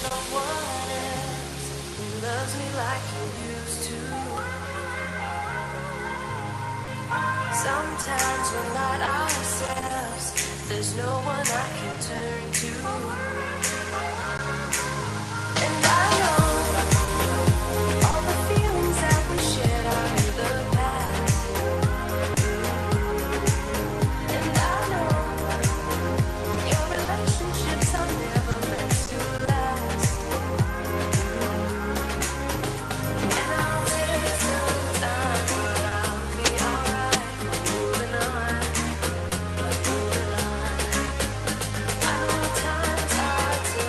someone else who loves me like you used to. Sometimes we're not ourselves. There's no one I can turn to. And I know all the feelings that we shared are in the past. And I know your relationships are never meant to last. And I'll take some time, but I'll be alright. Moving on, moving on. I know time's hard to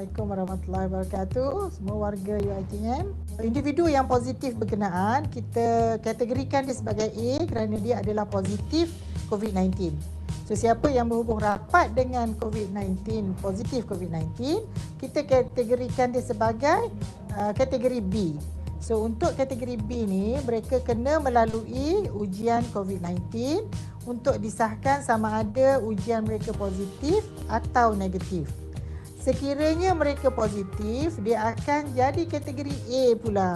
Assalamualaikum warahmatullahi wabarakatuh. Semua warga UiTM. Individu yang positif berkenaan, kita kategorikan dia sebagai A kerana dia adalah positif COVID-19. So, siapa yang berhubung rapat dengan COVID-19, positif COVID-19, kita kategorikan dia sebagai kategori B. So, untuk kategori B ni, mereka kena melalui ujian COVID-19 untuk disahkan sama ada ujian mereka positif atau negatif. Sekiranya mereka positif, dia akan jadi kategori A pula.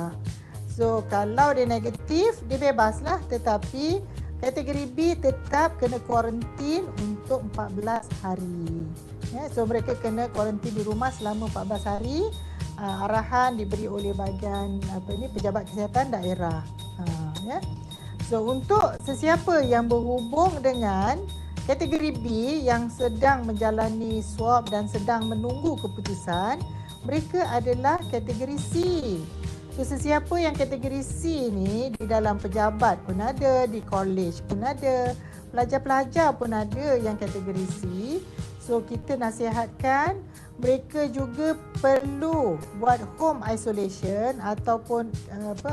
So, kalau dia negatif, dia bebaslah. Tetapi, kategori B tetap kena kuarantin untuk 14 hari. Ya, so, mereka kena kuarantin di rumah selama 14 hari. Arahan diberi oleh bahagian pejabat kesihatan daerah. Ya. So, untuk sesiapa yang berhubung dengan kategori B yang sedang menjalani swab dan sedang menunggu keputusan, mereka adalah kategori C. So, sesiapa yang kategori C ni di dalam pejabat pun ada, di college pun ada, pelajar-pelajar pun ada yang kategori C. So, kita nasihatkan mereka juga perlu buat home isolation ataupun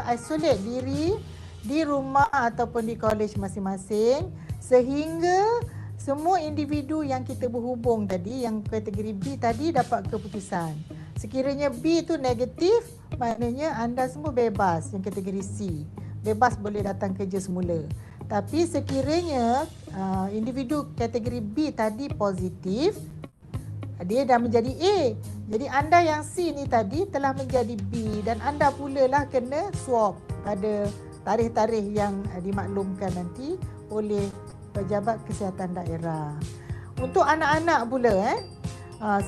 isolate diri di rumah ataupun di college masing-masing sehingga semua individu yang kita berhubung tadi, yang kategori B tadi dapat keputusan. Sekiranya B itu negatif, maknanya anda semua bebas yang kategori C. Bebas boleh datang kerja semula. Tapi sekiranya individu kategori B tadi positif, dia dah menjadi A. Jadi anda yang C ni tadi telah menjadi B dan anda pula lah kena swab pada tarikh-tarikh yang dimaklumkan nanti oleh pejabat kesihatan daerah. Untuk anak-anak pula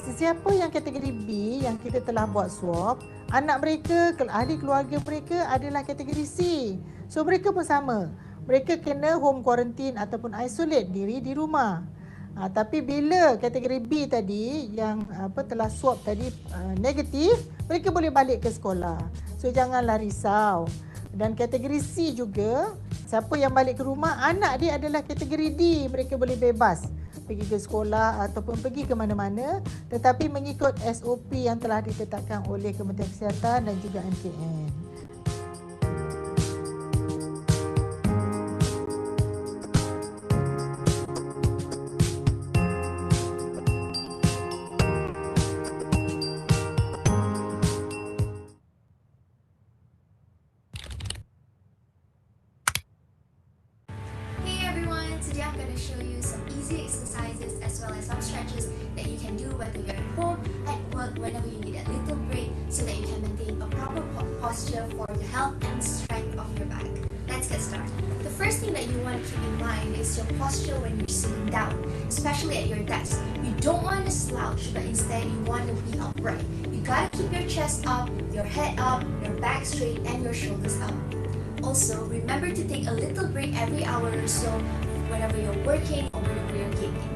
sesiapa yang kategori B yang kita telah buat swab, anak mereka, ahli keluarga mereka adalah kategori C. So mereka pun sama. Mereka kena home quarantine ataupun isolate diri di rumah. Tapi bila kategori B tadi yang telah swab tadi negatif, mereka boleh balik ke sekolah. So janganlah risau. Dan kategori C juga, siapa yang balik ke rumah, anak dia adalah kategori D. Mereka boleh bebas pergi ke sekolah ataupun pergi ke mana-mana, tetapi mengikut SOP yang telah ditetapkan oleh Kementerian Kesihatan dan juga MKN. Today I'm going to show you some easy exercises as well as some stretches that you can do whether you're at home, at work, whenever you need a little break so that you can maintain a proper posture for the health and strength of your back. Let's get started. The first thing that you want to keep in mind is your posture when you're sitting down, especially at your desk. You don't want to slouch, but instead you want to be upright. You gotta keep your chest up, your head up, your back straight, and your shoulders up. Also, remember to take a little break every hour or so whenever you're working or whenever you're gaming.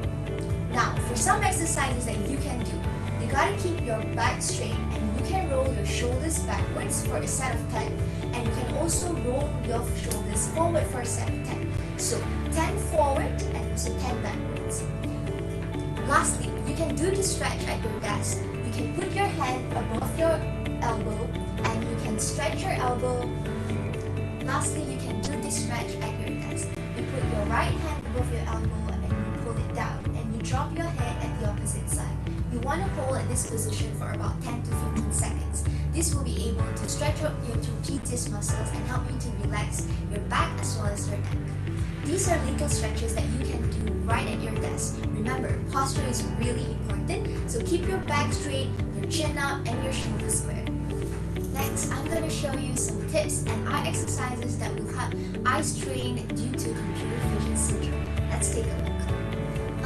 Now, for some exercises that you can do, you gotta keep your back straight and you can roll your shoulders backwards for a set of 10, and you can also roll your shoulders forward for a set of 10. So 10 forward and also 10 backwards. Lastly, you can do the stretch at your desk. You can put your head above your elbow and you can stretch your elbow. Lastly, you can do the stretch at your desk. You put your right hand above your elbow and you pull it down and you drop your head at the opposite side. You want to hold at this position for about 10 to 15 seconds. This will be able to stretch out your trapezius muscles and help you to relax your back as well as your neck. These are little stretches that you can do right at your desk. Remember, posture is really important, so keep your back straight, your chin up, and your shoulders square. Next, I'm going to show you some tips and eye exercises that will help eye strain due to computer vision syndrome. Let's take a look.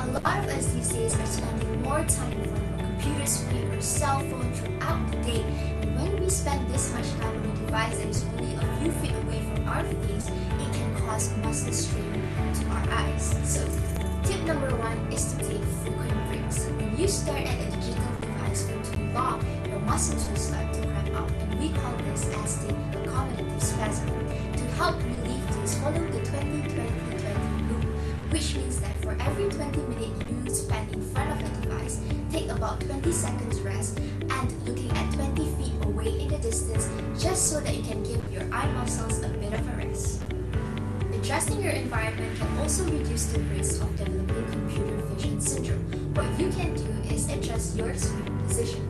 A lot of us these days are spending more time in front of a computer screen or cell phone throughout the day, and when we spend this much time on a device that is only a few feet away from our face, it can cause muscle strain to our eyes. So, tip number 1 is to take frequent breaks. When you stare at a digital device for too long, your muscles will start to cramp up, and we call this as the accommodative spasm. To help relieve this, follow the 20-20-20 rule, which means that for every 20 minutes you spend in front of a device, take about 20 seconds rest and looking at 20 feet away in the distance just so that you can give your eye muscles a bit of a rest. Adjusting your environment can also reduce the risk of developing computer vision syndrome. What you can do is adjust your screen position.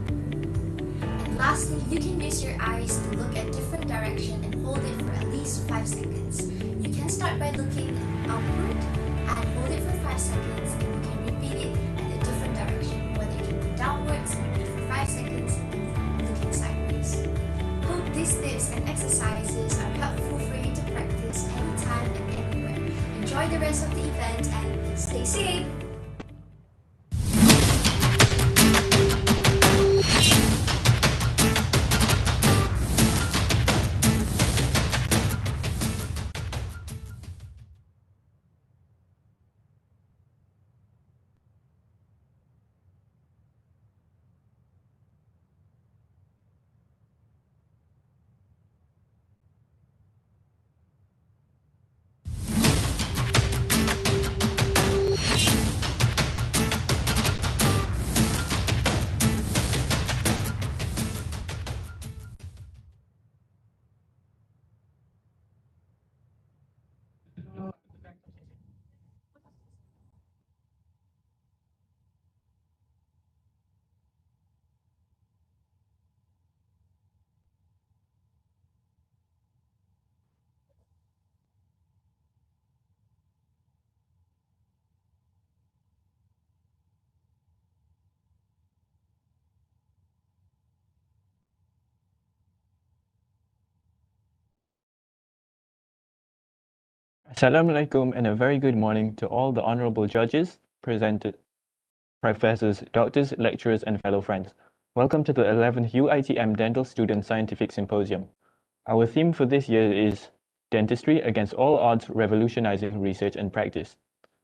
And lastly, you can use your eyes to look at different direction and hold it for at least 5 seconds. You can start by looking upward and hold it for 5 seconds, and you can repeat it at a different direction, whether you can go downwards, repeat for 5 seconds, and looking sideways. Hope these tips and exercises are helpful for you to practice anytime and anywhere. Enjoy the rest of the event and stay safe! Assalamualaikum and a very good morning to all the honorable judges, presented, professors, doctors, lecturers and fellow friends. Welcome to the 11th UiTM Dental Student Scientific Symposium. Our theme for this year is Dentistry Against All Odds, Revolutionizing Research and Practice.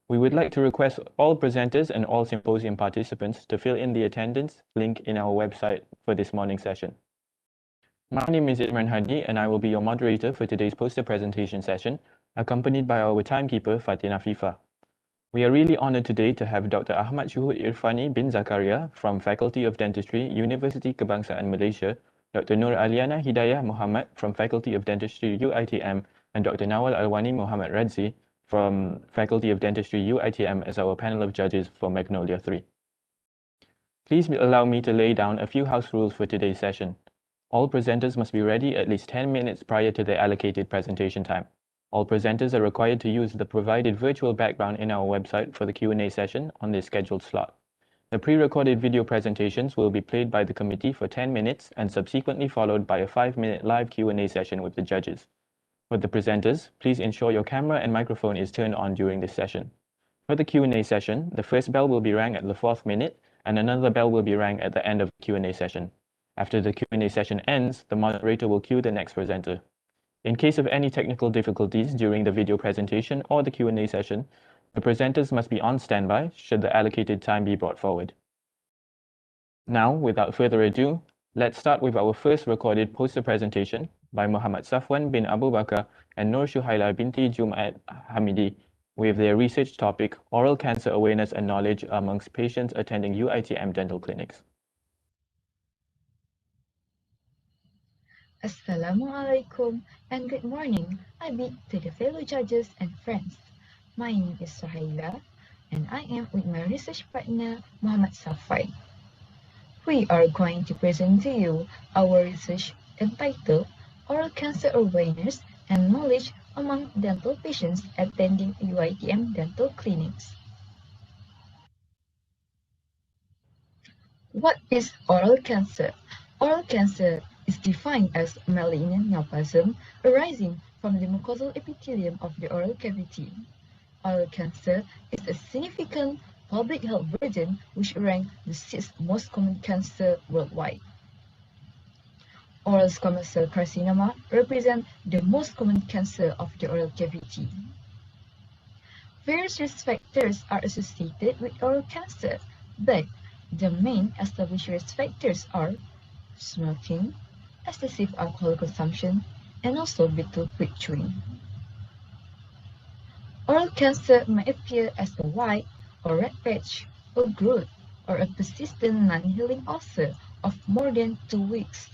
We would like to request all presenters and all symposium participants to fill in the attendance link in our website for this morning's session. My name is Imran Hadi and I will be your moderator for today's poster presentation session, accompanied by our timekeeper, Fatina Fifa. We are really honored today to have Dr. Ahmad Shuhud Irfani bin Zakaria from Faculty of Dentistry, University Kebangsaan Malaysia, Dr. Nur Aliana Hidayah Muhammad from Faculty of Dentistry, UiTM, and Dr. Nawal Alwani Muhammad Radzi from Faculty of Dentistry, UiTM as our panel of judges for Magnolia 3. Please allow me to lay down a few house rules for today's session. All presenters must be ready at least 10 minutes prior to their allocated presentation time. All presenters are required to use the provided virtual background in our website for the Q&A session on their scheduled slot. The pre-recorded video presentations will be played by the committee for 10 minutes and subsequently followed by a 5-minute live Q&A session with the judges. For the presenters, please ensure your camera and microphone is turned on during this session. For the Q&A session, the first bell will be rang at the 4th minute and another bell will be rang at the end of the Q&A session. After the Q&A session ends, the moderator will cue the next presenter. In case of any technical difficulties during the video presentation or the Q&A session, the presenters must be on standby should the allocated time be brought forward. Now, without further ado, let's start with our first recorded poster presentation by Muhammad Safwan bin Abu Bakar and Nur Shuhaila binti Jum'at Hamidi with their research topic, Oral Cancer Awareness and Knowledge amongst Patients Attending UiTM Dental Clinics. Assalamualaikum and good morning. I bid to the fellow judges and friends. My name is Suhaila and I am with my research partner Muhammad Safai. We are going to present to you our research entitled Oral Cancer Awareness and Knowledge Among Dental Patients Attending UiTM Dental Clinics. What is oral cancer? Oral cancer is defined as malignant neoplasm arising from the mucosal epithelium of the oral cavity. Oral cancer is a significant public health burden which ranks the 6th most common cancer worldwide. Oral squamous cell carcinoma represents the most common cancer of the oral cavity. Various risk factors are associated with oral cancer, but the main established risk factors are smoking, excessive alcohol consumption, and also brittle quick chewing. Oral cancer may appear as a white or red patch or growth or a persistent non-healing ulcer of more than 2 weeks.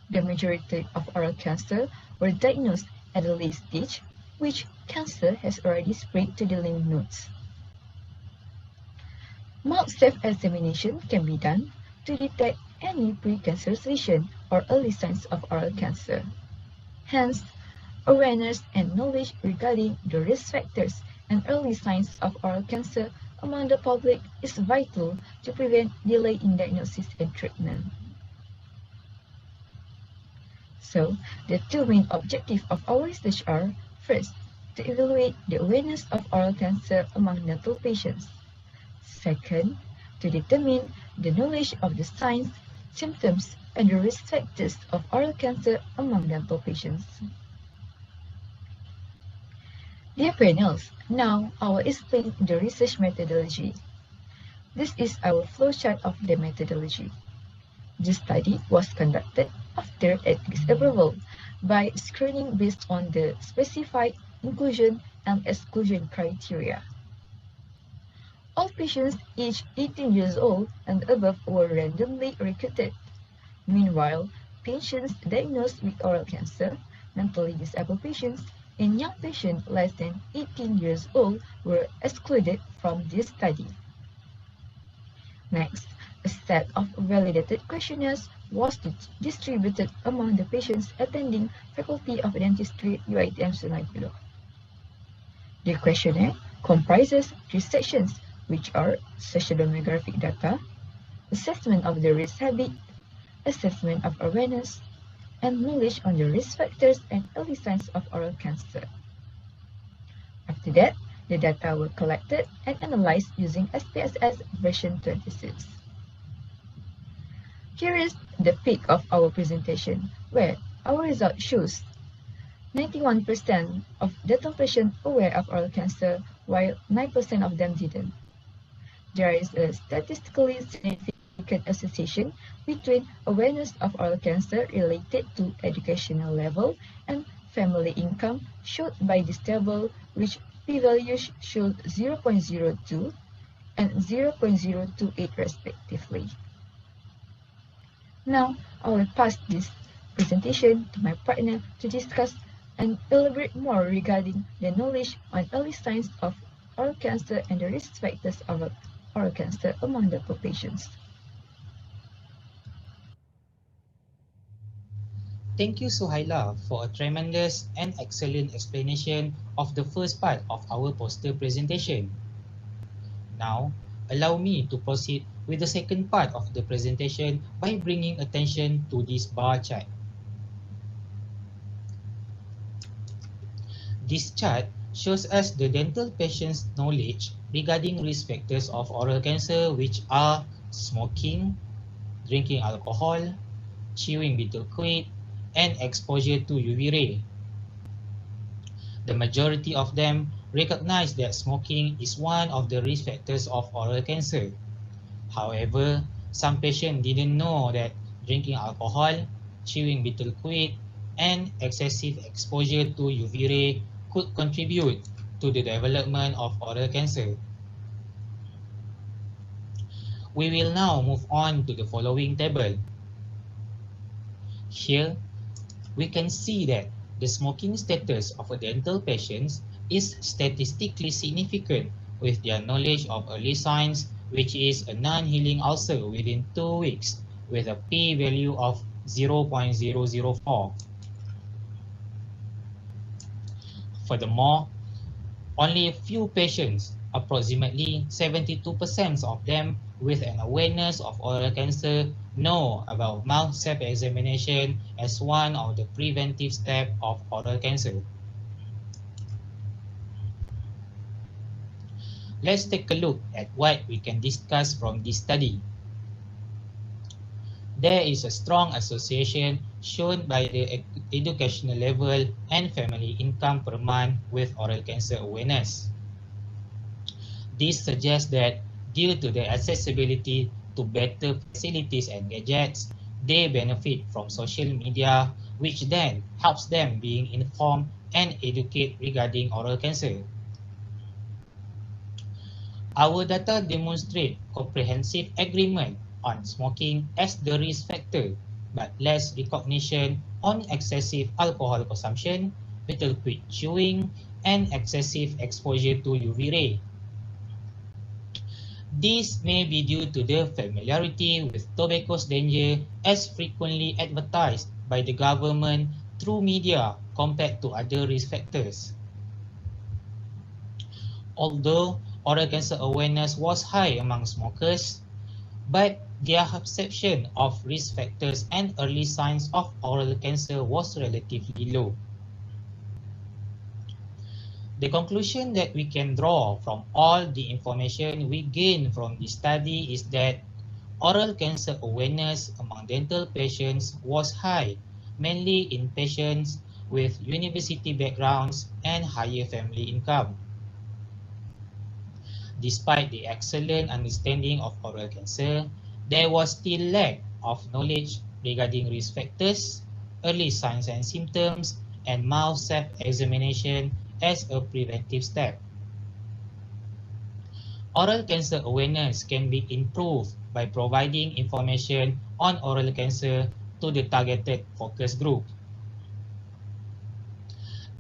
The majority of oral cancer were diagnosed at a late stage, which cancer has already spread to the lymph nodes. Mild self-examination can be done to detect any precancerous lesion or early signs of oral cancer. Hence, awareness and knowledge regarding the risk factors and early signs of oral cancer among the public is vital to prevent delay in diagnosis and treatment. So, the two main objectives of our research are, first, to evaluate the awareness of oral cancer among dental patients. Second, to determine the knowledge of the signs, symptoms, and the risk factors of oral cancer among dental patients. Dear panels, now I will explain the research methodology. This is our flowchart of the methodology. This study was conducted after ethics approval by screening based on the specified inclusion and exclusion criteria. All patients aged 18 years old and above were randomly recruited. Meanwhile, patients diagnosed with oral cancer, mentally disabled patients, and young patients less than 18 years old were excluded from this study. Next, a set of validated questionnaires was distributed among the patients attending Faculty of Dentistry UiTM Sungai Buloh. The questionnaire comprises 3 sections, which are sociodemographic data, assessment of the risk habit, assessment of awareness, and knowledge on the risk factors and early signs of oral cancer. After that, the data were collected and analyzed using SPSS version 26. Here is the peak of our presentation, where our result shows 91% of dental patients aware of oral cancer, while 9% of them didn't. There is a statistically significant association between awareness of oral cancer related to educational level and family income showed by this table, which p-values showed 0.02 and 0.028 respectively. Now, I will pass this presentation to my partner to discuss and elaborate more regarding the knowledge on early signs of oral cancer and the risk factors of oral cancer among dental patients. Thank you, Suhaila, for a tremendous and excellent explanation of the first part of our poster presentation. Now, allow me to proceed with the second part of the presentation by bringing attention to this bar chart. This chart shows us the dental patient's knowledge regarding risk factors of oral cancer, which are smoking, drinking alcohol, chewing betel quid, and exposure to UV ray. The majority of them recognize that smoking is one of the risk factors of oral cancer. However, some patients didn't know that drinking alcohol, chewing betel quid, and excessive exposure to UV ray could contribute to the development of oral cancer. We will now move on to the following table. Here, we can see that the smoking status of a dental patient is statistically significant with their knowledge of early signs, which is a non-healing ulcer within 2 weeks with a p-value of 0.004. Furthermore, only a few patients, approximately 72% of them with an awareness of oral cancer, know about mouth self-examination as one of the preventive steps of oral cancer. Let's take a look at what we can discuss from this study. There is a strong association shown by the educational level and family income per month with oral cancer awareness. This suggests that due to their accessibility to better facilities and gadgets, they benefit from social media, which then helps them being informed and educate regarding oral cancer. Our data demonstrate comprehensive agreement on smoking as the risk factor, but less recognition on excessive alcohol consumption, little quick chewing, and excessive exposure to UV ray. This may be due to the familiarity with tobacco's danger as frequently advertised by the government through media compared to other risk factors. Although oral cancer awareness was high among smokers, but their perception of risk factors and early signs of oral cancer was relatively low. The conclusion that we can draw from all the information we gain from this study is that oral cancer awareness among dental patients was high, mainly in patients with university backgrounds and higher family income. Despite the excellent understanding of oral cancer, there was still lack of knowledge regarding risk factors, early signs and symptoms, and mouth self-examination as a preventive step. Oral cancer awareness can be improved by providing information on oral cancer to the targeted focus group.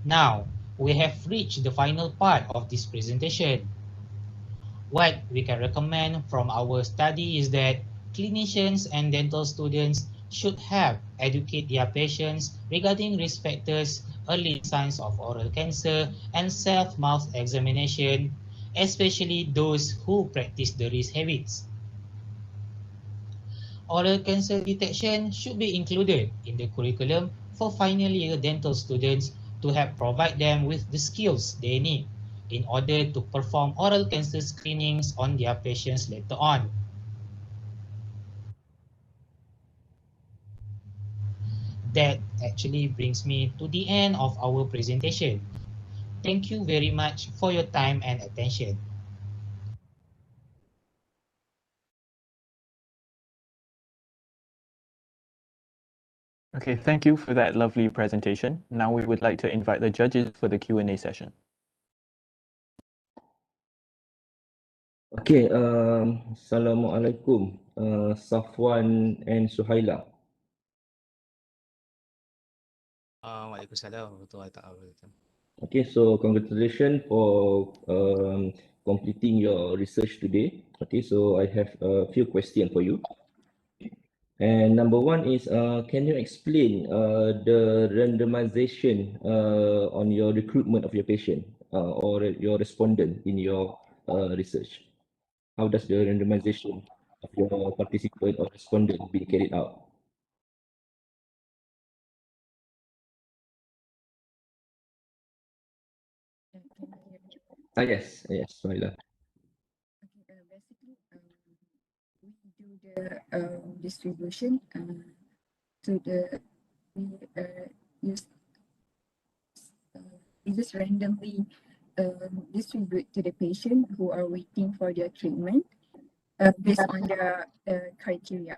Now, we have reached the final part of this presentation. What we can recommend from our study is that clinicians and dental students should have educate their patients regarding risk factors, early signs of oral cancer, and self-mouth examination, especially those who practice the risk habits. Oral cancer detection should be included in the curriculum for final year dental students to help provide them with the skills they need in order to perform oral cancer screenings on their patients later on. That actually brings me to the end of our presentation. Thank you very much for your time and attention. Okay, thank you for that lovely presentation. Now we would like to invite the judges for the Q&A session. Okay, Assalamualaikum, Safwan and Suhaila. Waalaikumsalam warahmatullahi wabarakatuh. Okay, so congratulations for completing your research today. Okay, so I have a few questions for you. And number one is, can you explain the randomization on your recruitment of your patient or your respondent in your research? How does the randomization of your participant or respondent be carried out? Can you hear me? Yes, Suhaila. Okay, basically, we do the distribution to the we use we just randomly distribute to the patient who are waiting for their treatment based on the criteria.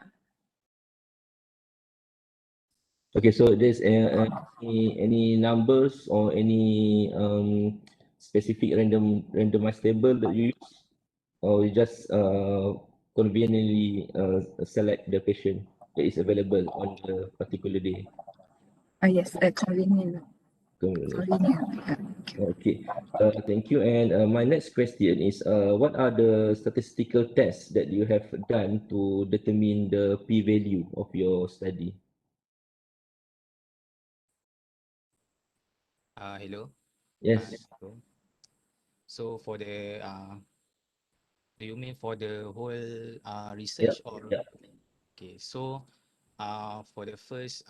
Okay, so there's any numbers or any specific randomized table that you use, or you just conveniently select the patient that is available on the particular day? Yes, convenient. Yeah. Okay, thank you. And my next question is, what are the statistical tests that you have done to determine the p-value of your study? Hello. Yes. So for the do you mean for the whole Yeah. research or Yeah. okay? So for the first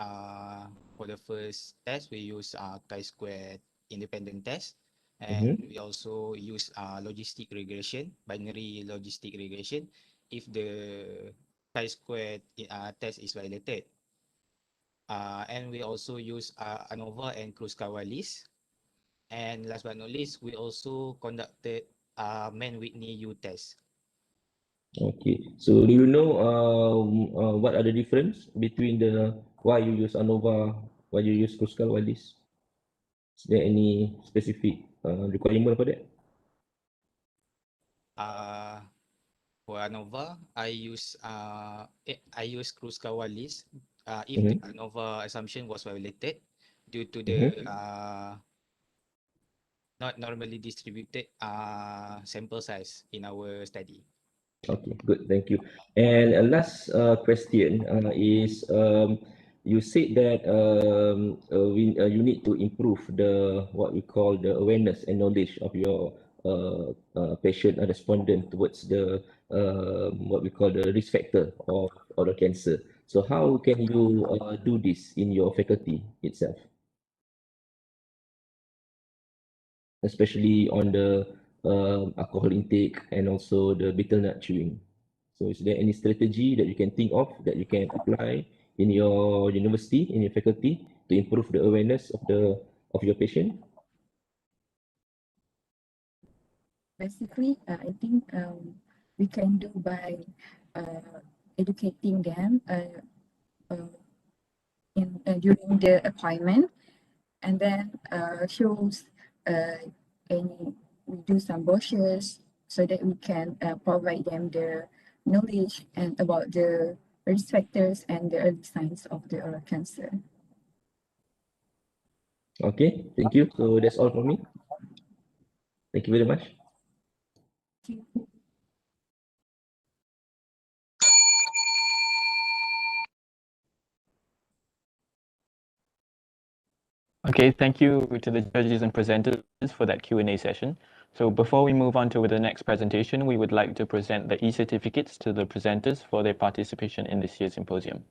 test we use chi-square independent test, and Mm-hmm. we also use logistic regression, binary logistic regression, if the chi-square test is violated. And we also use ANOVA and Kruskal-Wallis. And last but not least, we also conducted Mann-Whitney U test. Okay. So do you know what are the difference between the why you use ANOVA, why you use Kruskal-Wallis? Is there any specific requirement for that? For ANOVA, I use Kruskal list if the Mm-hmm. ANOVA assumption was violated due to the Mm-hmm. not normally distributed sample size in our study. Okay, good. Thank you. And last question is you said that you need to improve the what we call the awareness and knowledge of your patient and respondent towards the what we call the risk factor of oral cancer. So how can you do this in your faculty itself, especially on the alcohol intake and also the betel nut chewing? So is there any strategy that you can think of that you can apply in your university, in your faculty to improve the awareness of your patient? Basically, I think we can do by educating them uh, during the appointment, and then shows any we do some brochures so that we can provide them the knowledge and about the risk factors and the early signs of the oral cancer. Okay, thank you. So that's all for me. Thank you very much. Thank you. Okay, thank you to the judges and presenters for that Q&A session. So before we move on to the next presentation, we would like to present the e-certificates to the presenters for their participation in this year's symposium.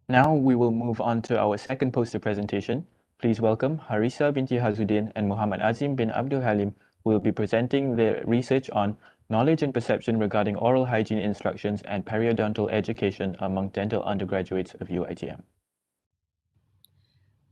Now we will move on to our second poster presentation. Please welcome Harisa binti Hazuddin and Muhammad Azim bin Abdul Halim, who will be presenting their research on knowledge and perception regarding oral hygiene instructions and periodontal education among dental undergraduates of UiTM.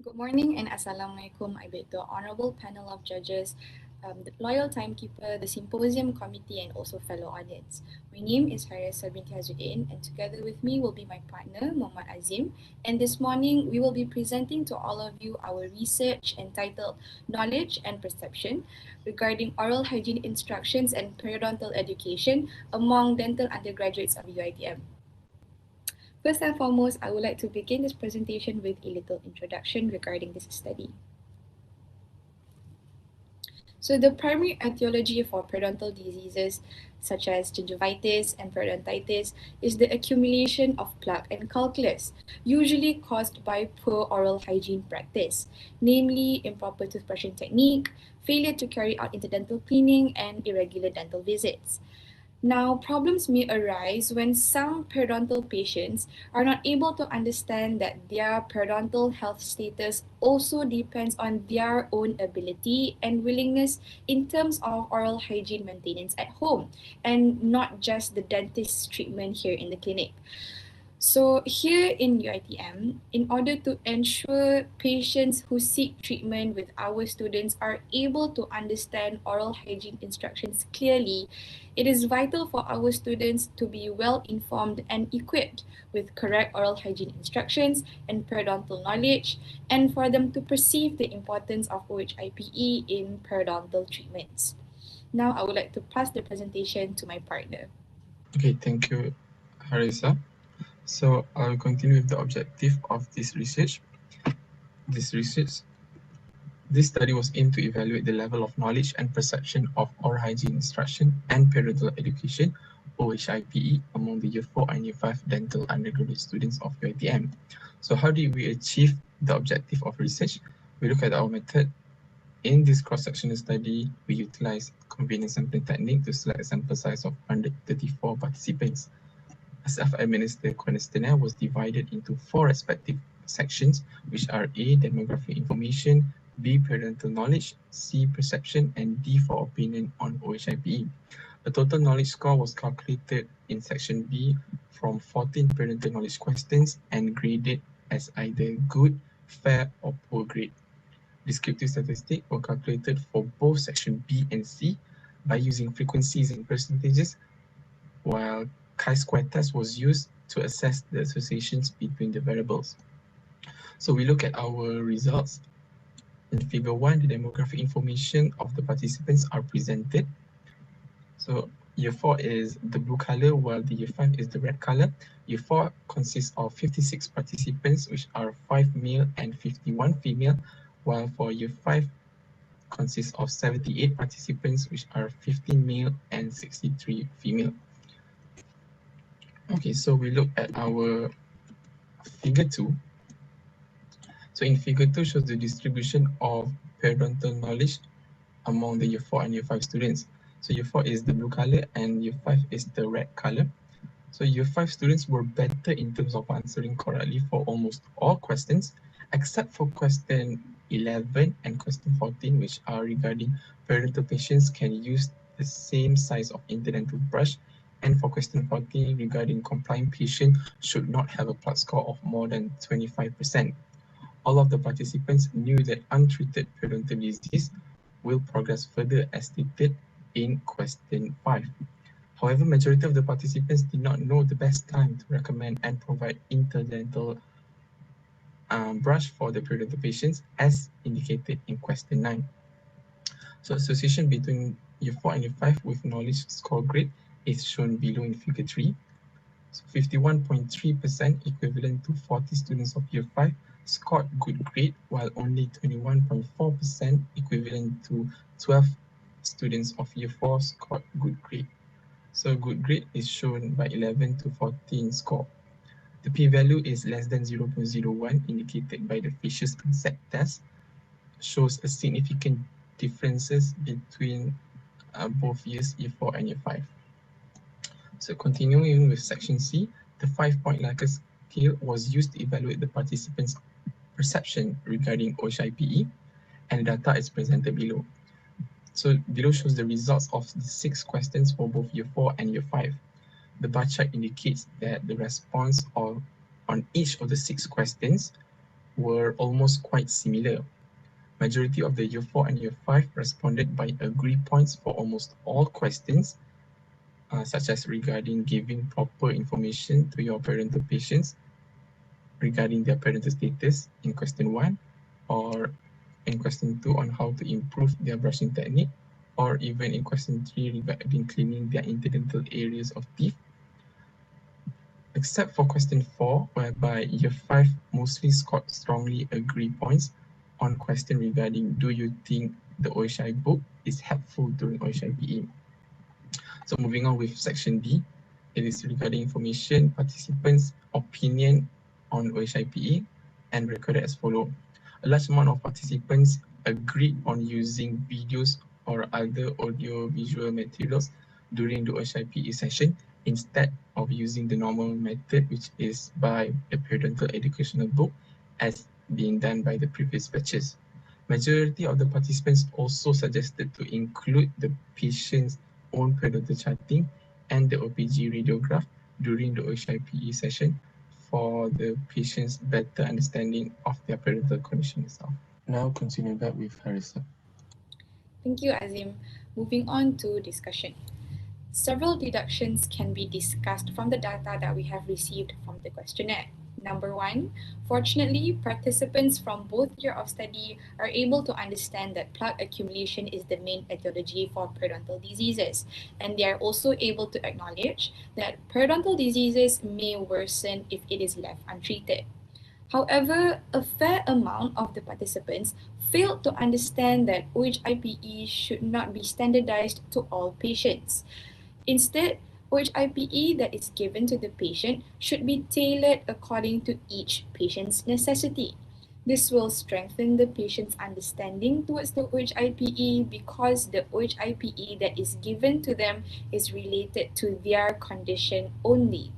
Good morning and Assalamualaikum. I beg the honorable panel of judges, the loyal timekeeper, the symposium committee, and also fellow audience. My name is Harisa binti Hazuddin, and together with me will be my partner, Muhammad Azim. And this morning, we will be presenting to all of you our research entitled Knowledge and Perception regarding oral hygiene instructions and periodontal education among dental undergraduates of UiTM. First and foremost, I would like to begin this presentation with a little introduction regarding this study. So the primary etiology for periodontal diseases such as gingivitis and periodontitis is the accumulation of plaque and calculus, usually caused by poor oral hygiene practice, namely improper toothbrushing technique, failure to carry out interdental cleaning, and irregular dental visits. Now, problems may arise when some periodontal patients are not able to understand that their periodontal health status also depends on their own ability and willingness in terms of oral hygiene maintenance at home, and not just the dentist's treatment here in the clinic. So here in UiTM, in order to ensure patients who seek treatment with our students are able to understand oral hygiene instructions clearly, it is vital for our students to be well informed and equipped with correct oral hygiene instructions and periodontal knowledge, and for them to perceive the importance of OHIPE in periodontal treatments. Now I would like to pass the presentation to my partner. Okay, thank you, Harisa. So I'll continue with the objective of this research. This study was aimed to evaluate the level of knowledge and perception of oral hygiene instruction and periodontal education, OHIPE, among the Year 4 and Year 5 dental undergraduate students of UiTM. So how did we achieve the objective of research? We look at our method. In this cross-sectional study, we utilized convenient sampling technique to select a sample size of 134 participants. A self-administered questionnaire was divided into 4 respective sections, which are A, demographic information, B, periodontal knowledge, C, perception, and D for opinion on OHIPE. The total knowledge score was calculated in section B from 14 periodontal knowledge questions and graded as either good, fair, or poor grade. Descriptive statistics were calculated for both section B and C by using frequencies and percentages, while chi-square test was used to assess the associations between the variables. So we look at our results. In figure 1, the demographic information of the participants are presented. So year 4 is the blue color, while the year 5 is the red color. Year 4 consists of 56 participants, which are 5 male and 51 female, while for year 5 consists of 78 participants, which are 15 male and 63 female. Okay, so we look at our figure 2. So in figure 2 shows the distribution of periodontal knowledge among the year 4 and year 5 students. So year 4 is the blue color and year 5 is the red color. So year 5 students were better in terms of answering correctly for almost all questions, except for question 11 and question 14, which are regarding periodontal patients can use the same size of interdental brush, and for question 14 regarding compliant patient should not have a plaque score of more than 25%. All of the participants knew that untreated periodontal disease will progress further as stated in question 5. However, majority of the participants did not know the best time to recommend and provide interdental brush for the periodontal patients as indicated in question 9. So association between year 4 and year 5 with knowledge score grade is shown below in figure 3. So 51.3% equivalent to 40 students of year 5 scored good grade, while only 21.4% equivalent to 12 students of year 4 scored good grade. So good grade is shown by 11 to 14 score. The p-value is less than 0.01 indicated by the Fisher's concept test, shows a significant differences between both years, year 4 and year 5. So continuing with section C, the 5-point Likert scale was used to evaluate the participants' perception regarding OHIPE, and the data is presented below. So below shows the results of the 6 questions for both year 4 and year 5. The bar chart indicates that the response on each of the 6 questions were almost quite similar. Majority of the Year 4 and Year 5 responded by agree points for almost all questions, such as regarding giving proper information to your parental patients regarding their parental status in question 1, or in question 2 on how to improve their brushing technique, or even in question 3 regarding cleaning their interdental areas of teeth. Except for question 4, whereby Year 5 mostly scored strongly agree points on question regarding do you think the OHI book is helpful during OHI PE. So moving on with section D, it is regarding information, participants' opinion on OHI PE and recorded as follow. A large amount of participants agreed on using videos or other audio-visual materials during the OHI PE session instead of using the normal method, which is by a parental educational book as being done by the previous batches. Majority of the participants also suggested to include the patient's own parental charting and the OPG radiograph during the OHIPE session for the patient's better understanding of their parental condition itself. Now continue back with Harissa. Thank you, Azim. Moving on to discussion. Several deductions can be discussed from the data that we have received from the questionnaire. Number one, fortunately, participants from both year of study are able to understand that plaque accumulation is the main etiology for periodontal diseases, and they are also able to acknowledge that periodontal diseases may worsen if it is left untreated. However, a fair amount of the participants failed to understand that OHIPE should not be standardized to all patients. Instead, OHIPE that is given to the patient should be tailored according to each patient's necessity. This will strengthen the patient's understanding towards the OHIPE because the OHIPE that is given to them is related to their condition only.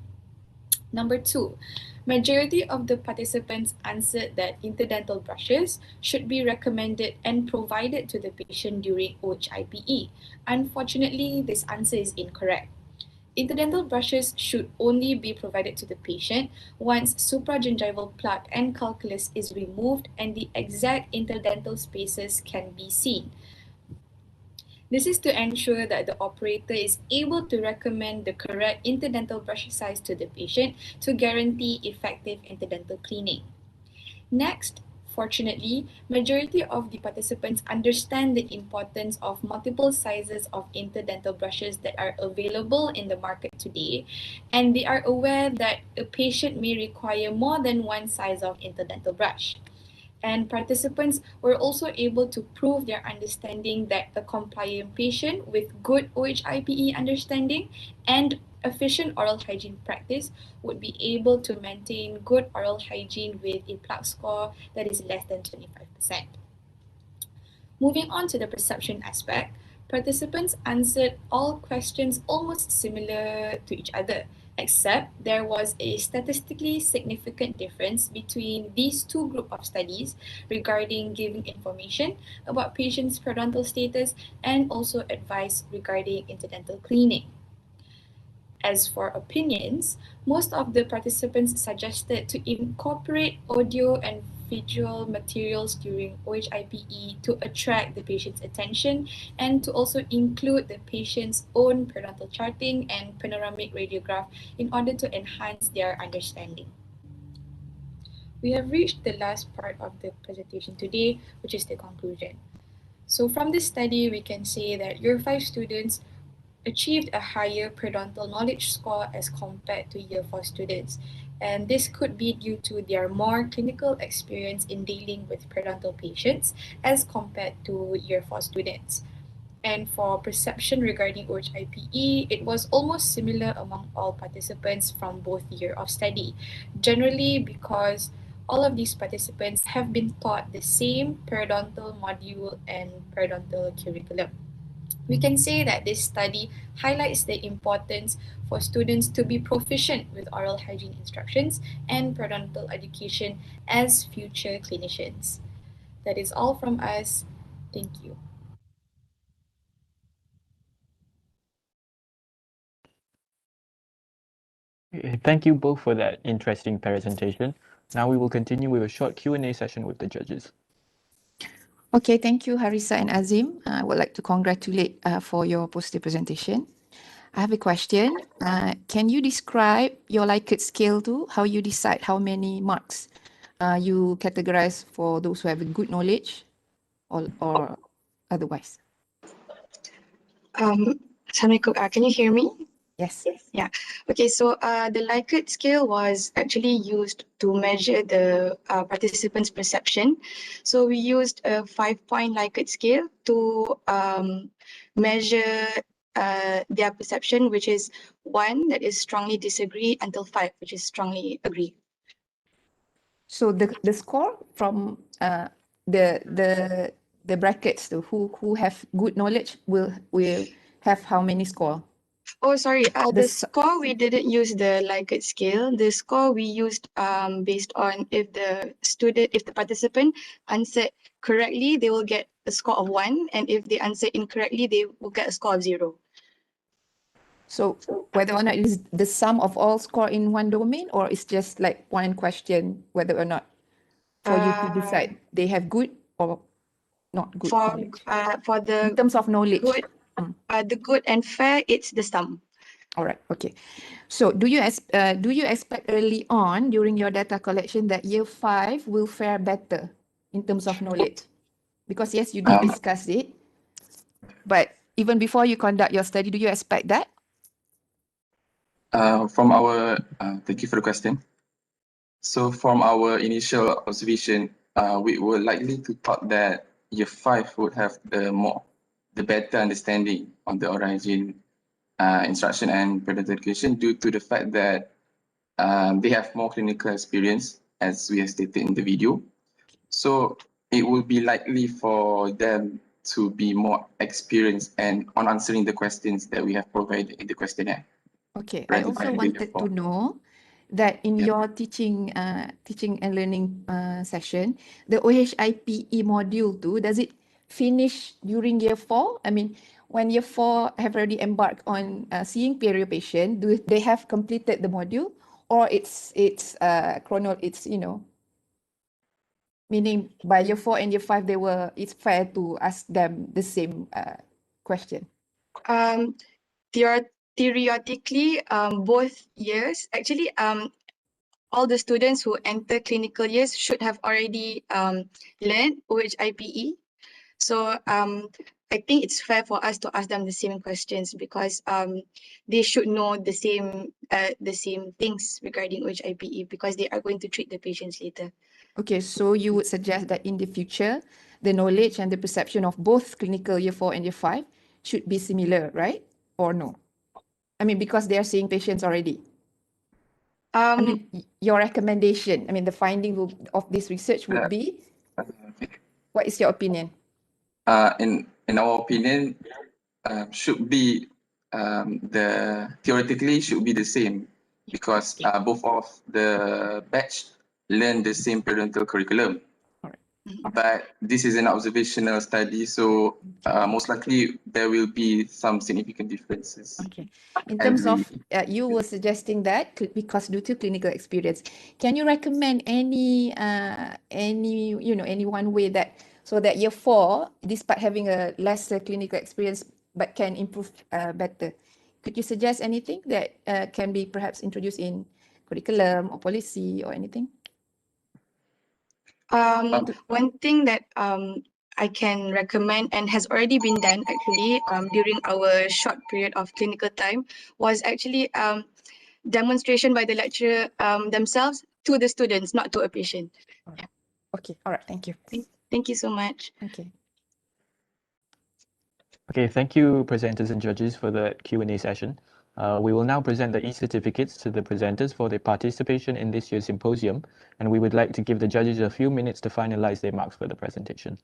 Number two, majority of the participants answered that interdental brushes should be recommended and provided to the patient during OHIPE. Unfortunately, this answer is incorrect. Interdental brushes should only be provided to the patient once supragingival plaque and calculus is removed and the exact interdental spaces can be seen. This is to ensure that the operator is able to recommend the correct interdental brush size to the patient to guarantee effective interdental cleaning. Next, fortunately, majority of the participants understand the importance of multiple sizes of interdental brushes that are available in the market today, and they are aware that a patient may require more than one size of interdental brush. And participants were also able to prove their understanding that a compliant patient with good OHIPE understanding and efficient oral hygiene practice would be able to maintain good oral hygiene with a plaque score that is less than 25%. Moving on to the perception aspect, participants answered all questions almost similar to each other, except there was a statistically significant difference between these two groups of studies regarding giving information about patients' periodontal status and also advice regarding interdental cleaning. As for opinions, most of the participants suggested to incorporate audio and visual materials during OHIPE to attract the patient's attention and to also include the patient's own periodontal charting and panoramic radiograph in order to enhance their understanding. We have reached the last part of the presentation today, which is the conclusion. So from this study, we can say that Year 5 students achieved a higher periodontal knowledge score as compared to Year 4 students. And this could be due to their more clinical experience in dealing with periodontal patients as compared to Year 4 students. And for perception regarding OHIPE, it was almost similar among all participants from both year of study, generally because all of these participants have been taught the same periodontal module and periodontal curriculum. We can say that this study highlights the importance for students to be proficient with oral hygiene instructions and periodontal education as future clinicians. That is all from us. Thank you. Thank you both for that interesting presentation. Now we will continue with a short Q&A session with the judges. Okay, thank you, Harissa and Azim. I would like to congratulate for your poster presentation. I have a question. Can you describe your Likert scale to how you decide how many marks you categorize for those who have a good knowledge or otherwise? Assalamualaikum. Can you hear me? Yes. Yeah. Okay, so the Likert scale was actually used to measure the participants' perception. So we used a 5-point Likert scale to measure their perception, which is 1, that is strongly disagree, until 5, which is strongly agree. So the score from the brackets to who have good knowledge will have how many score? Oh, sorry. The s- score, we didn't use the Likert scale. The score we used based on if the participant answered correctly, they will get a score of 1, and if they answer incorrectly, they will get a score of 0. So whether or not it's the sum of all score in one domain, or it's just like one question, whether or not for you to decide they have good or not good knowledge. For the In terms of knowledge. good, the good and fair, it's the sum. All right, okay. So do you expect early on during your data collection that year 5 will fare better in terms of knowledge? Because yes, you did discuss it, but even before you conduct your study, do you expect that? Thank you for the question. So from our initial observation, we were likely to thought that year 5 would have the better understanding on the origin, instruction and parental education due to the fact that they have more clinical experience, as we have stated in the video. So it would be likely for them to be more experienced and on answering the questions that we have provided in the questionnaire. Okay, I also wanted to know that in your teaching and learning session, the OHIPE module too, does it finish during year 4? I mean, when year 4 have already embarked on seeing perio patient, do they have completed the module, or it's meaning by year 4 and year 5 it's fair to ask them the same question? Theoretically, both years, actually, all the students who enter clinical years should have already learned OHIPE. So I think it's fair for us to ask them the same questions because they should know the same things regarding OHIPE because they are going to treat the patients later. Okay, so you would suggest that in the future, the knowledge and the perception of both clinical year 4 and year 5 should be similar, right? Or no? I mean, because they are seeing patients already. I mean, your recommendation, I mean, the finding of this research would be, what is your opinion? In our opinion, should be theoretically should be the same because both of the batch learn the same parental curriculum. But this is an observational study, so most likely there will be some significant differences. Okay. In terms of, you were suggesting that because due to clinical experience, can you recommend any one way that so that year 4, despite having a lesser clinical experience, but can improve better? Could you suggest anything that can be perhaps introduced in curriculum or policy or anything? One thing that I can recommend and has already been done actually during our short period of clinical time was actually demonstration by the lecturer themselves to the students, not to a patient. Yeah. Okay, all right, thank you. Thank you so much. Okay. Okay, thank you, presenters and judges, for the Q&A session. We will now present the e-certificates to the presenters for their participation in this year's symposium, and we would like to give the judges a few minutes to finalize their marks for the presentation.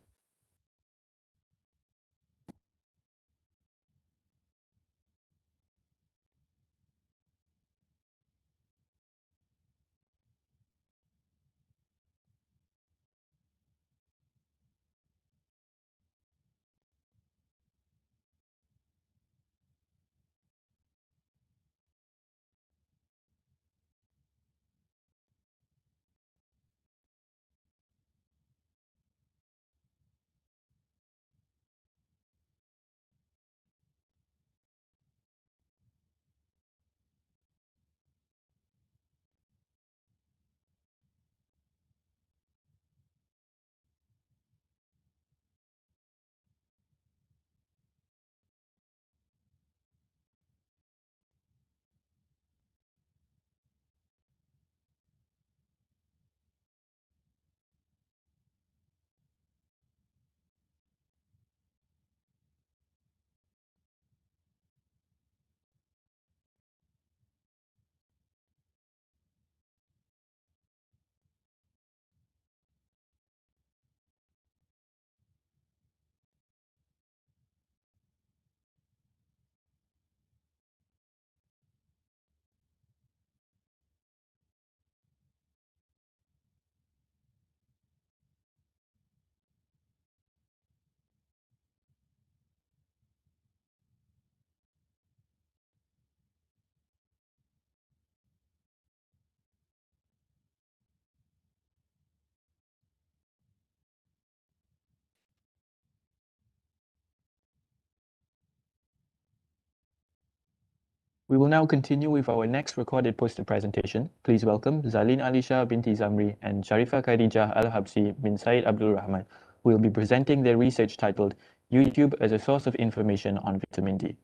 We will now continue with our next recorded poster presentation. Please welcome Zalin Alisha binti Zamri and Sharifah Khadijah Al-Habsi bin Said Abdul Rahman, who will be presenting their research titled YouTube as a Source of Information on Vitamin D.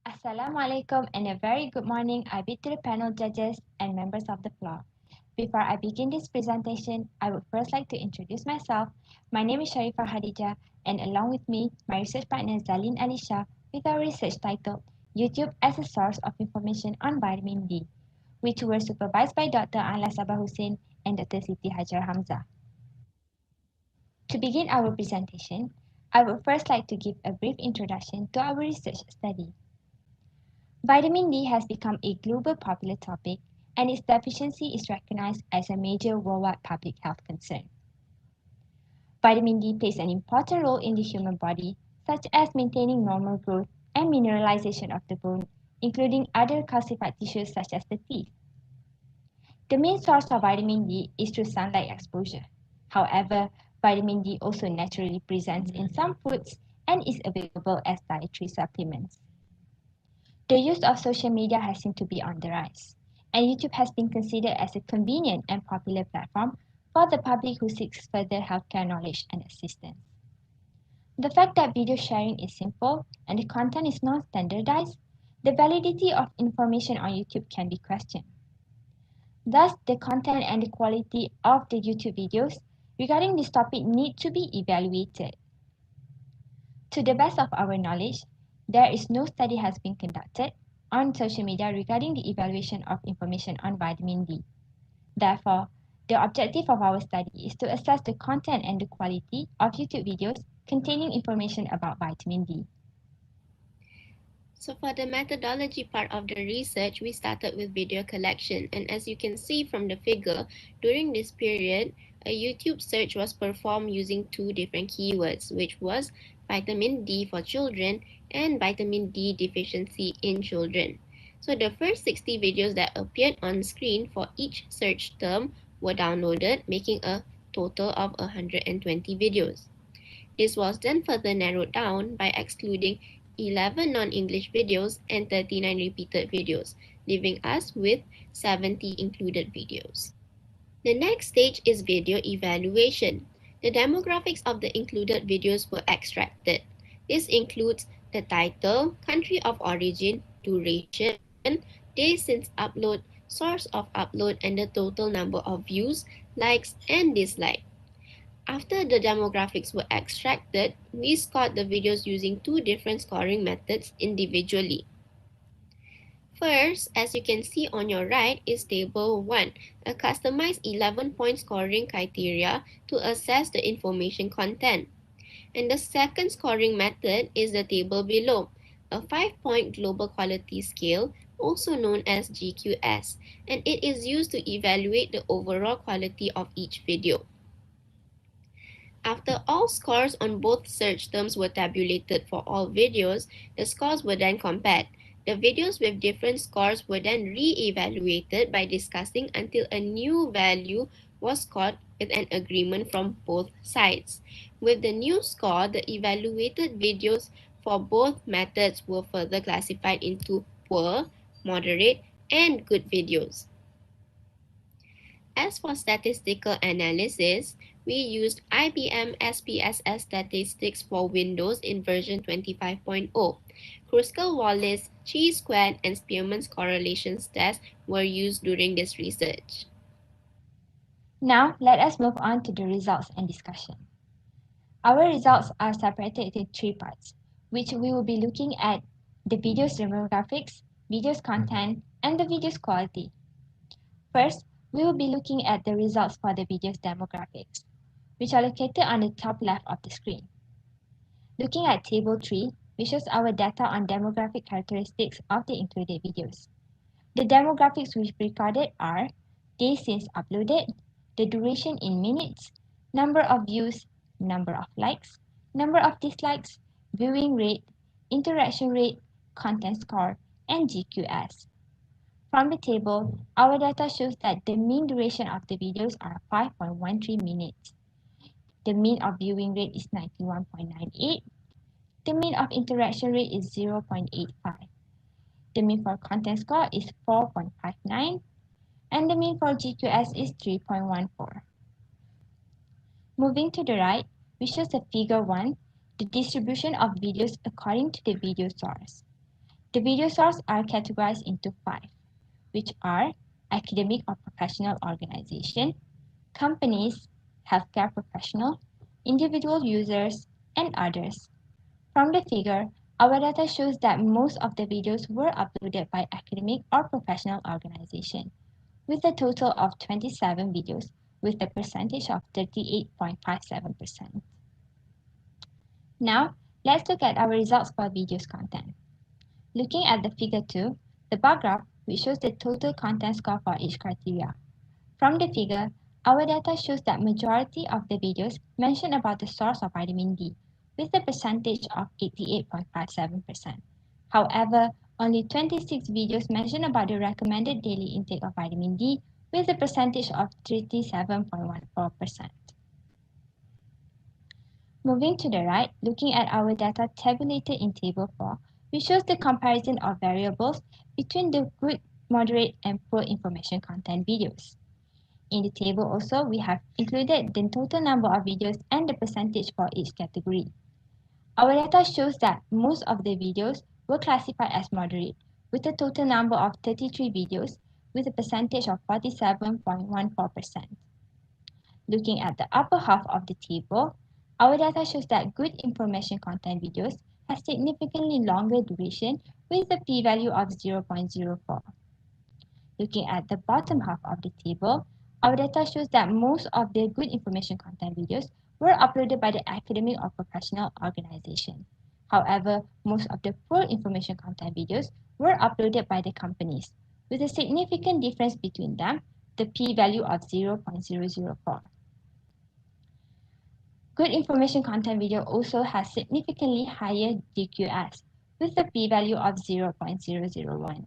Assalamualaikum and a very good morning, I bid to the panel judges and members of the floor. Before I begin this presentation, I would first like to introduce myself. My name is Sharifah Khadijah, and along with me, my research partner Zalin Alisha with our research titled YouTube as a Source of Information on Vitamin D, which were supervised by Dr. Anla Sabah Hussein and Dr. Siti Hajar Hamzah. To begin our presentation, I would first like to give a brief introduction to our research study. Vitamin D has become a global popular topic, and its deficiency is recognized as a major worldwide public health concern. Vitamin D plays an important role in the human body, such as maintaining normal growth and mineralization of the bone, including other calcified tissues such as the teeth. The main source of vitamin D is through sunlight exposure. However, vitamin D also naturally presents in some foods and is available as dietary supplements. The use of social media has seemed to be on the rise, and YouTube has been considered as a convenient and popular platform for the public who seeks further healthcare knowledge and assistance. The fact that video sharing is simple and the content is non-standardized, the validity of information on YouTube can be questioned. Thus, the content and the quality of the YouTube videos regarding this topic need to be evaluated. To the best of our knowledge, there is no study has been conducted on social media regarding the evaluation of information on vitamin D. Therefore, the objective of our study is to assess the content and the quality of YouTube videos containing information about vitamin D. So for the methodology part of the research, we started with video collection. And as you can see from the figure, during this period, a YouTube search was performed using two different keywords, which was vitamin D for children and vitamin D deficiency in children. So the first 60 videos that appeared on screen for each search term were downloaded, making a total of 120 videos. This was then further narrowed down by excluding 11 non-English videos and 39 repeated videos, leaving us with 70 included videos. The next stage is video evaluation. The demographics of the included videos were extracted. This includes the title, country of origin, duration, days since upload, source of upload, and the total number of views, likes, and dislikes. After the demographics were extracted, we scored the videos using two different scoring methods individually. First, as you can see on your right, is Table 1, a customized 11-point scoring criteria to assess the information content. And the second scoring method is the table below, a 5-point global quality scale, also known as GQS, and it is used to evaluate the overall quality of each video. After all scores on both search terms were tabulated for all videos, the scores were then compared. The videos with different scores were then re-evaluated by discussing until a new value was scored with an agreement from both sides. With the new score, the evaluated videos for both methods were further classified into poor, moderate, and good videos. As for statistical analysis, we used IBM SPSS statistics for Windows in version 25.0. Kruskal-Wallis, chi-squared, and Spearman's correlations tests were used during this research. Now, let us move on to the results and discussion. Our results are separated into three parts, which we will be looking at the video's demographics, video's content, and the video's quality. First, we will be looking at the results for the video's demographics, which are located on the top left of the screen. Looking at Table 3, which shows our data on demographic characteristics of the included videos. The demographics we've recorded are days since uploaded, the duration in minutes, number of views, number of likes, number of dislikes, viewing rate, interaction rate, content score, and GQS. From the table, our data shows that the mean duration of the videos are 5.13 minutes. The mean of viewing rate is 91.98. The mean of interaction rate is 0.85. The mean for content score is 4.59, and the mean for GQS is 3.14. Moving to the right, we show the figure 1, the distribution of videos according to the video source. The video sources are categorized into 5, which are academic or professional organization, companies, healthcare professional, individual users, and others. From the figure, our data shows that most of the videos were uploaded by academic or professional organization, with a total of 27 videos with a percentage of 38.57%. Now, let's look at our results for videos content. Looking at the figure 2, the bar graph, which shows the total content score for each criteria. From the figure, our data shows that majority of the videos mention about the source of vitamin D, with a percentage of 88.57%. However, only 26 videos mention about the recommended daily intake of vitamin D, with a percentage of 37.14%. Moving to the right, looking at our data tabulated in Table 4, we show the comparison of variables between the good, moderate, and poor information content videos. In the table also, we have included the total number of videos and the percentage for each category. Our data shows that most of the videos were classified as moderate, with a total number of 33 videos with a percentage of 47.14%. Looking at the upper half of the table, our data shows that good information content videos have significantly longer duration with a p-value of 0.04. Looking at the bottom half of the table, our data shows that most of the good information content videos were uploaded by the academic or professional organization. However, most of the poor information content videos were uploaded by the companies, with a significant difference between them, the p-value of 0.004. Good information content video also has significantly higher GQS, with a p-value of 0.001.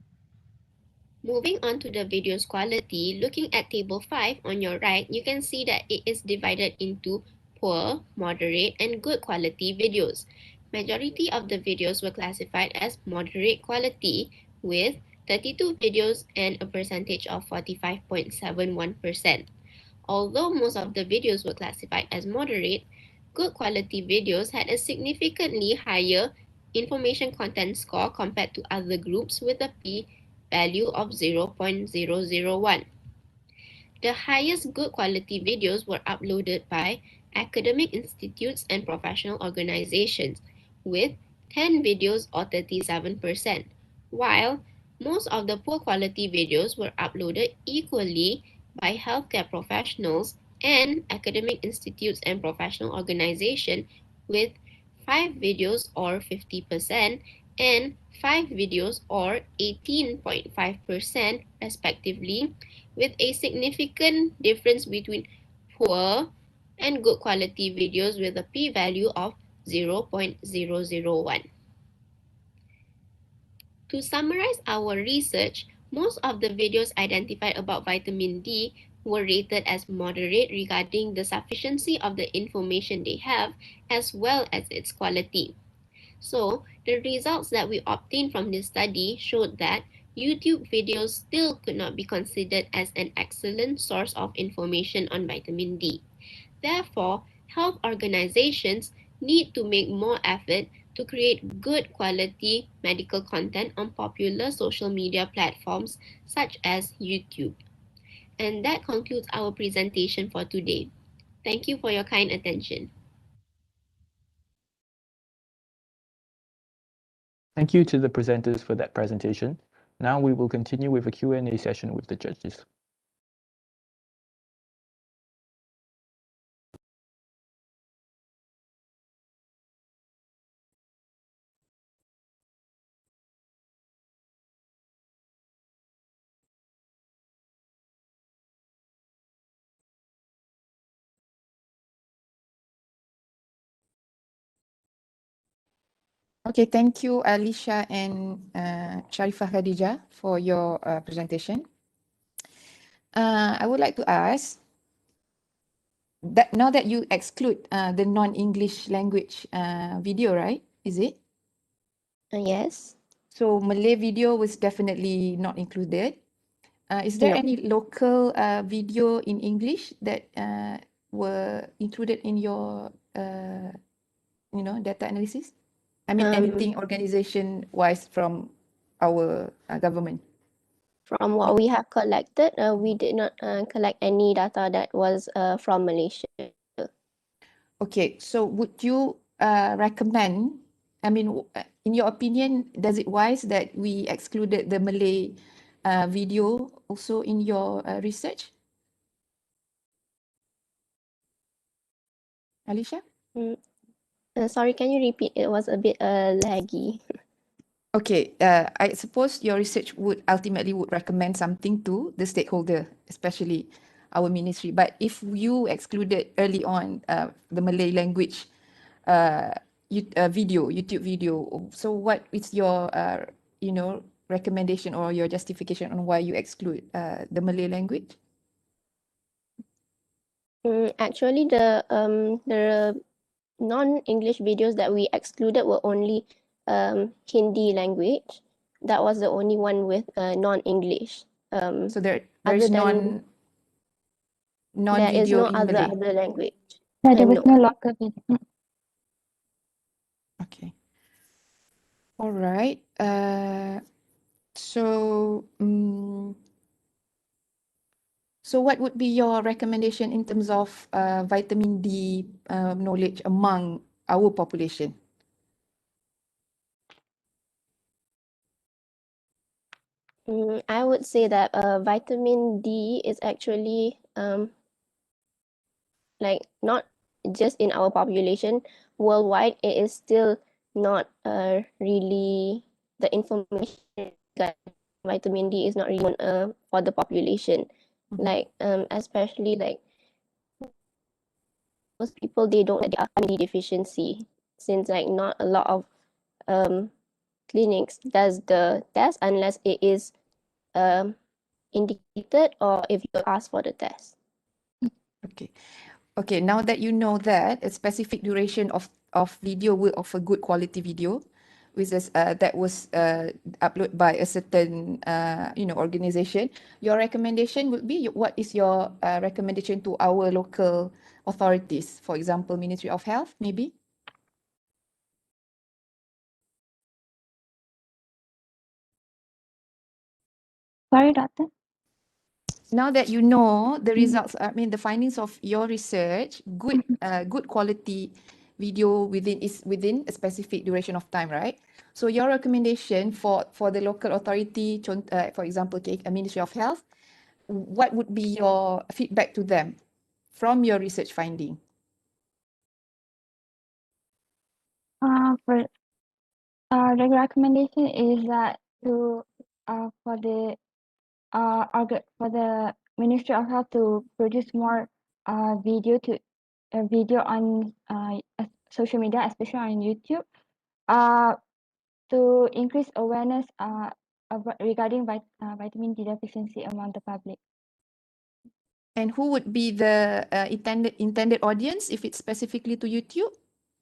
Moving on to the video's quality, looking at table 5 on your right, you can see that it is divided into poor, moderate, and good quality videos. Majority of the videos were classified as moderate quality with 32 videos and a percentage of 45.71%. Although most of the videos were classified as moderate, good quality videos had a significantly higher information content score compared to other groups with a p-value of 0.001. The highest good quality videos were uploaded by academic institutes and professional organizations with 10 videos or 37%, while most of the poor quality videos were uploaded equally by healthcare professionals and academic institutes and professional organizations with 5 videos or 50% and 5 videos or 18.5% respectively, with a significant difference between poor and good quality videos with a p-value of 0.001. To summarize our research, most of the videos identified about vitamin D were rated as moderate regarding the sufficiency of the information they have as well as its quality. So, the results that we obtained from this study showed that YouTube videos still could not be considered as an excellent source of information on vitamin D. Therefore, health organizations need to make more effort to create good quality medical content on popular social media platforms such as YouTube. And that concludes our presentation for today. Thank you for your kind attention. Thank you to the presenters for that presentation. Now we will continue with a Q&A session with the judges. Okay, thank you, Alicia and Sharifah Khadijah, for your presentation. I would like to ask that now that you exclude the non-English language video, right? is it? Yes. So Malay video was definitely not included. Is there No. any local video in English that were included in your data analysis? I mean, anything organization-wise from our government. From what we have collected, we did not collect any data that was from Malaysia. Okay, so would you recommend, I mean, in your opinion, does it wise that we excluded the Malay video also in your research? Alicia? Sorry, can you repeat? It was a bit laggy. Okay, I suppose your research would ultimately recommend something to the stakeholder, especially our ministry. But if you excluded early on the Malay language YouTube video, so what is your recommendation or your justification on why you exclude the Malay language? Actually, the non-English videos that we excluded were only Hindi language. That was the only one with non-English. So there's Other non there is video no in other Malay. language. There was No. no local video. Okay. All right. So so what would be your recommendation in terms of vitamin D knowledge among our population? I would say that vitamin D is actually like not just in our population. Worldwide, it is still not really the information regarding vitamin D is not really known for the population. Like especially like most people, they don't know that they are vitamin D deficiency, since like not a lot of clinics does the test unless it is indicated or if you ask for the test. Okay. Okay, now that you know that a specific duration of video will offer good quality video, which is that was uploaded by a certain organization. Your recommendation would be, what is your recommendation to our local authorities? For example, Ministry of Health, maybe? Sorry, doctor. Now that you know the results, I mean the findings of your research, good quality video within a specific duration of time, right? So your recommendation for the local authority, for example, Ministry of Health, what would be your feedback to them from your research finding? For the recommendation is that for the Ministry of Health to produce more video on social media, especially on YouTube, to increase awareness regarding vitamin D deficiency among the public. And who would be the intended audience if it's specifically to YouTube?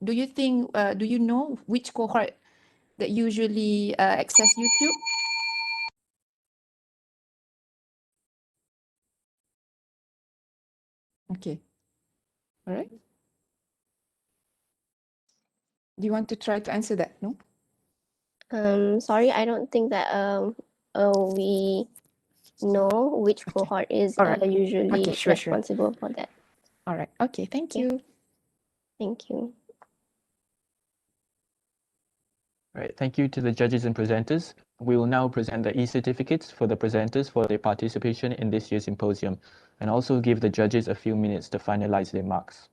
Do you think, do you know which cohort that usually access YouTube? Okay. All right. Do you want to try to answer that? No? Sorry, I don't think that we know which cohort is All right. usually Okay, sure. responsible for that. All right. Okay, thank Yeah. you. Thank you. All right, thank you to the judges and presenters. We will now present the e-certificates for the presenters for their participation in this year's symposium, and also give the judges a few minutes to finalize their marks.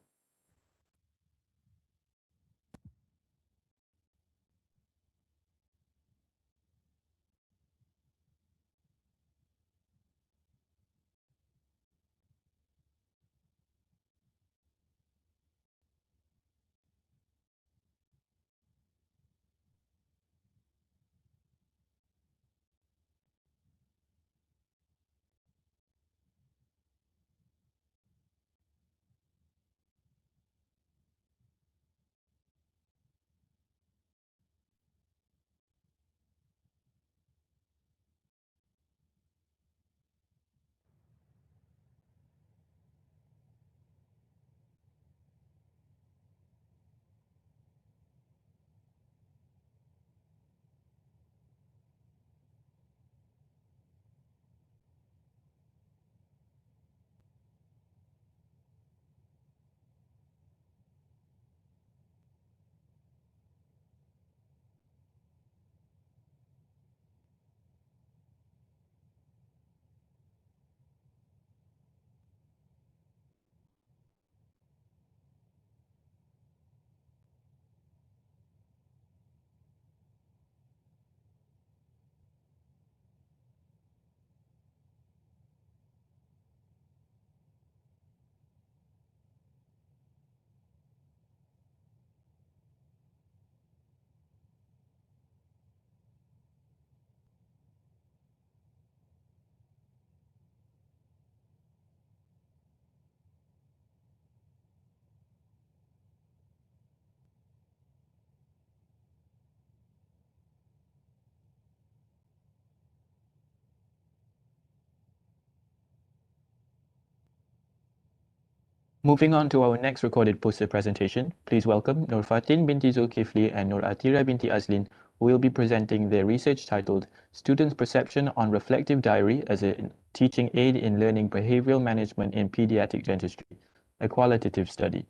Moving on to our next recorded poster presentation, please welcome Nur Fatin binti Zulkifli and Nur Atira binti Azlin, who will be presenting their research titled Students' Perception on Reflective Diary as a Teaching Aid in Learning Behavioral Management in Pediatric Dentistry, a qualitative study.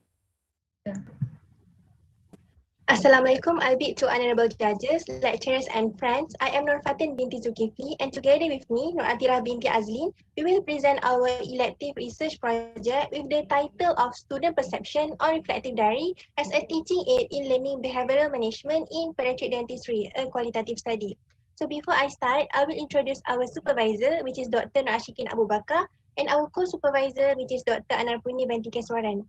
Assalamualaikum, albeit to honorable judges, lecturers and friends. I am Nur Fatin binti Zulkifli and together with me, Nur Atira binti Azlin, we will present our elective research project with the title of Student Perception on Reflective Diary as a Teaching Aid in Learning Behavioral Management in Pediatric Dentistry, a qualitative study. So before I start, I will introduce our supervisor, which is Dr. Nur Ashikin Abu Bakar, and our co-supervisor, which is Dr. Anarpuni binti Keswaran.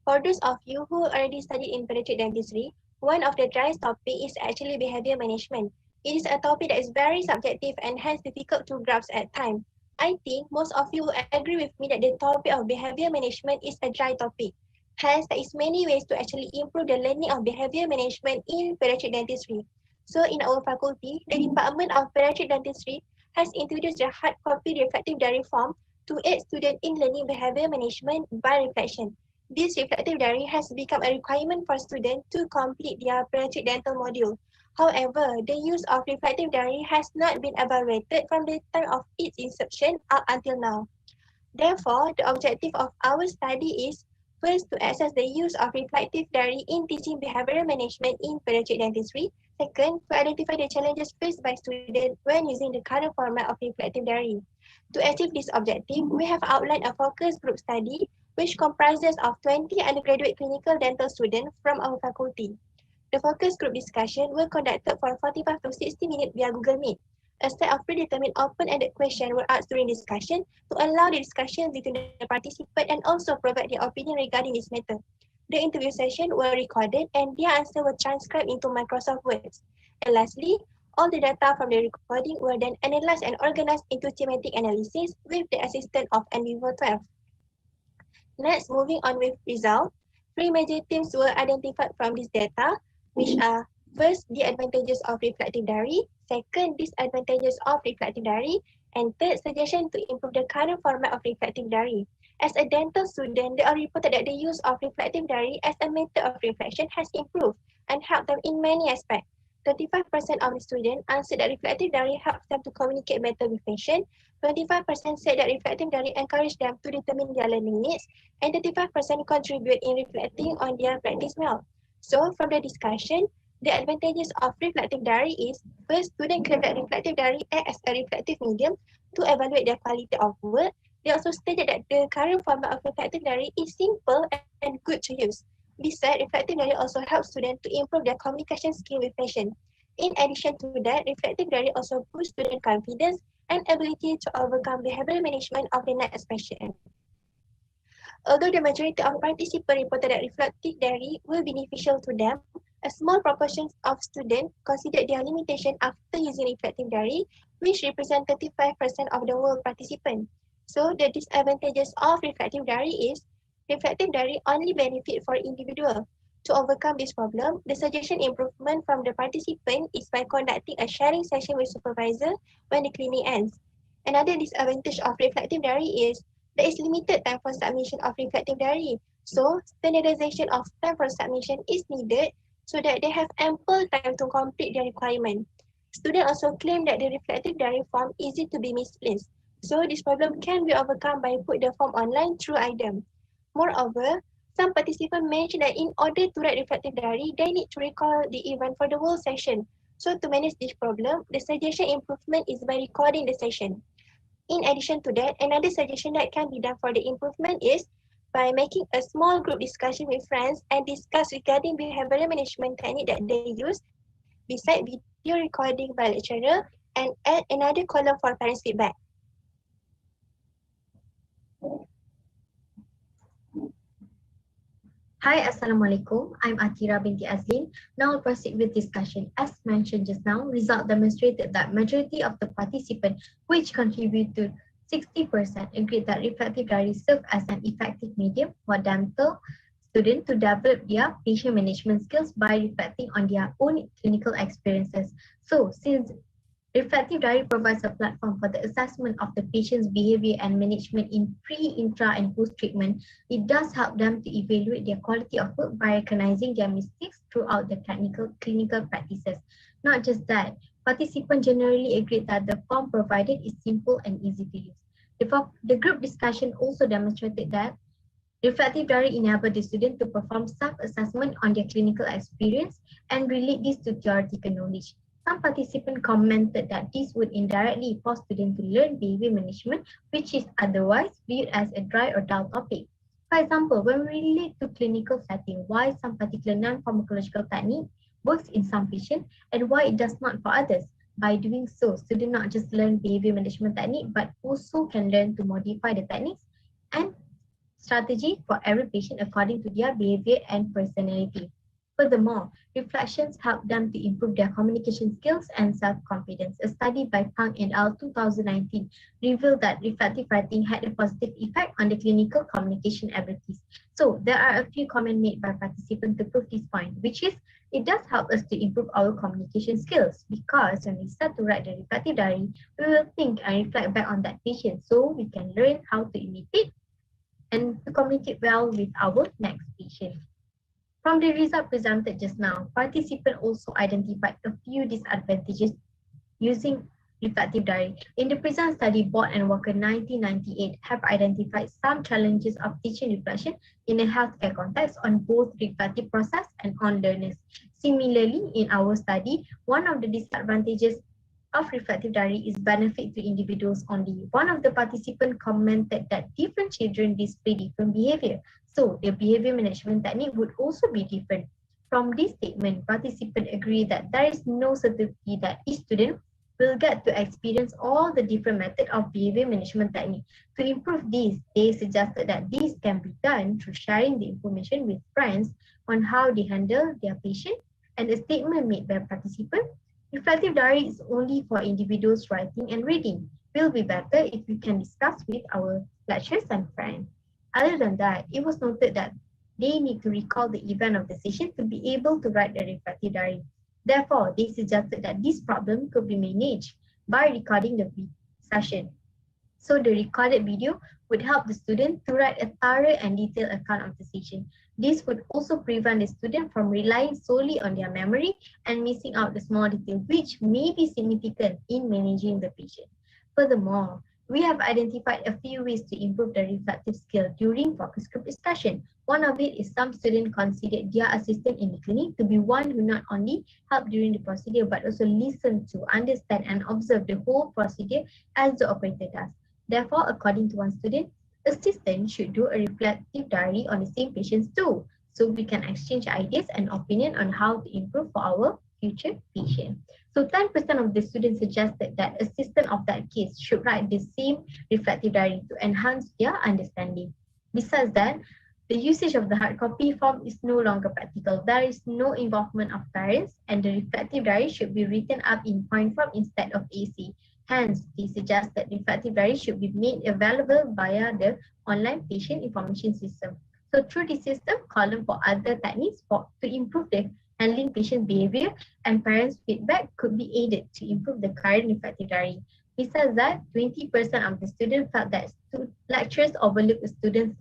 For those of you who already studied in pediatric dentistry, one of the driest topic is actually behavior management. It is a topic that is very subjective and hence difficult to grasp at times. I think most of you will agree with me that the topic of behavior management is a dry topic. Hence, there is many ways to actually improve the learning of behavior management in pediatric dentistry. So in our faculty, the Department of Pediatric Dentistry has introduced the hard copy reflective diary form to aid students in learning behavior management by reflection. This reflective diary has become a requirement for students to complete their pediatric dental module. However, the use of reflective diary has not been evaluated from the time of its inception up until now. Therefore, the objective of our study is first to assess the use of reflective diary in teaching behavioral management in pediatric dentistry. Second, to identify the challenges faced by students when using the current format of reflective diary. To achieve this objective, we have outlined a focus group study which comprises of 20 undergraduate clinical dental students from our faculty. The focus group discussion were conducted for 45 to 60 minutes via Google Meet. A set of predetermined open-ended questions were asked during discussion to allow the discussion between the participants and also provide their opinion regarding this matter. The interview session were recorded and their answers were transcribed into Microsoft Words. And lastly, all the data from the recording were then analyzed and organized into thematic analysis with the assistance of NVivo 12. Next, moving on with result. Three major themes were identified from this data, which are first, the advantages of reflective diary, second, disadvantages of reflective diary, and third, suggestion to improve the current format of reflective diary. As a dental student, they are reported that the use of reflective diary as a method of reflection has improved and helped them in many aspects. 35% of the students answered that reflective diary helps them to communicate better with patients. 25% said that reflective diary encouraged them to determine their learning needs, and 35% contribute in reflecting on their practice well. So from the discussion, the advantages of reflective diary is, first, students claim that reflective diary acts as a reflective medium to evaluate their quality of work. They also stated that the current format of reflective diary is simple and good to use. Besides, reflective diary also helps students to improve their communication skill with patients. In addition to that, reflective diary also boosts student confidence and ability to overcome behavioral management of the next patient. Although the majority of participants reported that reflective diary were beneficial to them, a small proportion of students considered their limitation after using reflective diary, which represent 35% of the whole participants. So the disadvantages of reflective diary is, reflective diary only benefit for individual. To overcome this problem, the suggestion improvement from the participant is by conducting a sharing session with supervisor when the clinic ends. Another disadvantage of reflective diary is there is limited time for submission of reflective diary. So, standardization of time for submission is needed so that they have ample time to complete their requirement. Students also claim that the reflective diary form is easy to be misplaced. So, this problem can be overcome by put the form online through IDEM. Moreover, some participants mentioned that in order to write reflective diary, they need to recall the event for the whole session. So, to manage this problem, the suggestion improvement is by recording the session. In addition to that, another suggestion that can be done for the improvement is by making a small group discussion with friends and discuss regarding behavioral management technique that they use, beside video recording by lecturer, and add another column for parents' feedback. Hi, Assalamualaikum. I'm Atira binti Azlin. Now I'll proceed with discussion. As mentioned just now, result demonstrated that majority of the participants, which contributed 60%, agreed that reflective diary serve as an effective medium for dental students to develop their patient management skills by reflecting on their own clinical experiences. So, since Reflective diary provides a platform for the assessment of the patient's behavior and management in pre, intra, and post-treatment. It does help them to evaluate their quality of work by recognizing their mistakes throughout the clinical practices. Not just that, participants generally agreed that the form provided is simple and easy to use. The group discussion also demonstrated that reflective diary enabled the student to perform self-assessment on their clinical experience and relate this to theoretical knowledge. Some participants commented that this would indirectly force students to learn behavior management, which is otherwise viewed as a dry or dull topic. For example, when we relate to clinical setting, why some particular non-pharmacological technique works in some patients and why it does not for others. By doing so, students not just learn behavior management technique, but also can learn to modify the techniques and strategy for every patient according to their behavior and personality. Furthermore, reflections help them to improve their communication skills and self-confidence. A study by Pang et al. 2019 revealed that reflective writing had a positive effect on the clinical communication abilities. So there are a few comments made by participants to prove this point, which is it does help us to improve our communication skills because when we start to write the reflective diary, we will think and reflect back on that patient so we can learn how to imitate and to communicate well with our next patient. From the result presented just now, participants also identified a few disadvantages using reflective diary. In the present study, Bott and Walker 1998 have identified some challenges of teaching reflection in a healthcare context on both reflective process and on learners. Similarly, in our study, one of the disadvantages of reflective diary is benefit to individuals only. One of the participants commented that different children display different behavior, so the behavior management technique would also be different. From this statement, participants agree that there is no certainty that each student will get to experience all the different methods of behavior management technique. To improve this, they suggested that this can be done through sharing the information with friends on how they handle their patient, and a statement made by participants. Reflective diary is only for individuals writing and reading. Will be better if we can discuss with our lecturers and friends. Other than that, it was noted that they need to recall the event of the session to be able to write the reflective diary. Therefore, they suggested that this problem could be managed by recording the session. So the recorded video would help the student to write a thorough and detailed account of the session. This would also prevent the student from relying solely on their memory and missing out the small details which may be significant in managing the patient. Furthermore, we have identified a few ways to improve the reflective skill during focus group discussion. One of it is some students considered their assistant in the clinic to be one who not only help during the procedure but also listen to, understand and observe the whole procedure as the operator does. Therefore, according to one student, assistant should do a reflective diary on the same patients too, so we can exchange ideas and opinion on how to improve for our future patient. So 10% of the students suggested that assistant of that case should write the same reflective diary to enhance their understanding. Besides that, the usage of the hard copy form is no longer practical. There is no involvement of parents and the reflective diary should be written up in point form instead of AC. Hence, they suggest that reflective diary should be made available via the online patient information system. So through the system, column for other techniques to improve the handling patient behavior and parents' feedback could be aided to improve the current reflective diary. Besides that, 20% of the students felt that lecturers overlook the students'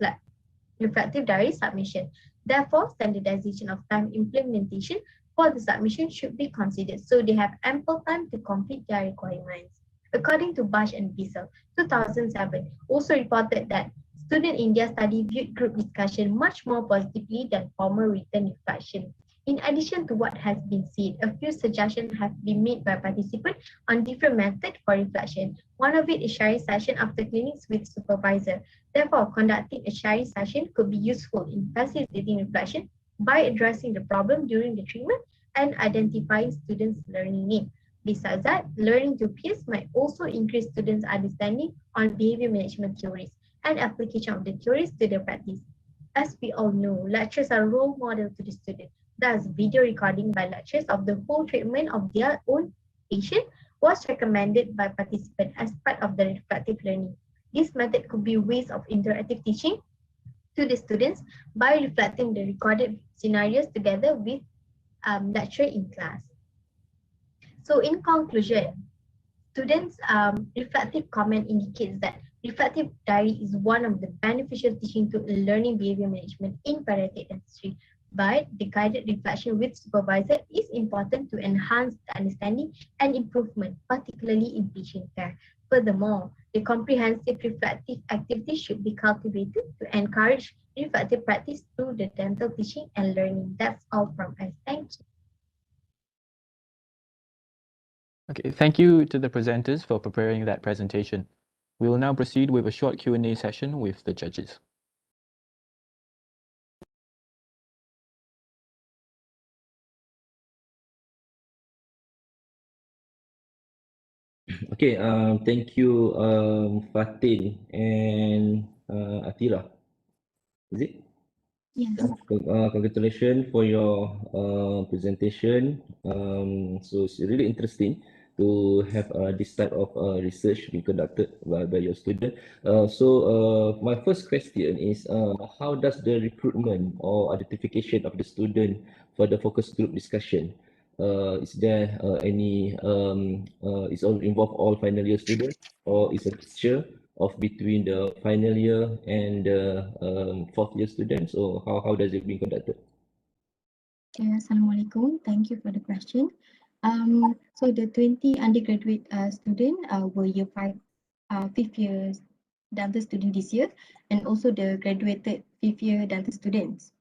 reflective diary submission. Therefore, standardization of time implementation for the submission should be considered so they have ample time to complete their requirements. According to Bash and Bissell, 2007 also reported that students in their study viewed group discussion much more positively than formal written reflection. In addition to what has been said, a few suggestions have been made by participants on different methods for reflection. One of it is sharing session after clinics with supervisor. Therefore, conducting a sharing session could be useful in facilitating reflection by addressing the problem during the treatment and identifying students' learning needs. Besides that, learning to peers might also increase students' understanding on behavior management theories and application of the theories to their practice. As we all know, lecturers are role model to the student. Thus, video recording by lecturers of the whole treatment of their own patient was recommended by participants as part of the reflective learning. This method could be ways of interactive teaching to the students by reflecting the recorded scenarios together with lecturer in class. So in conclusion, Students' reflective comment indicates that reflective diary is one of the beneficial teaching to learning behavior management in pediatric dentistry. But the guided reflection with supervisor is important to enhance the understanding and improvement, particularly in patient care. Furthermore, the comprehensive reflective activity should be cultivated to encourage reflective practice through the dental teaching and learning. That's all from us. Thank you. Okay, thank you to the presenters for preparing that presentation. We will now proceed with a short Q&A session with the judges. Okay, thank you, Fatin and Atira. Is it? Yes. Congratulations for your presentation. So it's really interesting to have this type of research being conducted by your student. My first question is, how does the recruitment or identification of the student for the focus group discussion? Is there any, is all involve all final year students, or is a mixture of between the final year and the fourth year students, or how does it being conducted? Okay, Assalamualaikum. Thank you for the question. So the 20 undergraduate student were year 5, 5th year dental student this year, and also the graduated 5th year dental students.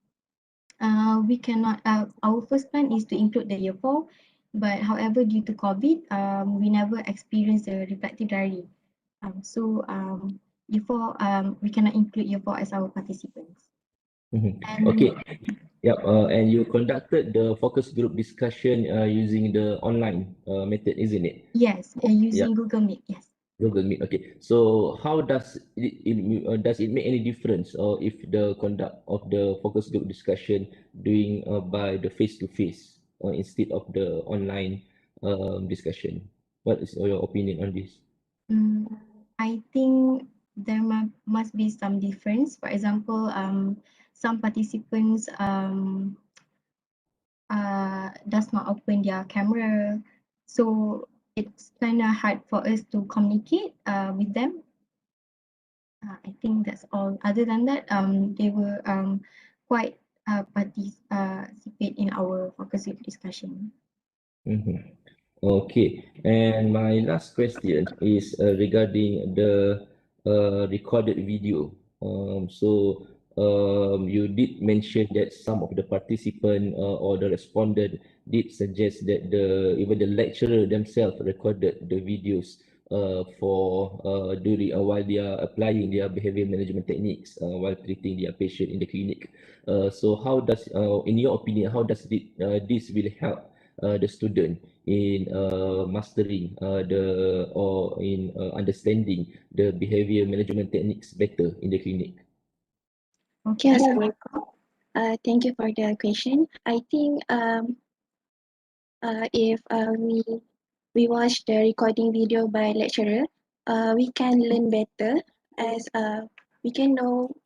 We cannot, our first plan is to include the year 4, but however, due to COVID, we never experienced the reflective diary. Year 4, we cannot include year 4 as our participants. Okay. Yep. And you conducted the focus group discussion using the online method, isn't it? Yes, using Google Meet. Yes. Google Meet. Okay. So how does it make any difference, or if the conduct of the focus group discussion doing by the face to face instead of the online discussion? What is your opinion on this? I think there must be some difference. For example, some participants does not open their camera, so it's kind of hard for us to communicate with them. I think that's all. Other than that, they were quite participate in our focus group discussion. Okay, and my last question is regarding the recorded video. You did mention that some of the participant or the respondent did suggest that even the lecturer themselves recorded the videos for during while they are applying their behavior management techniques while treating their patient in the clinic. So how does, in your opinion, how does this will help the student in mastering understanding the behavior management techniques better in the clinic? Okay, Assalamualaikum. Thank you for the question. I think if we watch the recording video by lecturer, we can learn better as we can know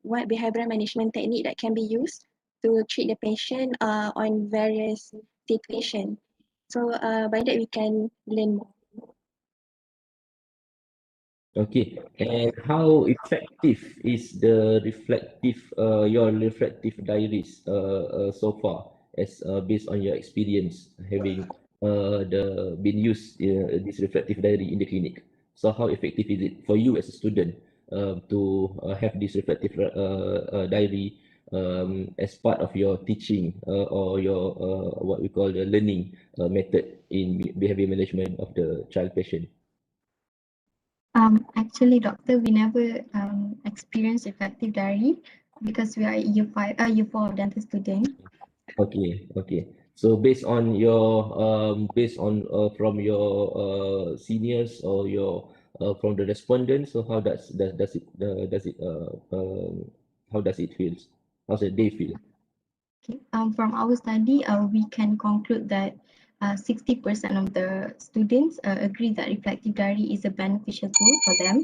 what behavioral management technique that can be used to treat the patient on various situations. So by that we can learn more. Okay, and how effective is the reflective, your reflective diaries so far, as based on your experience having been used this reflective diary in the clinic? So how effective is it for you as a student to have this reflective diary as part of your teaching or your what we call the learning method in behavior management of the child patient? Actually, doctor, we never experienced effective diary because we are year 5, year 4 dental student. Okay, okay. So based on your from your seniors or your from the respondents, so how how does it feels? How does they feel? Okay. From our study, we can conclude that 60% of the students agree that reflective diary is a beneficial tool for them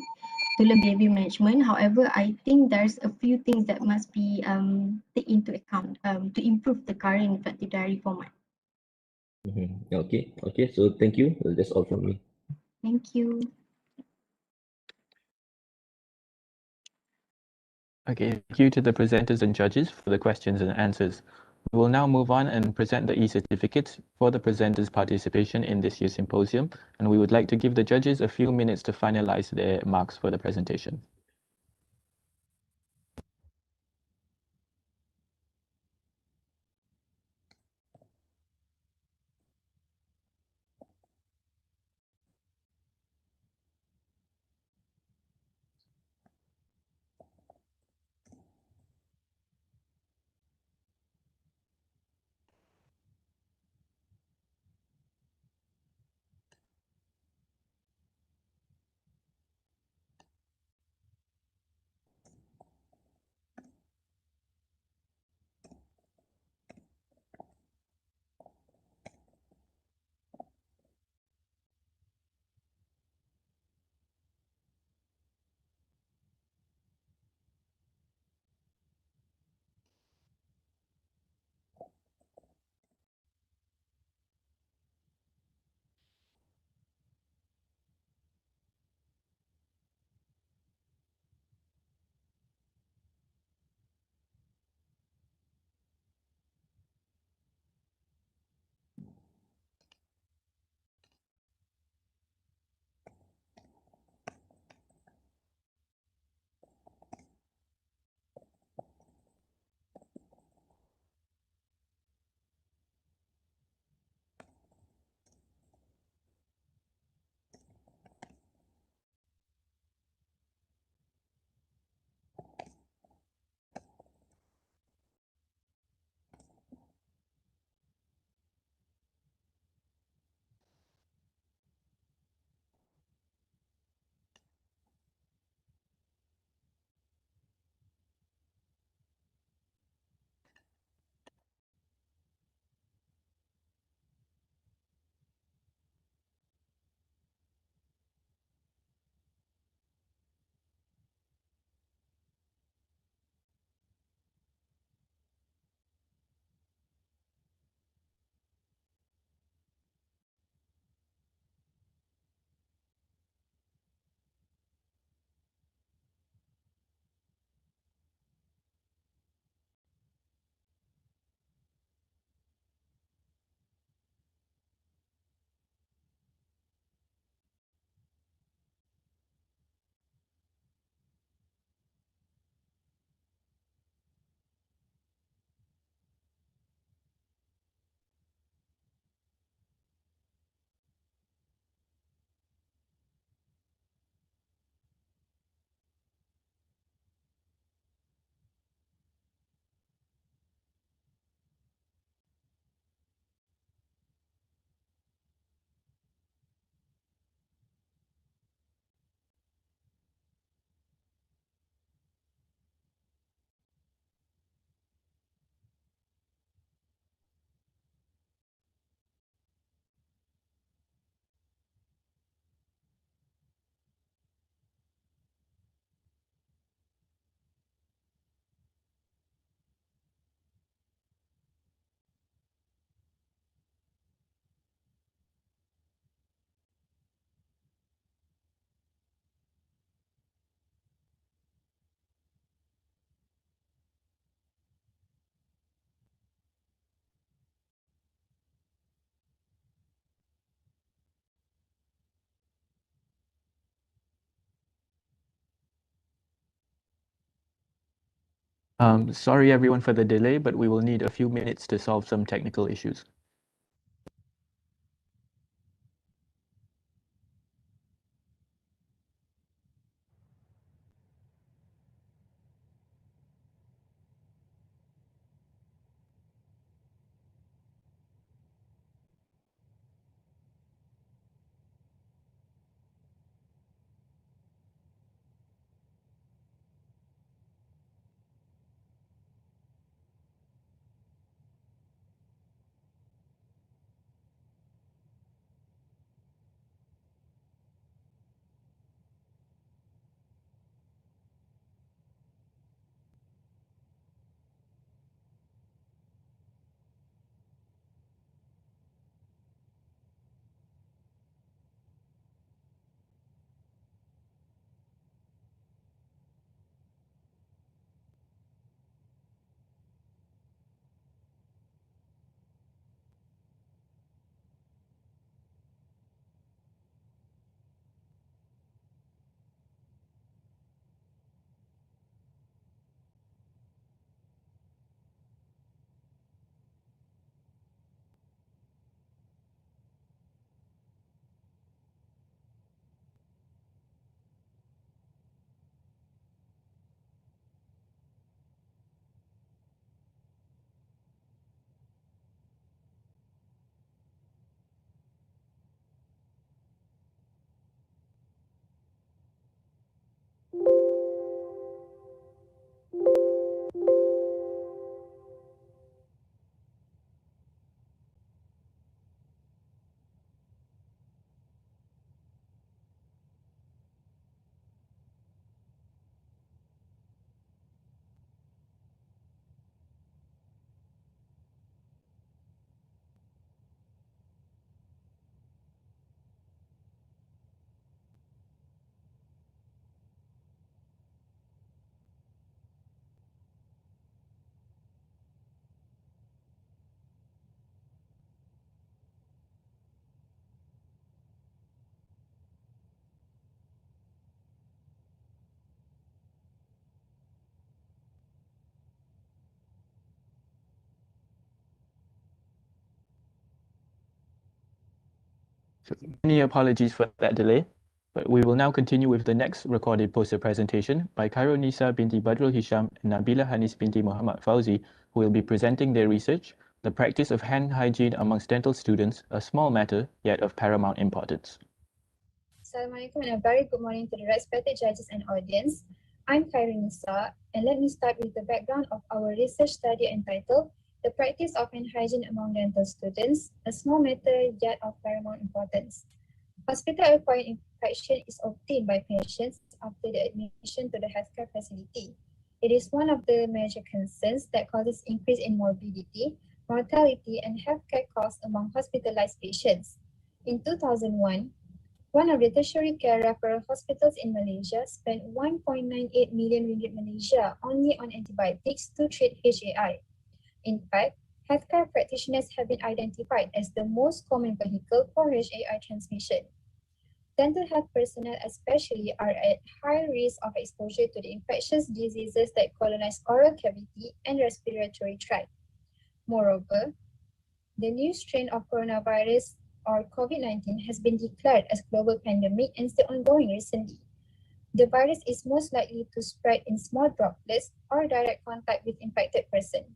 to learn behavior management. However, I think there's a few things that must be taken into account to improve the current reflective diary format. Okay, okay. So thank you. That's all from me. Thank you. Okay, thank you to the presenters and judges for the questions and answers. We will now move on and present the e-certificates for the presenters' participation in this year's symposium, and we would like to give the judges a few minutes to finalize their marks for the presentation. Sorry everyone for the delay, but we will need a few minutes to solve some technical issues. Many apologies for that delay, but we will now continue with the next recorded poster presentation by Nisa binti Badrul Hisham and Nabila Hanis binti Muhammad Fauzi, who will be presenting their research, The Practice of Hand Hygiene Amongst Dental Students, a Small Matter, Yet of Paramount Importance. Assalamualaikum and a very good morning to the respected judges and audience. I'm Nisa, and let me start with the background of our research study entitled The Practice of Hand Hygiene Among Dental Students, a Small Matter Yet of Paramount Importance. Hospital-acquired infection is obtained by patients after the admission to the healthcare facility. It is one of the major concerns that causes increase in morbidity, mortality, and healthcare costs among hospitalized patients. In 2001, one of the tertiary care referral hospitals in Malaysia spent 1.98 million ringgit Malaysia only on antibiotics to treat HAI. In fact, healthcare practitioners have been identified as the most common vehicle for HAI transmission. Dental health personnel especially are at high risk of exposure to the infectious diseases that colonize oral cavity and respiratory tract. Moreover, the new strain of coronavirus or COVID-19 has been declared as global pandemic and still ongoing recently. The virus is most likely to spread in small droplets or direct contact with infected person.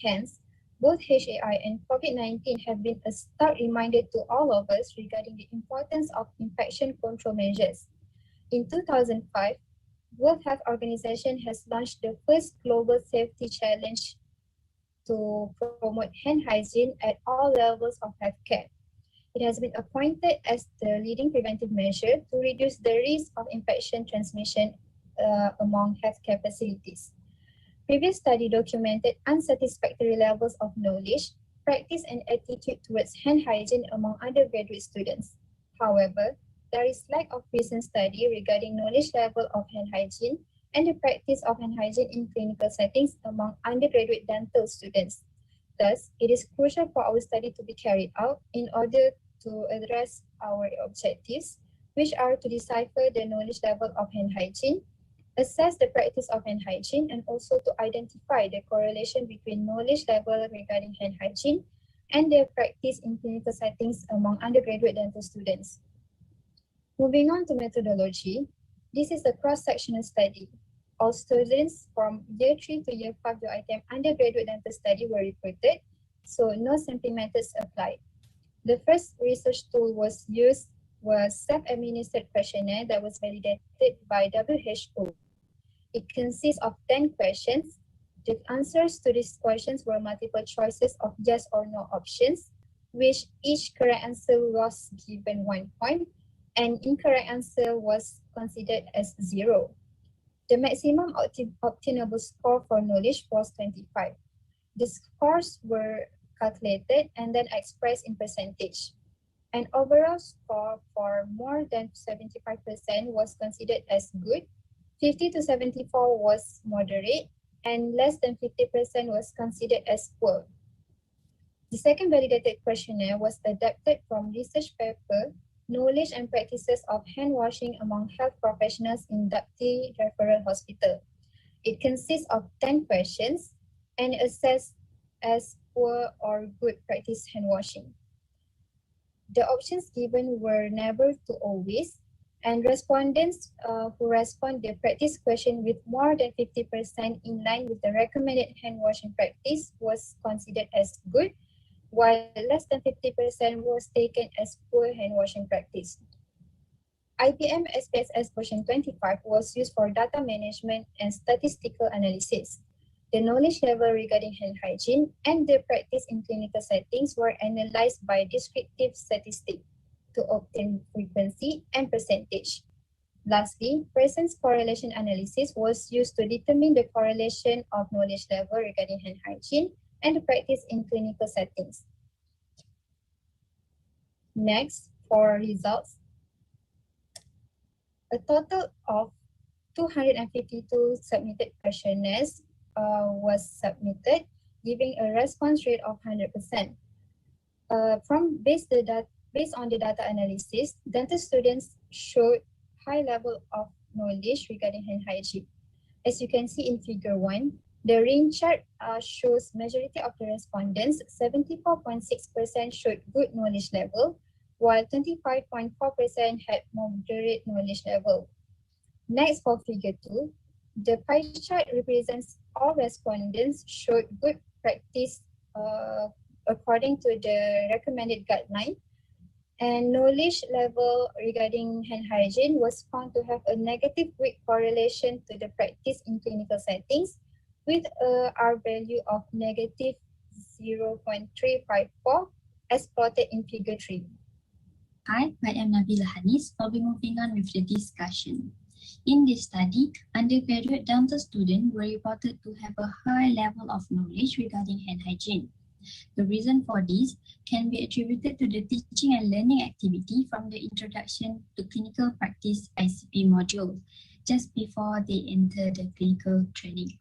Hence, both HAI and COVID-19 have been a stark reminder to all of us regarding the importance of infection control measures. In 2005, World Health Organization has launched the first global safety challenge to promote hand hygiene at all levels of healthcare. It has been appointed as the leading preventive measure to reduce the risk of infection transmission among healthcare facilities. Previous study documented unsatisfactory levels of knowledge, practice, and attitude towards hand hygiene among undergraduate students. However, there is lack of recent study regarding knowledge level of hand hygiene and the practice of hand hygiene in clinical settings among undergraduate dental students. Thus, it is crucial for our study to be carried out in order to address our objectives, which are to decipher the knowledge level of hand hygiene, assess the practice of hand hygiene, and also to identify the correlation between knowledge level regarding hand hygiene and their practice in clinical settings among undergraduate dental students. Moving on to methodology, this is a cross-sectional study. All students from year 3 to year 5 UiTM undergraduate dental study were recruited, so no sampling methods applied. The first research tool was self-administered questionnaire that was validated by WHO. It consists of 10 questions. The answers to these questions were multiple choices of yes or no options, which each correct answer was given 1 point and incorrect answer was considered as 0. The maximum obtainable score for knowledge was 25. The scores were calculated and then expressed in percentage. An overall score for more than 75% was considered as good, 50 to 74 was moderate, and less than 50% was considered as poor. The second validated questionnaire was adapted from research paper, Knowledge and Practices of Hand Washing Among Health Professionals in Dapti Referral Hospital. It consists of 10 questions and assessed as poor or good practice hand washing. The options given were never to always, and respondents who respond the practice question with more than 50% in line with the recommended hand washing practice was considered as good, while less than 50% was taken as poor hand washing practice. IPM SPSS version 25 was used for data management and statistical analysis. The knowledge level regarding hand hygiene and the practice in clinical settings were analyzed by descriptive statistics to obtain frequency and percentage. Lastly, presence correlation analysis was used to determine the correlation of knowledge level regarding hand hygiene and the practice in clinical settings. Next, for results, a total of 252 submitted questionnaires was submitted, giving a response rate of 100%. Based on the data analysis, dental students showed high level of knowledge regarding hand hygiene. As you can see in figure 1, the ring chart shows majority of the respondents, 74.6% showed good knowledge level, while 25.4% had moderate knowledge level. Next, for figure 2, the pie chart represents all respondents showed good practice according to the recommended guideline, and knowledge level regarding hand hygiene was found to have a negative weak correlation to the practice in clinical settings with a R value of negative 0.354 as plotted in figure 3. Hi, I am Nabila Hanis. I'll be moving on with the discussion. In this study, undergraduate dental students were reported to have a high level of knowledge regarding hand hygiene. The reason for this can be attributed to the teaching and learning activity from the Introduction to Clinical Practice ICP module just before they enter the clinical training.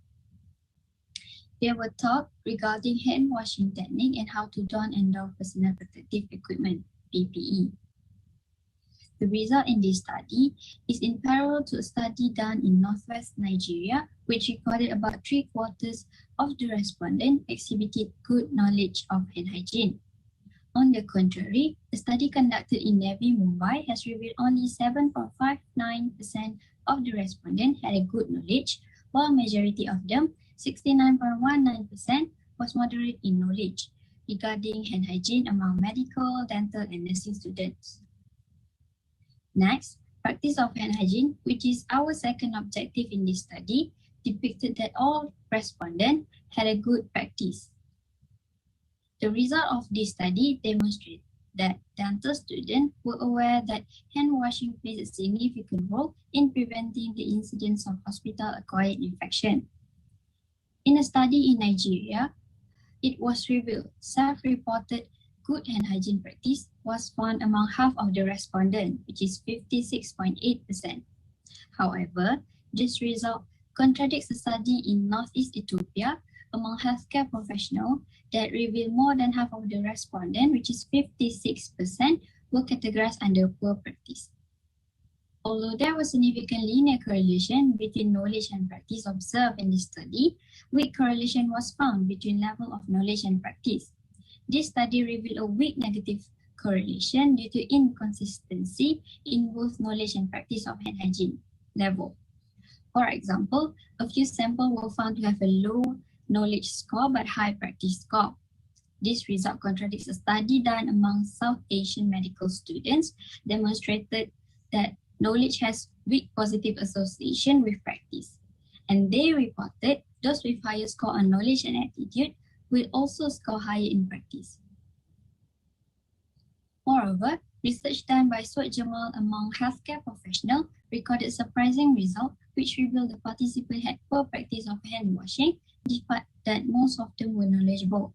They were taught regarding hand washing technique and how to don and doff personal protective equipment, PPE. The result in this study is in parallel to a study done in northwest Nigeria, which recorded about 3/4 of the respondents exhibited good knowledge of hand hygiene. On the contrary, a study conducted in Navi, Mumbai has revealed only 7.59% of the respondents had a good knowledge, while majority of them, 69.19%, was moderate in knowledge regarding hand hygiene among medical, dental, and nursing students. Next, practice of hand hygiene, which is our second objective in this study, depicted that all respondents had a good practice. The result of this study demonstrates that dental students were aware that hand washing plays a significant role in preventing the incidence of hospital-acquired infection. In a study in Nigeria, it was revealed self-reported good hand hygiene practice was found among half of the respondents, which is 56.8%. However, this result contradicts a study in Northeast Ethiopia among healthcare professionals that revealed more than half of the respondents, which is 56%, were categorized under poor practice. Although there was significant linear correlation between knowledge and practice observed in this study, weak correlation was found between level of knowledge and practice. This study revealed a weak negative correlation due to inconsistency in both knowledge and practice of hand hygiene level. For example, a few samples were found to have a low knowledge score but high practice score. This result contradicts a study done among South Asian medical students, demonstrated that knowledge has weak positive association with practice. And they reported those with higher score on knowledge and attitude will also score higher in practice. Moreover, research done by Swat Jamal among healthcare professionals recorded surprising results which revealed the participants had poor practice of hand washing, despite that most of them were knowledgeable.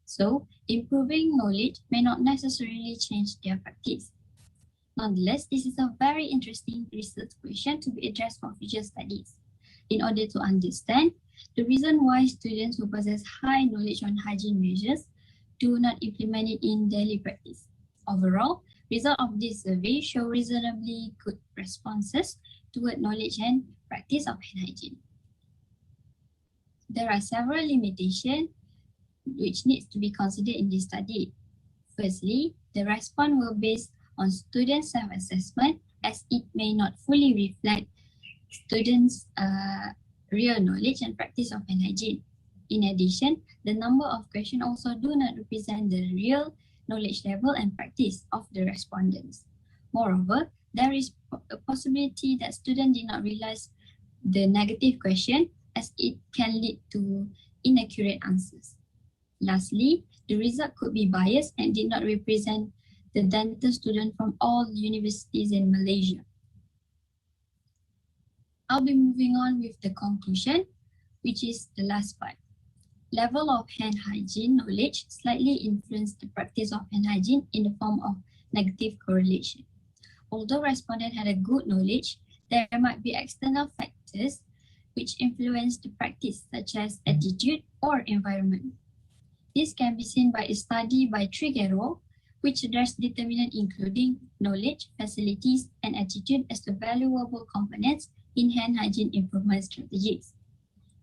So, improving knowledge may not necessarily change their practice. Nonetheless, this is a very interesting research question to be addressed for future studies. In order to understand the reason why students who possess high knowledge on hygiene measures do not implement it in daily practice. Overall, results of this survey show reasonably good responses toward knowledge and practice of hand hygiene. There are several limitations which needs to be considered in this study. Firstly, the response were based on student self-assessment as it may not fully reflect students' real knowledge and practice of hand hygiene. In addition, the number of questions also do not represent the real knowledge level and practice of the respondents. Moreover, there is a possibility that students did not realize the negative question as it can lead to inaccurate answers. Lastly, the result could be biased and did not represent the dental students from all universities in Malaysia. I'll be moving on with the conclusion, which is the last part. Level of hand hygiene knowledge slightly influenced the practice of hand hygiene in the form of negative correlation. Although respondents had a good knowledge, there might be external factors which influence the practice, such as attitude or environment. This can be seen by a study by Trigueros, which addressed determinants including knowledge, facilities, and attitude as the valuable components in hand hygiene improvement strategies.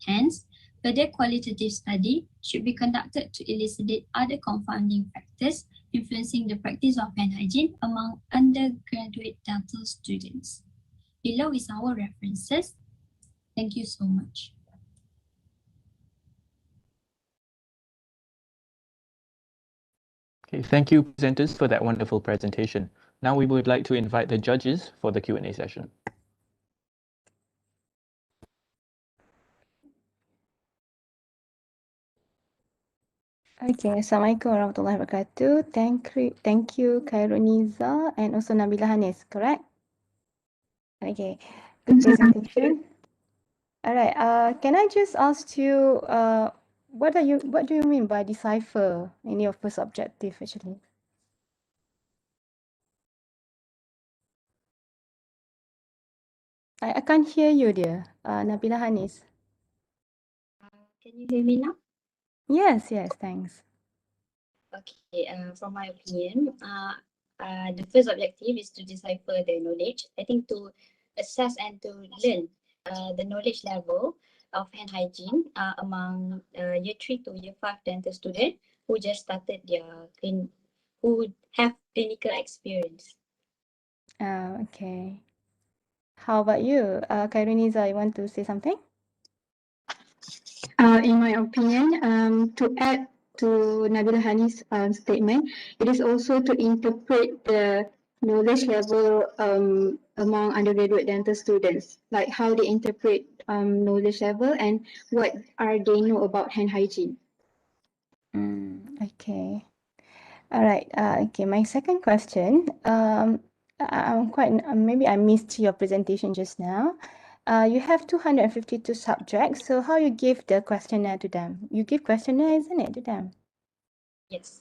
Hence, further qualitative study should be conducted to elucidate other confounding factors influencing the practice of hand hygiene among undergraduate dental students. Below is our references. Thank you so much. Okay, thank you, presenters, for that wonderful presentation. Now we would like to invite the judges for the Q&A session. Okay, Assalamualaikum warahmatullahi wabarakatuh. Thank you, Khairuniza and also Nabila Hanis, correct? Okay, good presentation. All right, can I just ask you, what do you mean by decipher in your first objective actually? I can't hear you dear, Nabila Hanis. Can you hear me now? Yes, thanks. Okay, from my opinion, the first objective is to decipher the knowledge. I think to assess and to learn the knowledge level of hand hygiene among year 3 to year 5 dental student who just started their who have clinical experience. Okay. How about you, Khairuniza, you want to say something? In my opinion, to add to Nabila Hani's statement, it is also to interpret the knowledge level among undergraduate dental students, like how they interpret knowledge level and what are they know about hand hygiene. Okay. All right. Okay. My second question. I'm quite. Maybe I missed your presentation just now. You have 252 subjects. So how you give the questionnaire to them? You give questionnaire, isn't it, to them? Yes,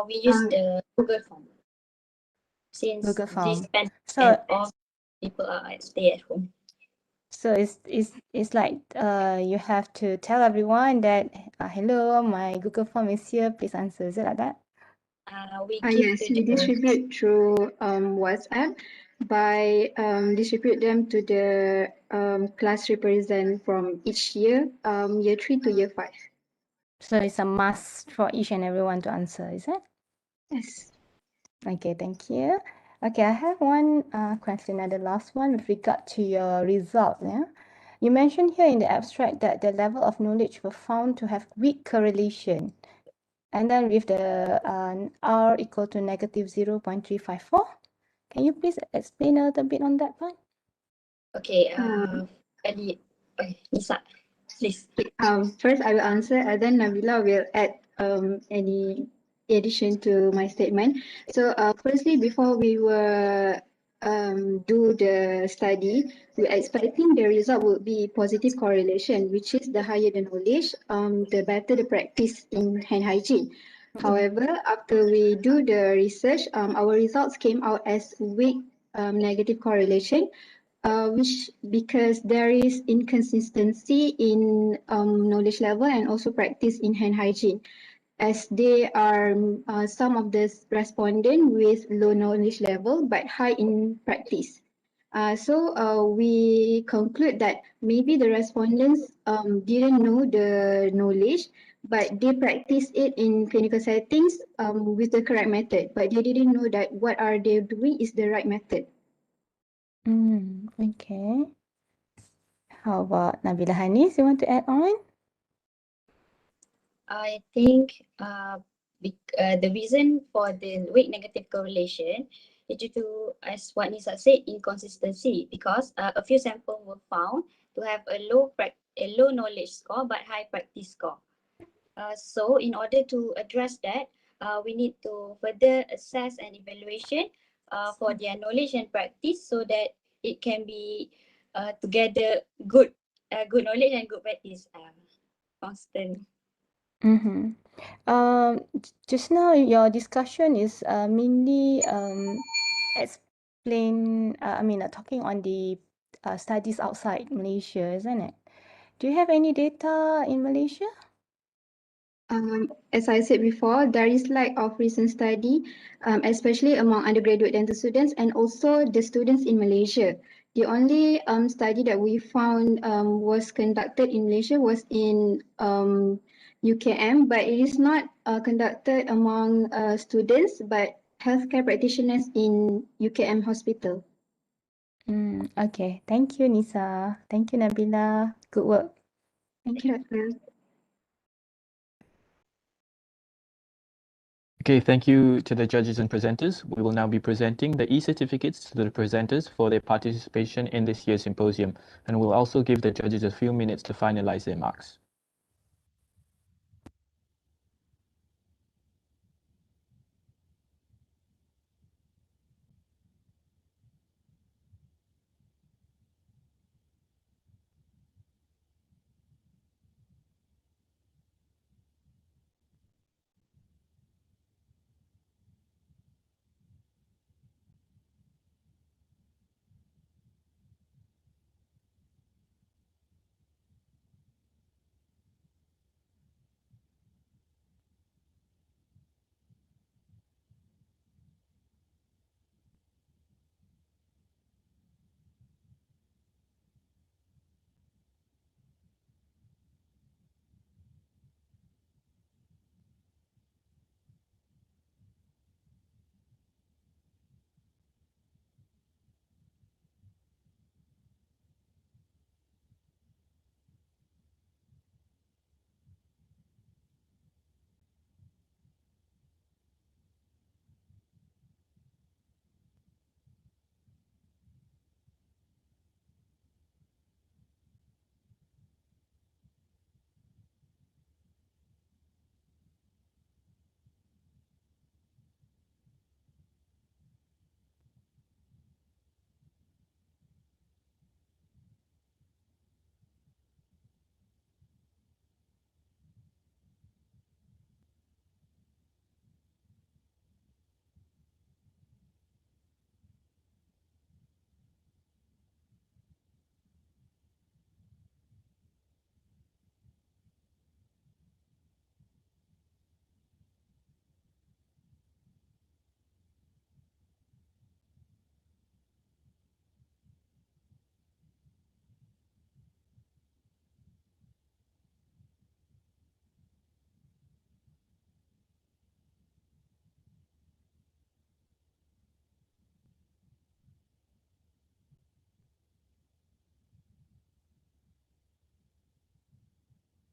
we use the Google form since Google form. this pandemic So and all people are stay at home. So it's like you have to tell everyone that hello, my Google form is here. Please answer. Is it like that? Yes, we distribute through WhatsApp by distribute them to the class represent from each year, year 3 to year 5. So it's a must for each and everyone to answer, is it? Yes. Okay, thank you. Okay, I have one question, the last one with regard to your result. Yeah, you mentioned here in the abstract that the level of knowledge were found to have weak correlation, and then with the R equal to negative 0.354. Can you please explain a little bit on that part? Okay, Nisa, please. First, I will answer, and then Nabila will add any addition to my statement. So, firstly, before we were do the study, we are expecting the result would be positive correlation, which is the higher the knowledge, the better the practice in hand hygiene. However, after we do the research, our results came out as weak negative correlation, which because there is inconsistency in knowledge level and also practice in hand hygiene, as they are some of the respondent with low knowledge level but high in practice. So we conclude that maybe the respondents didn't know the knowledge, but they practice it in clinical settings with the correct method, but they didn't know that what are they doing is the right method. Okay. How about Nabila Hanis? You want to add on? I think the reason for the weak negative correlation is due to, as what Nisa said, inconsistency, because a few samples were found to have a low knowledge score but high practice score. So in order to address that, we need to further assess and evaluation for their knowledge and practice so that it can be together good knowledge and good practice constant. Just now your discussion is mainly talking on the studies outside Malaysia, isn't it? Do you have any data in Malaysia? As I said before, there is lack of recent study, especially among undergraduate dental students and also the students in Malaysia. The only study that we found was conducted in Malaysia was in UKM, but it is not conducted among students, but healthcare practitioners in UKM hospital. Okay. Thank you, Nisa. Thank you, Nabila. Good work. Thank you, Dr. Okay, thank you to the judges and presenters. We will now be presenting the e-certificates to the presenters for their participation in this year's symposium, and we'll also give the judges a few minutes to finalize their marks.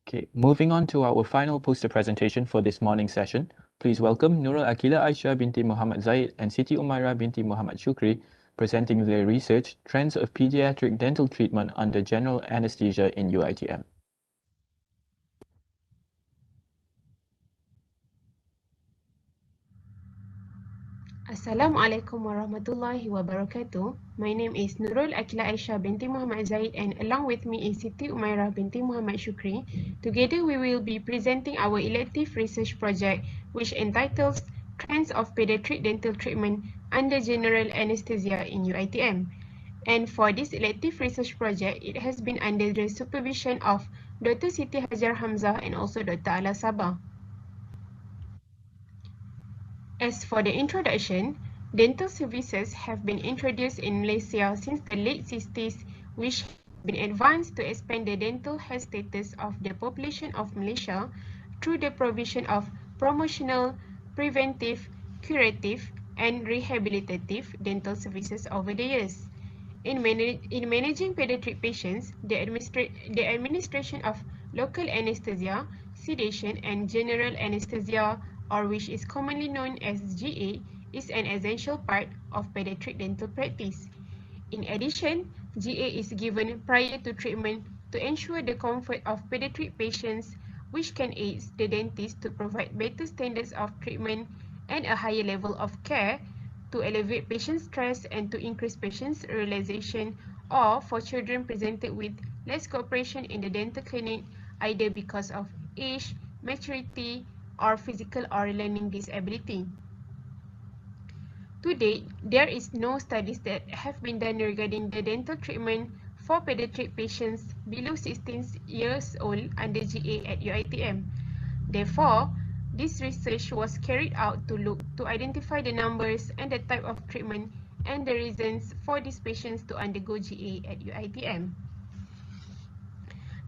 Okay, moving on to our final poster presentation for this morning session. Please welcome Nurul Akila Aisyah binti Muhammad Zaid and Siti Umairah binti Muhammad Shukri presenting their research, Trends of Pediatric Dental Treatment under General Anesthesia in UiTM. Assalamualaikum warahmatullahi wabarakatuh. My name is Nurul Akila Aisyah binti Muhammad Zaid, and along with me is Siti Umairah binti Muhammad Shukri. Together we will be presenting our elective research project which entitles Trends of Pediatric Dental Treatment under General Anesthesia in UiTM. And for this elective research project, it has been under the supervision of Dr. Siti Hajar Hamzah and also Dr. Ala Sabah. As for the introduction, dental services have been introduced in Malaysia since the late 60s, which have been advanced to expand the dental health status of the population of Malaysia through the provision of promotional, preventive, curative, and rehabilitative dental services over the years. In managing pediatric patients, the administration of local anesthesia, sedation, and general anesthesia, or which is commonly known as GA, is an essential part of pediatric dental practice. In addition, GA is given prior to treatment to ensure the comfort of pediatric patients, which can aid the dentist to provide better standards of treatment and a higher level of care, to elevate patient stress and to increase patients' realization, or for children presented with less cooperation in the dental clinic, either because of age, maturity, or physical or learning disability. To date, there is no studies that have been done regarding the dental treatment for pediatric patients below 16 years old under GA at UiTM. Therefore, this research was carried out to look to identify the numbers and the type of treatment and the reasons for these patients to undergo GA at UiTM.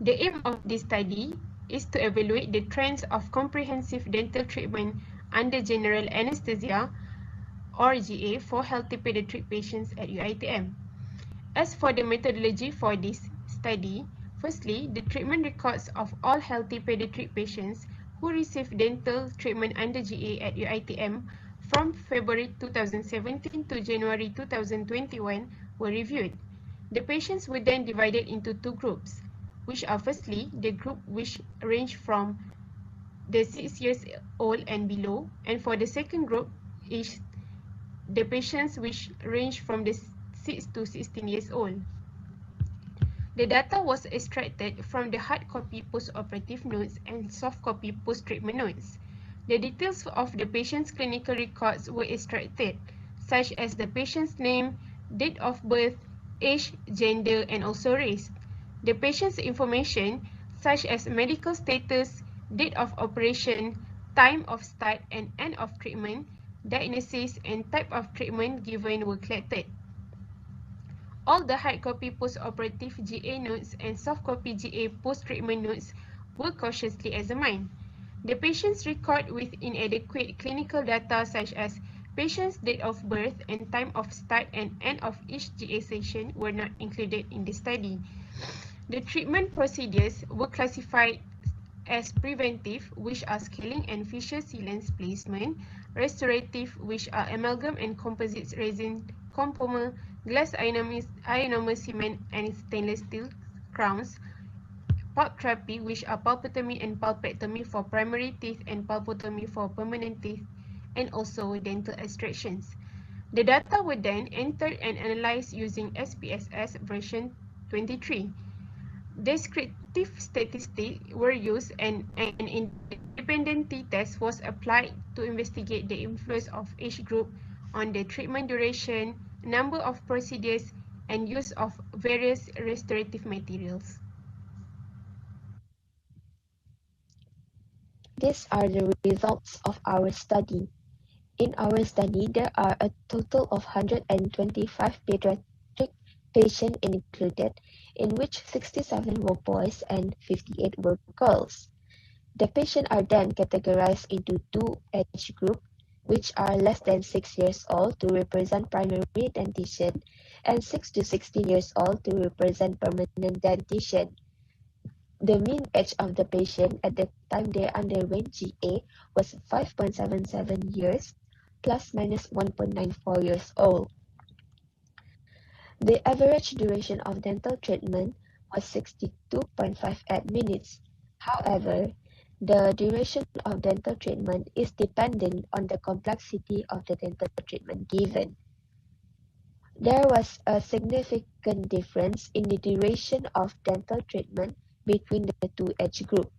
The aim of this study is to evaluate the trends of comprehensive dental treatment under general anesthesia or GA for healthy pediatric patients at UiTM. As for the methodology for this study, firstly, the treatment records of all healthy pediatric patients who received dental treatment under GA at UiTM from February 2017 to January 2021 were reviewed. The patients were then divided into two groups, which are firstly, the group which range from the 6 years old and below, and for the second group is the patients which range from the 6 to 16 years old. The data was extracted from the hard copy post-operative notes and soft copy post-treatment notes. The details of the patient's clinical records were extracted, such as the patient's name, date of birth, age, gender, and also race. The patient's information, such as medical status, date of operation, time of start and end of treatment, diagnosis, and type of treatment given were collected. All the hard copy post-operative GA notes and soft copy GA post-treatment notes were cautiously examined. The patient's record with inadequate clinical data such as patient's date of birth and time of start and end of each GA session were not included in the study. The treatment procedures were classified as preventive, which are scaling and fissure sealants placement, restorative, which are amalgam and composite resin compomer, glass ionomer cement and stainless steel crowns, pulp therapy, which are pulpotomy and pulpectomy for primary teeth and pulpotomy for permanent teeth, and also dental extractions. The data were then entered and analyzed using SPSS version 23. Descriptive statistics were used and an independent t-test was applied to investigate the influence of each group on the treatment duration, number of procedures, and use of various restorative materials. These are the results of our study. In our study, there are a total of 125 pediatric patients included, in which 67 were boys and 58 were girls. The patients are then categorized into two age groups, which are less than 6 years old to represent primary dentition and 6 to 16 years old to represent permanent dentition. The mean age of the patient at the time they underwent GA was 5.77 years, plus minus 1.94 years old. The average duration of dental treatment was 62.58 minutes. However, the duration of dental treatment is dependent on the complexity of the dental treatment given. There was a significant difference in the duration of dental treatment between the two age groups.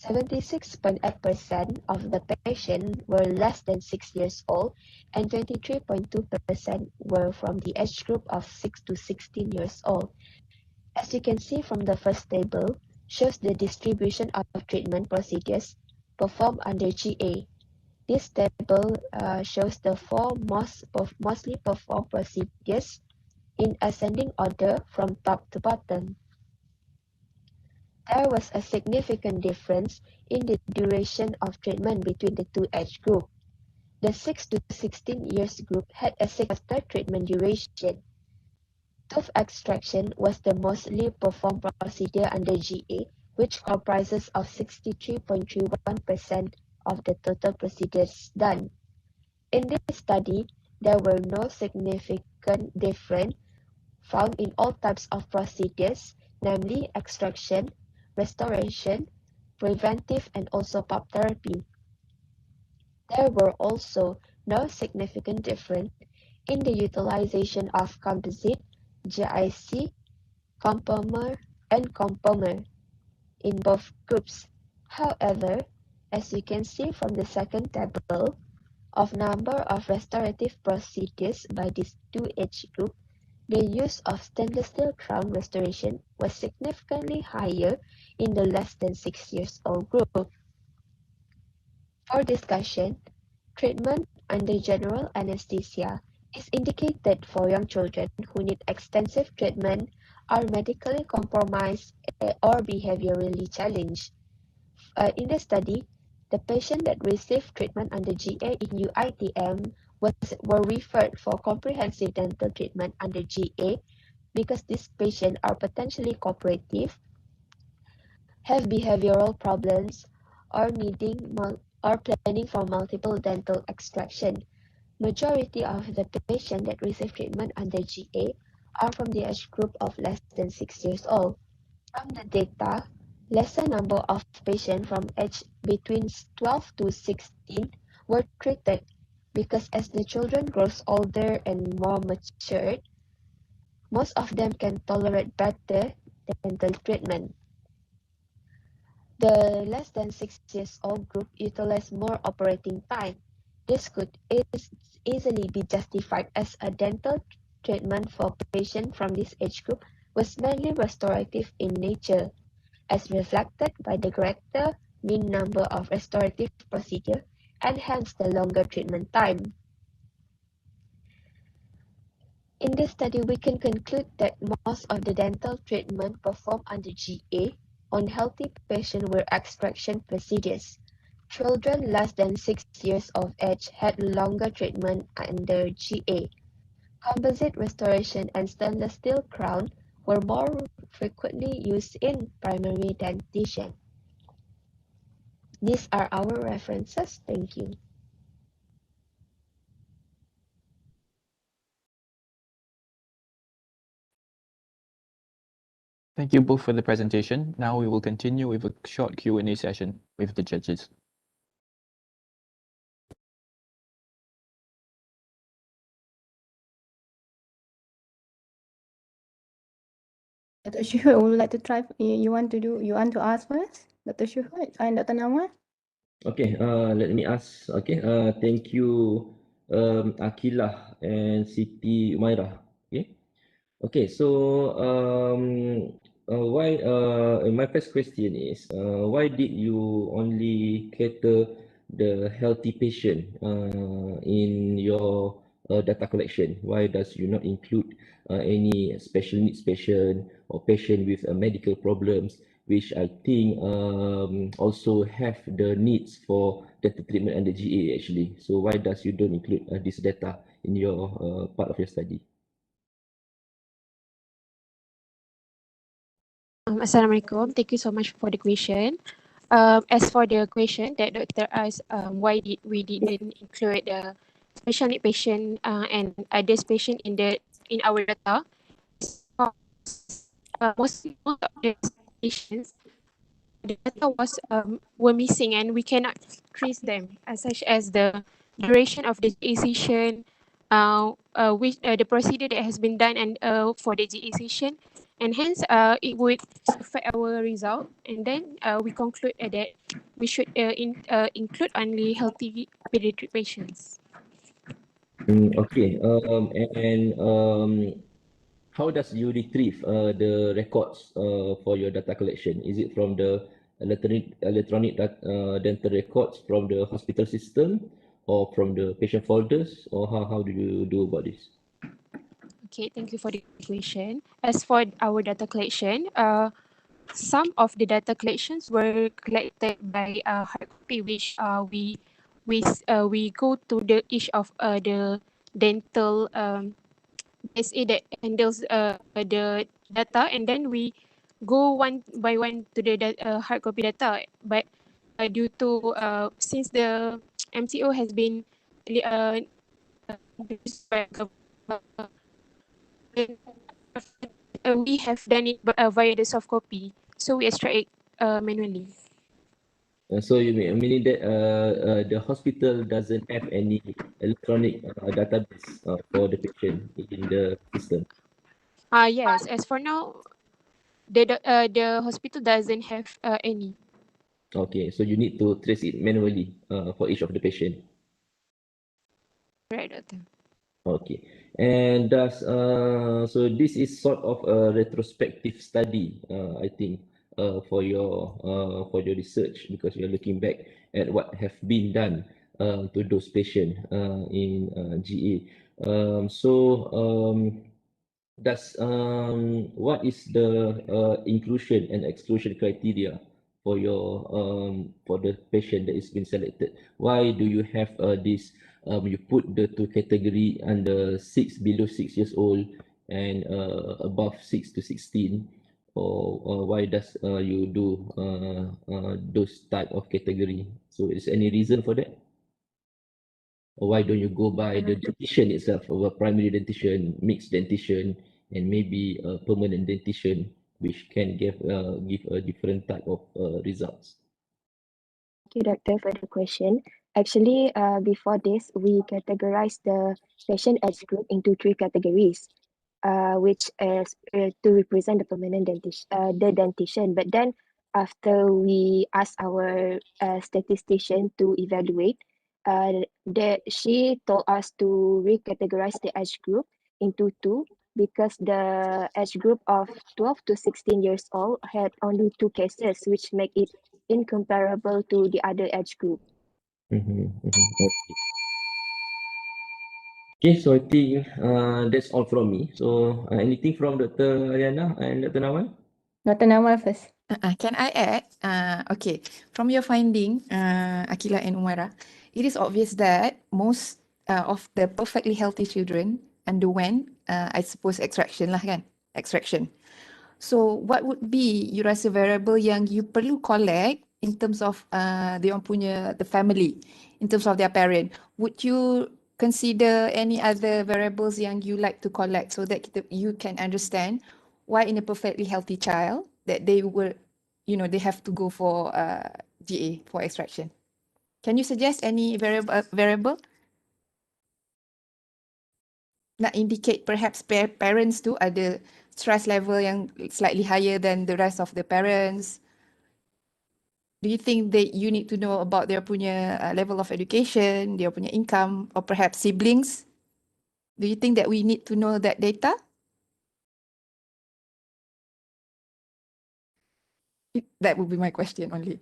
76.8% of the patients were less than 6 years old and 23.2% were from the age group of 6 to 16 years old. As you can see from the first table, shows the distribution of treatment procedures performed under GA. This table shows the four mostly performed procedures in ascending order from top to bottom. There was a significant difference in the duration of treatment between the two age groups. The 6 to 16 years group had a 6-year treatment duration. Tooth extraction was the mostly performed procedure under GA, which comprises of 63.31% of the total procedures done. In this study, there were no significant difference found in all types of procedures, namely extraction, restoration, preventive, and also pulp therapy. There were also no significant difference in the utilization of composite, GIC, compomer, and compomer in both groups. However, as you can see from the second table, of number of restorative procedures by these two age groups, the use of stainless steel crown restoration was significantly higher in the less than 6 years old group. For discussion, treatment under general anesthesia is indicated for young children who need extensive treatment, are medically compromised, or behaviorally challenged. In the study, the patient that received treatment under GA in UiTM were referred for comprehensive dental treatment under GA because these patients are potentially cooperative, have behavioral problems, or planning for multiple dental extraction. Majority of the patients that receive treatment under GA are from the age group of less than 6 years old. From the data, lesser number of patients from age between 12 to 16 were treated because as the children grows older and more matured, most of them can tolerate better dental treatment. The less than 6 years old group utilize more operating time. This could easily be justified as a dental treatment for patients from this age group was mainly restorative in nature, as reflected by the greater mean number of restorative procedures and hence the longer treatment time. In this study, we can conclude that most of the dental treatment performed under GA on healthy patients were extraction procedures. Children less than 6 years of age had longer treatment under GA. Composite restoration and stainless steel crown were more frequently used in primary dentition. These are our references. Thank you. Thank you both for the presentation. Now we will continue with a short Q&A session with the judges. Dr. Shuhud, would like to try? You want to ask first, Dr. Shuhud and Dr. Nawar? Okay, let me ask. Okay, thank you, Akilah and Siti Umairah. Okay, okay. So, my first question is, why did you only cater the healthy patient in your data collection? Why does you not include any special needs patient or patient with medical problems, which I think also have the needs for dental treatment under GA actually. So why does you don't include this data in your part of your study? Assalamualaikum. Thank you so much for the question. As for the question that Doctor asked, why didn't include the special need patient and others patient in our data? Most of the patients, the data were missing and we cannot trace them, such as the duration of the GA session, which the procedure that has been done and for the GA session, and hence it would affect our result. And then we conclude that we should include only healthy pediatric patients. Okay. How does you retrieve the records for your data collection? Is it from the electronic dental records from the hospital system, or from the patient folders, or how do you do about this? Okay, thank you for the question. As for our data collection, some of the data collections were collected by hard copy, which we go to the each of the dental SA that handles the data, and then we go one by one to the hard copy data. But due to since the MCO has been introduced by government, we have done it via the soft copy, so we extract it manually. So you meaning that the hospital doesn't have any electronic database for the patient in the system? Yes. As for now, the hospital doesn't have any. Okay, so you need to trace it manually for each of the patient. Right, doctor. Okay, and so this is sort of a retrospective study, I think, for your research, because you're looking back at what have been done to those patients in GA. What is the inclusion and exclusion criteria for your for the patient that is been selected? Why do you have this you put the two category under below 6 years old and above 6 to 16, or why does you do those type of category? So is any reason for that? Or why don't you go by the dentition itself, of a primary dentition, mixed dentition, and maybe a permanent dentition, which can give a different type of results? Thank you, Doctor, for the question. Actually, before this, we categorized the patient age group into three categories, which is to represent the permanent the dentition. But then, after we asked our statistician to evaluate, she told us to recategorize the age group into two because the age group of 12 to 16 years old had only two cases, which make it incomparable to the other age group. Okay. Okay, so I think that's all from me. So anything from Dr. Ariana and Dr. Nawal? Dr. Nawal first. Can I add? Okay, from your finding, Akila and Umara, it is obvious that most of the perfectly healthy children underwent, I suppose, extraction lah kan? Extraction. So what would be you rasa variable yang you perlu collect in terms of dia orang punya the family, in terms of their parent? Would you consider any other variables yang you like to collect so that you can understand why in a perfectly healthy child that they were, they have to go for GA for extraction? Can you suggest any variable? Nak indicate perhaps parents tu ada stress level yang slightly higher than the rest of the parents. Do you think that you need to know about their punya level of education, their punya income, or perhaps siblings? Do you think that we need to know that data? That would be my question only.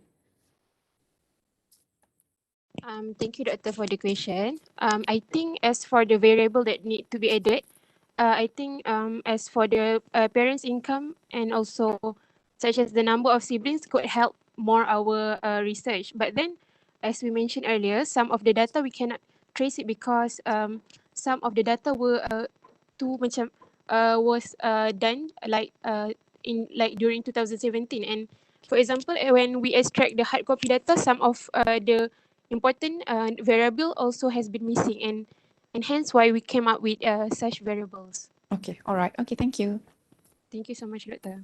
Thank you, Doctor, for the question. I think as for the variable that need to be added, I think as for the parents' income and also such as the number of siblings could help more our research. But then, as we mentioned earlier, some of the data we cannot trace it because some of the data were was done in during 2017, and for example when we extract the hard copy data, some of the important variable also has been missing, and hence why we came up with such variables. Okay, all right. Okay, thank you. Thank you so much, Doctor.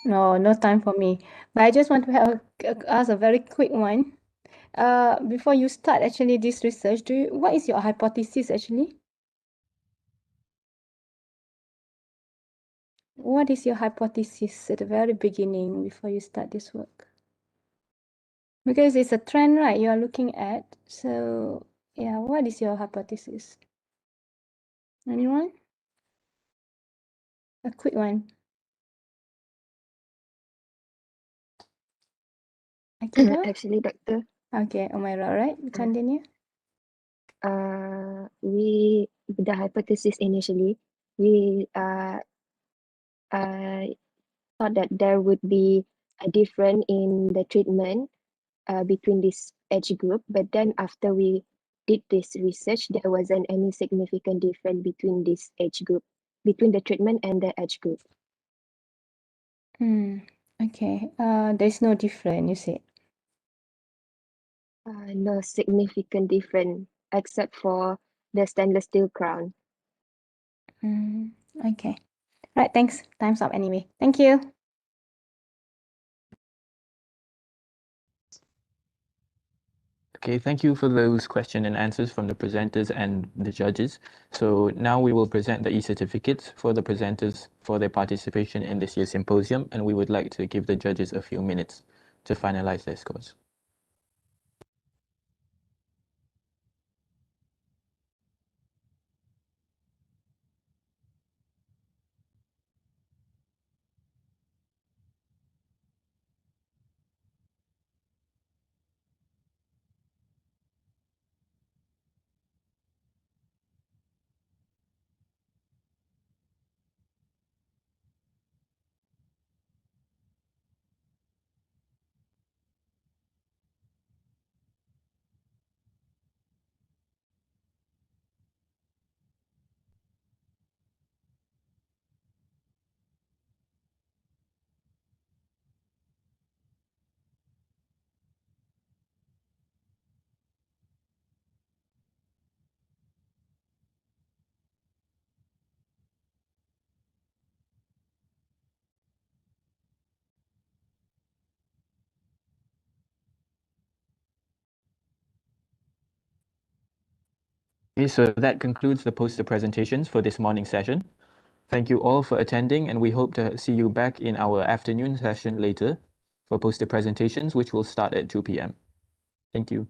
No, no time for me. But I just want to ask a very quick one. Before you start actually this research, what is your hypothesis actually? What is your hypothesis at the very beginning before you start this work? Because it's a trend, right, you are looking at. So, yeah, what is your hypothesis? Anyone? A quick one. Akila? Actually, Doctor, Okay, Umaira, right? Continue. The hypothesis initially, we thought that there would be a difference in the treatment between this age group, but then after we did this research, there wasn't any significant difference between this age group, between the treatment and the age group. Okay. There's no difference, you said. No significant difference except for the stainless steel crown. Okay. Right, thanks. Time's up anyway. Thank you. Okay, thank you for those question and answers from the presenters and the judges. So now we will present the e-certificates for the presenters for their participation in this year's symposium, and we would like to give the judges a few minutes to finalize their scores. Okay, so that concludes the poster presentations for this morning session. Thank you all for attending, and we hope to see you back in our afternoon session later for poster presentations, which will start at 2 p.m. Thank you.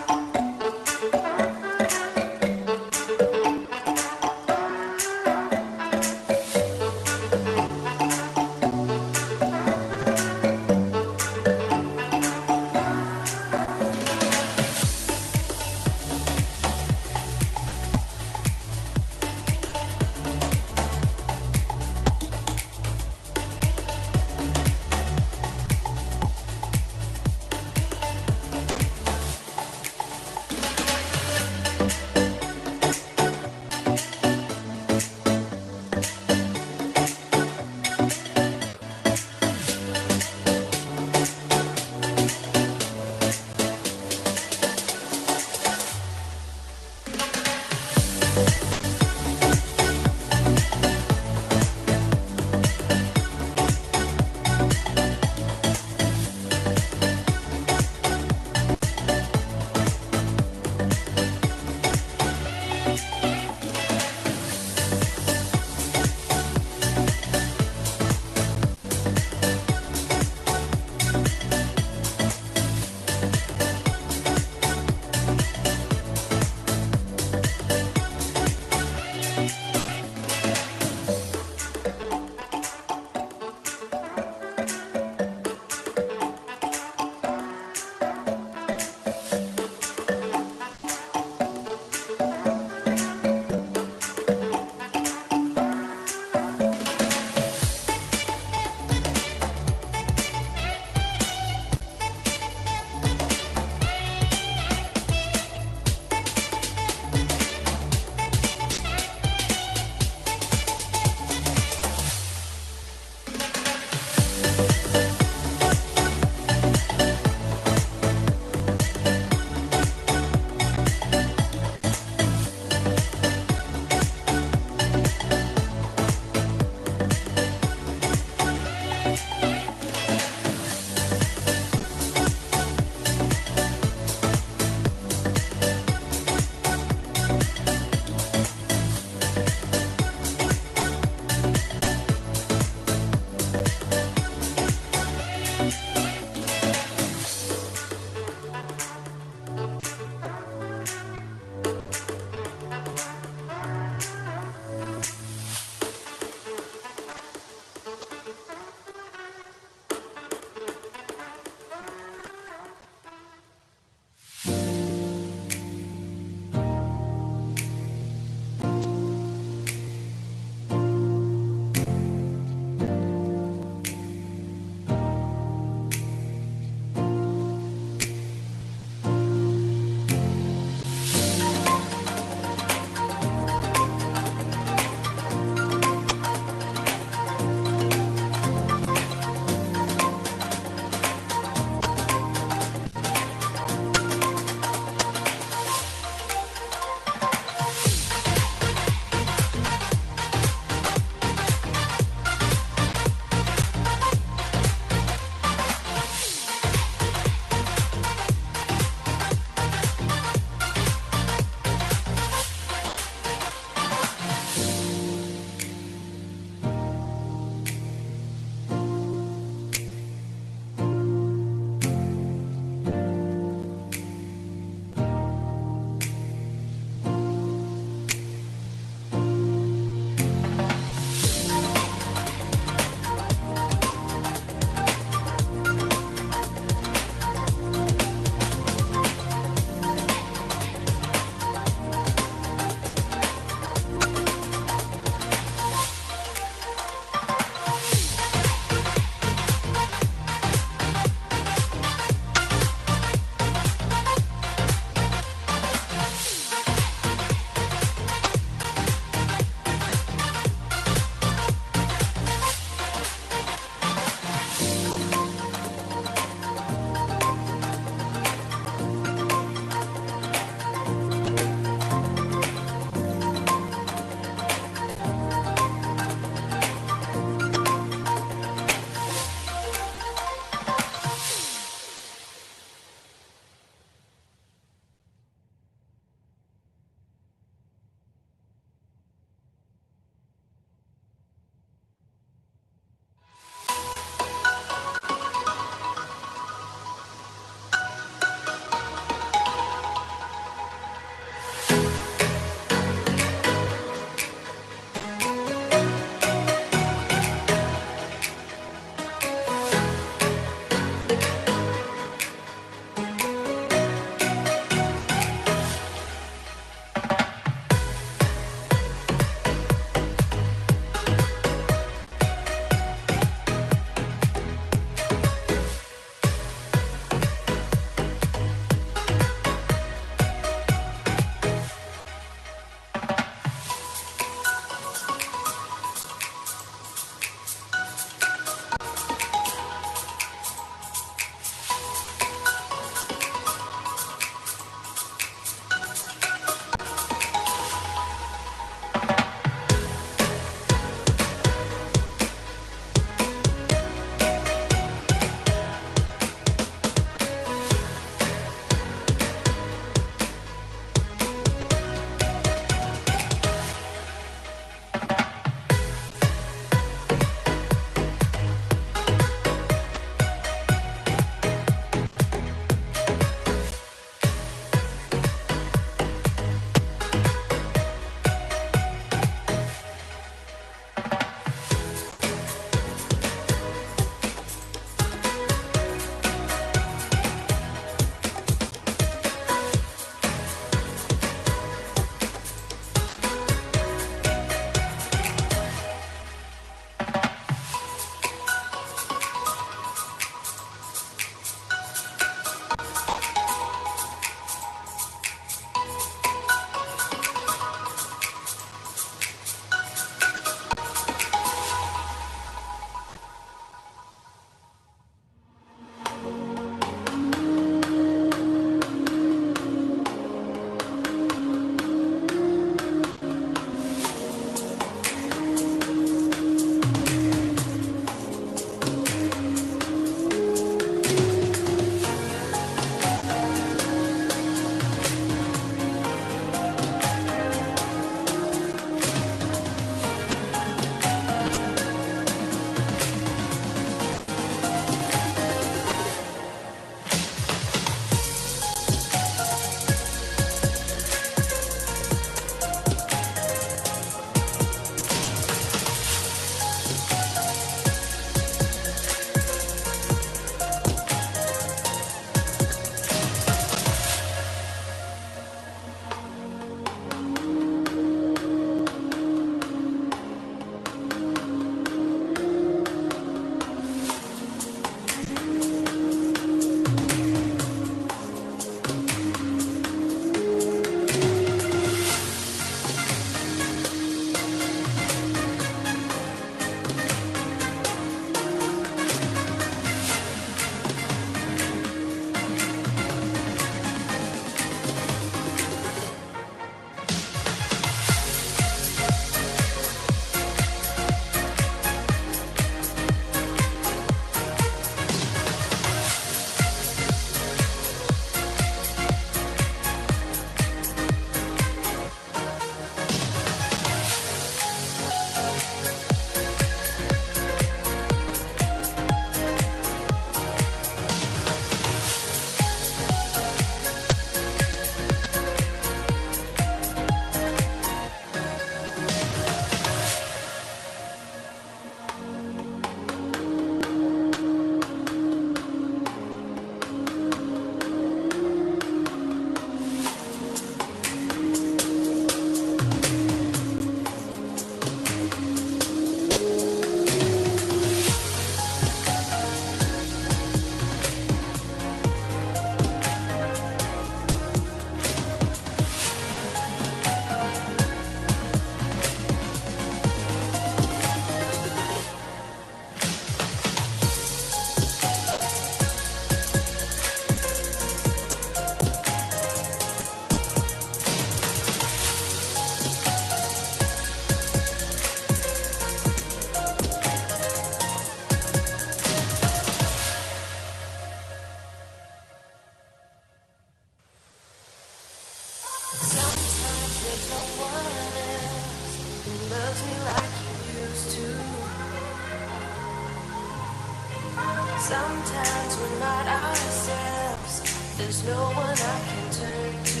Sometimes we're not ourselves. There's no one I can turn to.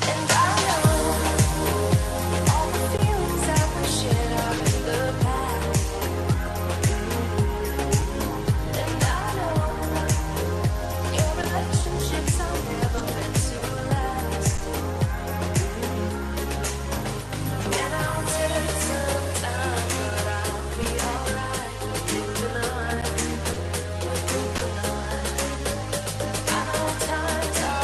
And I know all the feelings that we shared are in the past. And I know your relationships are never meant to last. And I'll take some time, but I'll be alright. Moving on, moving on. I know times are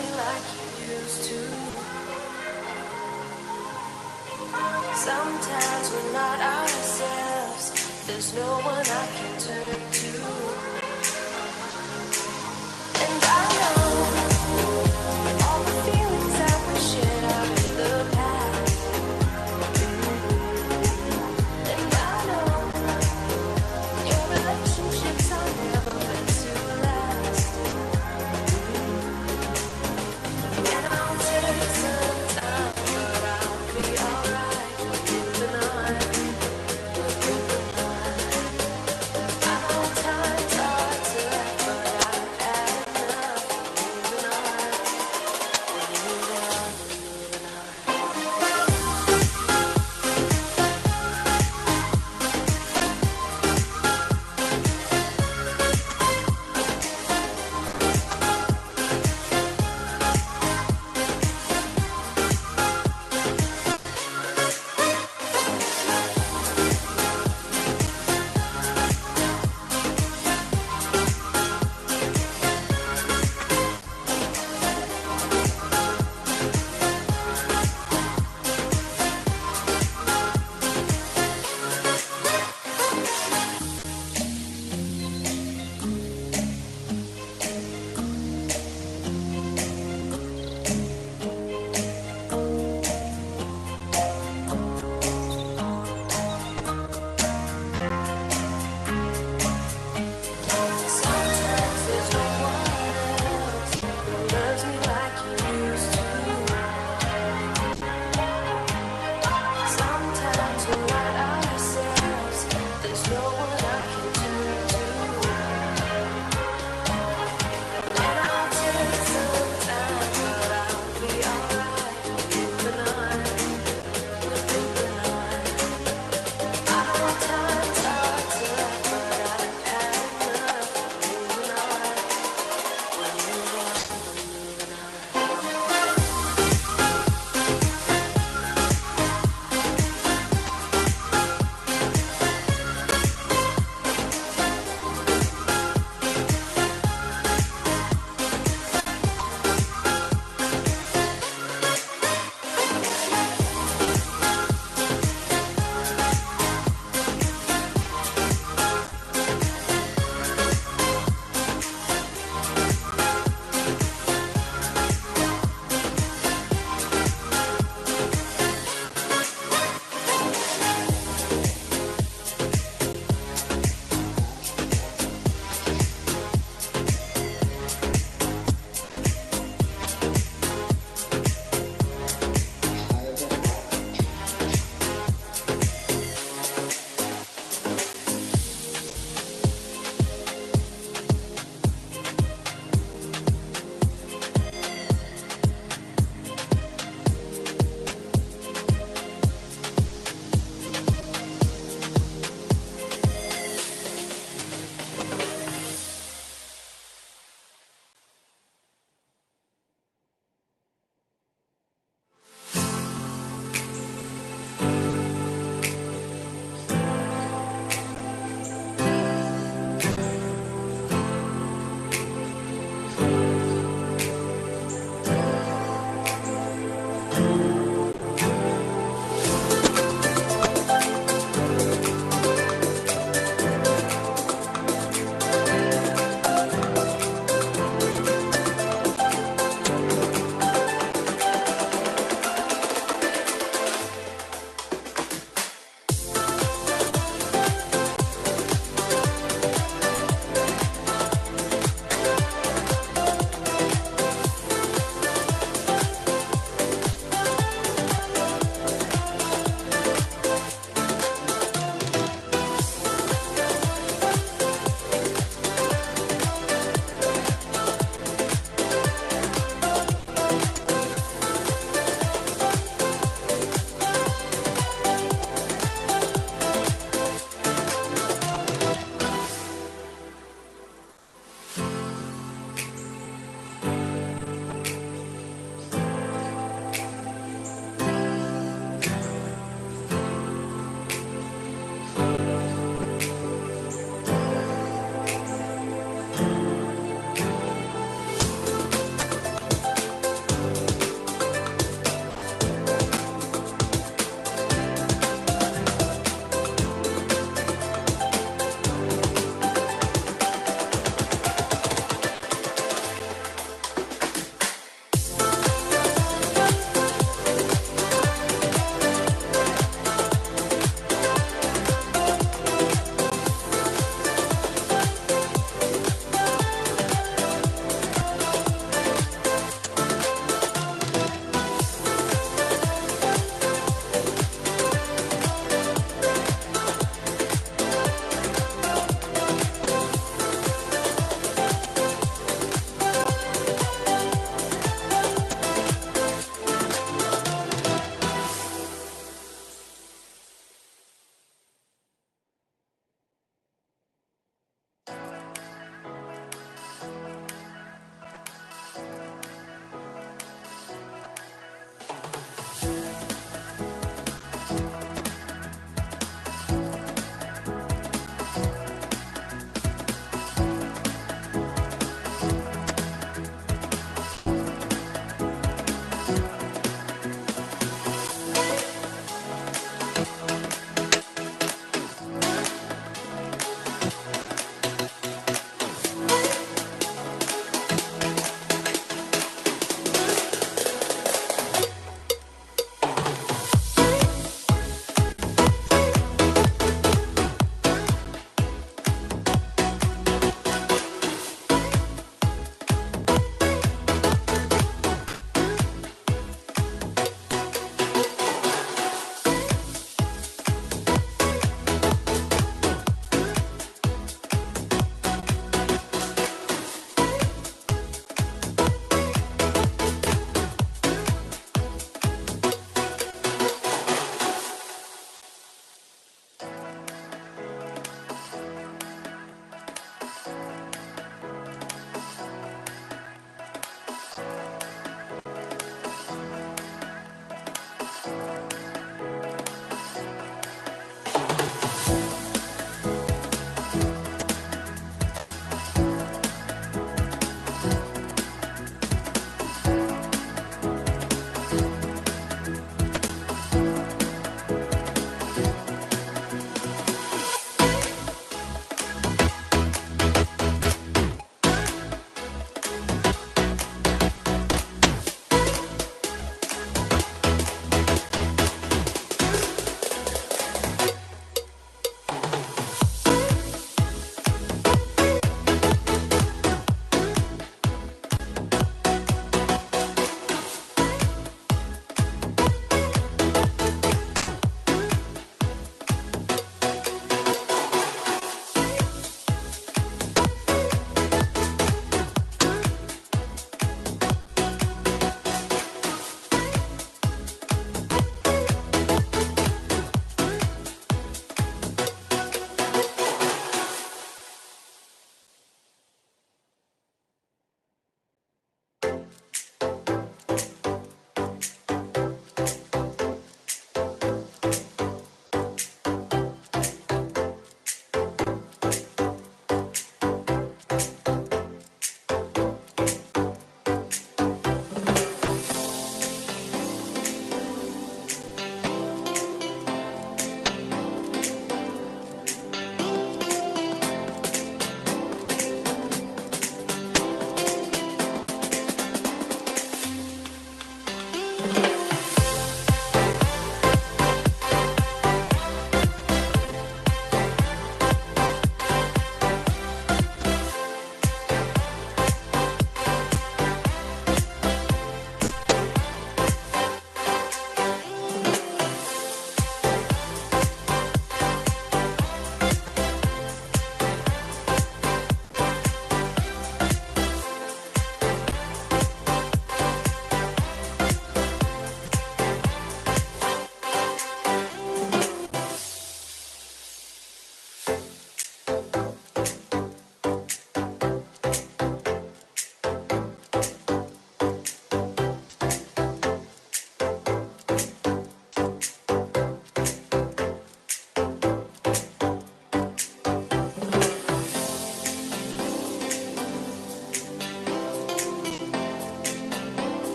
me like you used to. Sometimes we're not ourselves. There's no one I can turn to. And I know all the feelings that we shared are in the past. And I know your relationships are never meant to last. And I'll take some time, but I'll be alright. Moving on, moving on. I don't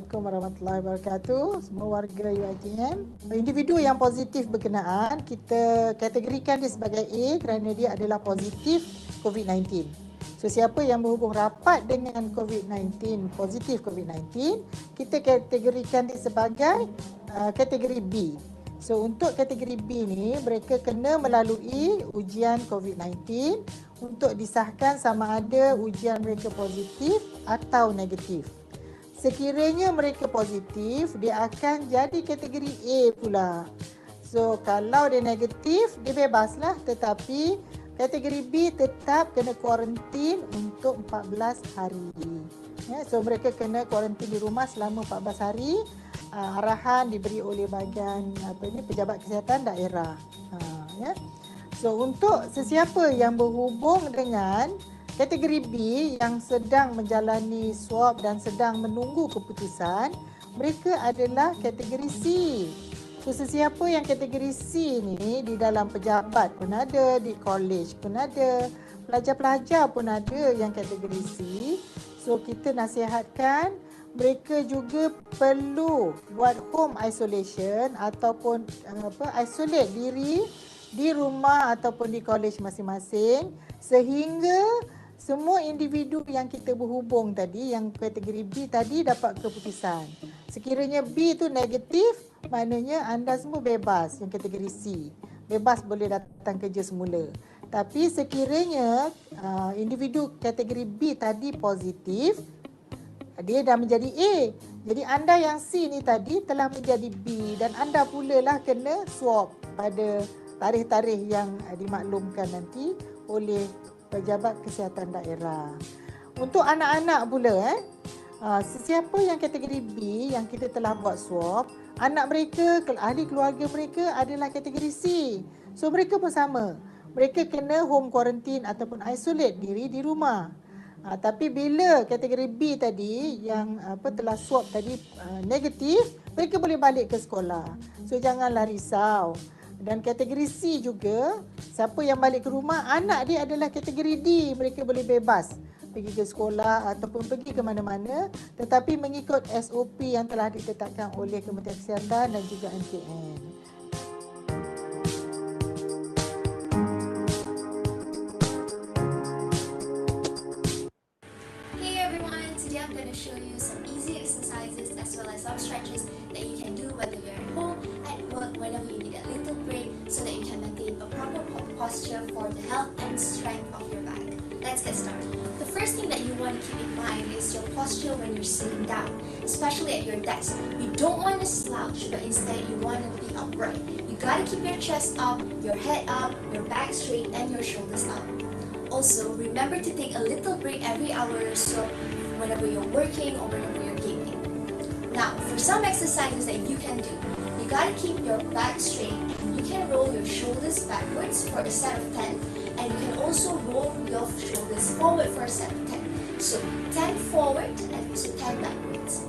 Assalamualaikum warahmatullahi wabarakatuh. Semua warga UiTM. Individu yang positif berkenaan, kita kategorikan dia sebagai A kerana dia adalah positif COVID-19. So, siapa yang berhubung rapat dengan COVID-19, positif COVID-19, kita kategorikan dia sebagai kategori B. So, untuk kategori B ni, mereka kena melalui ujian COVID-19 untuk disahkan sama ada ujian mereka positif atau negatif. Sekiranya mereka positif, dia akan jadi kategori A pula. So, kalau dia negatif, dia bebaslah. Tetapi kategori B tetap kena kuarantin untuk 14 hari. Ya, so, mereka kena kuarantin di rumah selama 14 hari. Arahan diberi oleh bahagian pejabat kesihatan daerah. Ya. So, untuk sesiapa yang berhubung dengan kategori B yang sedang menjalani swab dan sedang menunggu keputusan, mereka adalah kategori C. So, sesiapa yang kategori C ni di dalam pejabat pun ada, di college pun ada, pelajar-pelajar pun ada yang kategori C. So, kita nasihatkan mereka juga perlu buat home isolation ataupun isolate diri di rumah ataupun di college masing-masing sehingga semua individu yang kita berhubung tadi, yang kategori B tadi dapat keputusan. Sekiranya B itu negatif, maknanya anda semua bebas yang kategori C. Bebas boleh datang kerja semula. Tapi sekiranya individu kategori B tadi positif, dia dah menjadi A. Jadi anda yang C ni tadi telah menjadi B dan anda pula lah kena swab pada tarikh-tarikh yang dimaklumkan nanti oleh pejabat kesihatan daerah. Untuk anak-anak pula, sesiapa yang kategori B yang kita telah buat swab, anak mereka, ahli keluarga mereka adalah kategori C. So mereka pun sama. Mereka kena home quarantine ataupun isolate diri di rumah. Tapi bila kategori B tadi yang telah swab tadi negatif, mereka boleh balik ke sekolah. So janganlah risau. Dan kategori C juga, siapa yang balik ke rumah, anak dia adalah kategori D. Mereka boleh bebas pergi ke sekolah ataupun pergi ke mana-mana, tetapi mengikut SOP yang telah ditetapkan oleh Kementerian Kesihatan dan juga MKN. Hey everyone, today I'm going to show you some easy exercises as well as some stretches that you can do whether you're at home, at work, whenever you need a little break so that you can maintain a proper posture for the health and strength of your back. Let's get started. The first thing that you want to keep in mind is your posture when you're sitting down, especially at your desk. You don't want to slouch, but instead you want to be upright. You got to keep your chest up, your head up, your back straight, and your shoulders up. Also, remember to take a little break every hour or so whenever you're working or whenever you're gaming. Now, for some exercises that you can do, you gotta keep your back straight and you can roll your shoulders backwards for a set of 10, and you can also roll your shoulders forward for a set of 10. So 10 forward and also 10 backwards.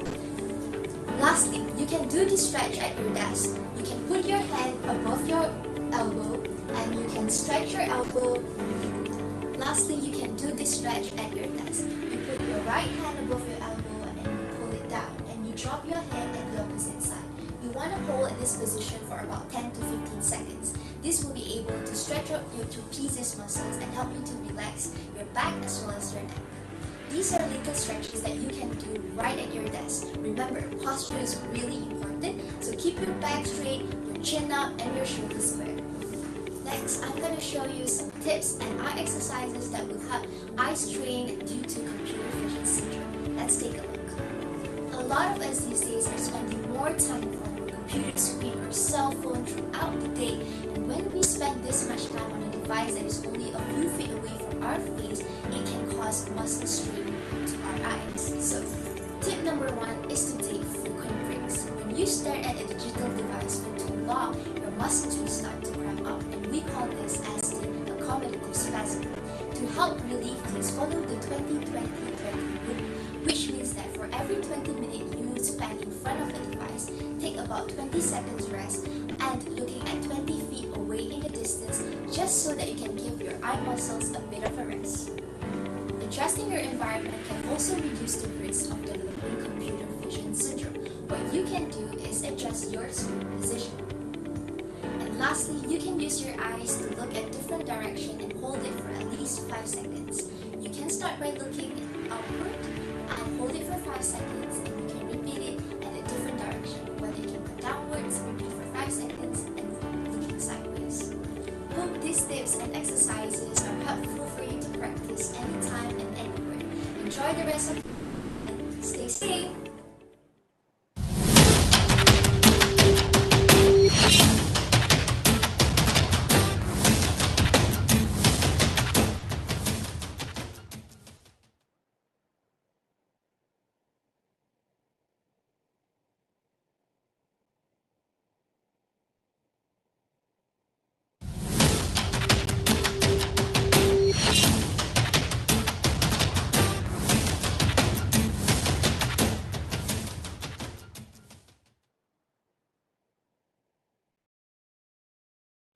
Lastly, you can do this stretch at your desk. You can put your hand above your elbow and you can stretch your elbow. Lastly, you can do this stretch at your desk. You put your right hand above your elbow and you pull it down and you drop your hand at the opposite side. You want to hold in this position for about 10 to 15 seconds. This will be able to stretch out your trapezius muscles and help you to relax your back as well as your neck. These are little stretches that you can do right at your desk. Remember, posture is really important, so keep your back straight, your chin up, and your shoulders square. Next, I'm going to show you some tips and eye exercises that will help eye strain due to computer vision syndrome. Let's take a look. A lot of us these days are spending more time on our computer screen or cell phone throughout the day, and when we spend this much time on a device that is only a few feet away from our face, it can cause muscle strain to our eyes. So, tip number 1 is to take frequent breaks. When you stare at a digital device for too long, your muscles will start to cramp up, and we call this as the accommodative spasm. To help relieve this, follow the 20-20-20 rule, which means that for every 20 minutes you spend in front of the device, take about 20 seconds rest and looking at 20 feet away in the distance, just so that you can give your eye muscles a bit of a rest. Adjusting your environment can also reduce the risk of developing computer vision. Marfan syndrome. What you can do is adjust your screen position. And lastly, you can use your eyes to look at different direction and hold it for at least 5 seconds. You can start by looking outward and hold it for 5 seconds, and you can repeat it at a different direction. Whether you can go downwards, repeat for 5 seconds, and looking sideways. Hope these tips and exercises are helpful for you to practice anytime and anywhere. Enjoy the rest of the day and stay safe!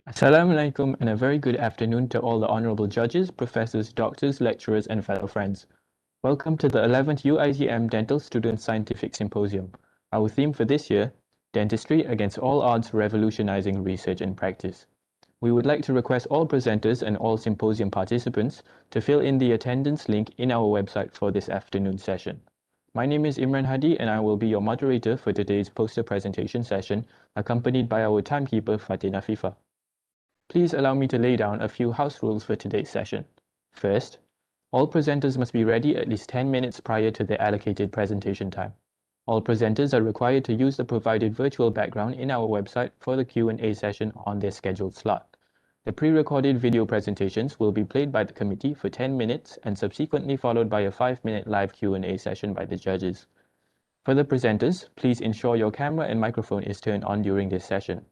Assalamualaikum and a very good afternoon to all the honorable judges, professors, doctors, lecturers, and fellow friends. Welcome to the 11th UiTM Dental Student Scientific Symposium. Our theme for this year, Dentistry Against All Odds Revolutionizing Research and Practice. We would like to request all presenters and all symposium participants to fill in the attendance link in our website for this afternoon session. My name is Imran Hadi and I will be your moderator for today's poster presentation session, accompanied by our timekeeper Fatina Fifa. Please allow me to lay down a few house rules for today's session. First, all presenters must be ready at least 10 minutes prior to the allocated presentation time. All presenters are required to use the provided virtual background in our website for the Q&A session on their scheduled slot. The pre-recorded video presentations will be played by the committee for 10 minutes and subsequently followed by a 5-minute live Q&A session by the judges. For the presenters, please ensure your camera and microphone is turned on during this session.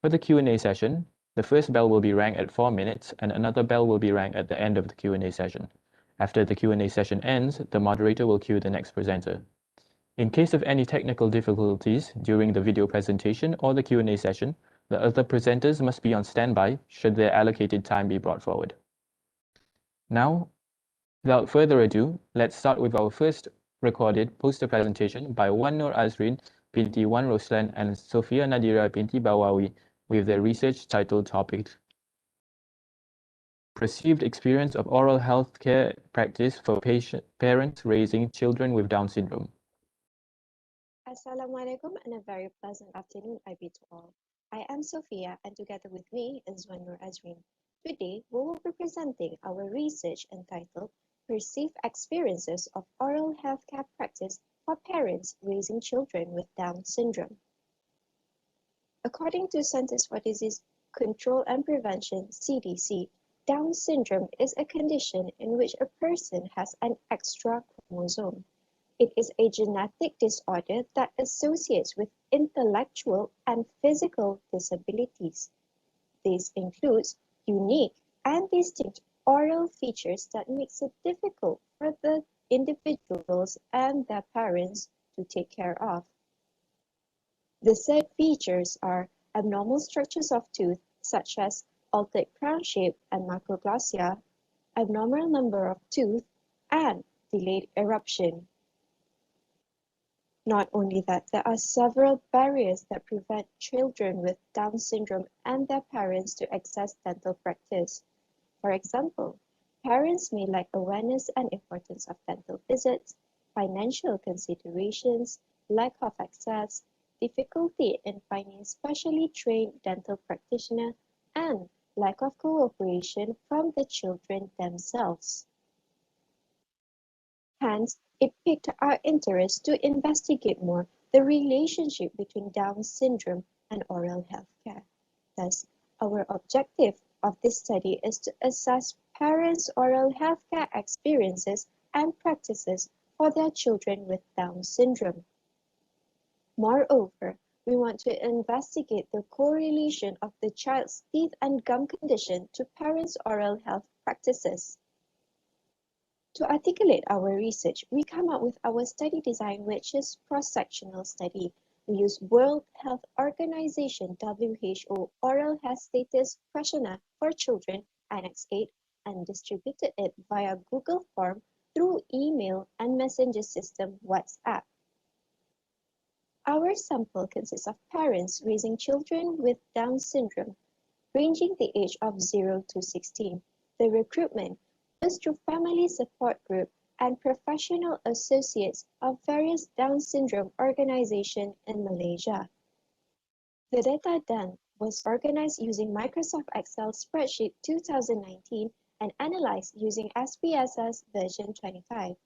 For the Q&A session, the first bell will be rang at 4 minutes and another bell will be rang at the end of the Q&A session. After the Q&A session ends, the moderator will cue the next presenter. In case of any technical difficulties during the video presentation or the Q&A session, the other presenters must be on standby should their allocated time be brought forward. Now, without further ado, let's start with our first recorded poster presentation by Wan Nur Azrin binti Wan Roslan and Sofia Nadira binti Bawawi with their research title topic, Perceived Experience of Oral Health Care Practice for Parents Raising Children with Down Syndrome. Assalamualaikum and a very pleasant afternoon I bid to all. I am Sophia and together with me is Wan Nur Azrin. Today we will be presenting our research entitled Perceived Experiences of Oral Healthcare Practice for Parents Raising Children with Down Syndrome. According to Centers for Disease Control and Prevention (CDC), Down syndrome is a condition in which a person has an extra chromosome. It is a genetic disorder that associates with intellectual and physical disabilities. This includes unique and distinct oral features that makes it difficult for the individuals and their parents to take care of. The said features are abnormal structures of tooth such as altered crown shape and macroglossia, abnormal number of tooth, and delayed eruption. Not only that, there are several barriers that prevent children with Down syndrome and their parents to access dental practice. For example, parents may lack awareness and importance of dental visits, financial considerations, lack of access, difficulty in finding specially trained dental practitioners, and lack of cooperation from the children themselves. Hence, it piqued our interest to investigate more the relationship between Down syndrome and oral health care. Thus, our objective of this study is to assess parents' oral health care experiences and practices for their children with Down syndrome. Moreover, we want to investigate the correlation of the child's teeth and gum condition to parents' oral health practices. To articulate our research, we come up with our study design, which is cross-sectional study. We use World Health Organization (WHO) Oral Health Status Questionnaire for Children, Annex 8, and distributed it via Google Form through email and messenger system WhatsApp. Our sample consists of parents raising children with Down syndrome, ranging the age of 0 to 16. The recruitment was through family support group and professional associates of various Down syndrome organizations in Malaysia. The data done was organized using Microsoft Excel spreadsheet 2019 and analyzed using SPSS version 25.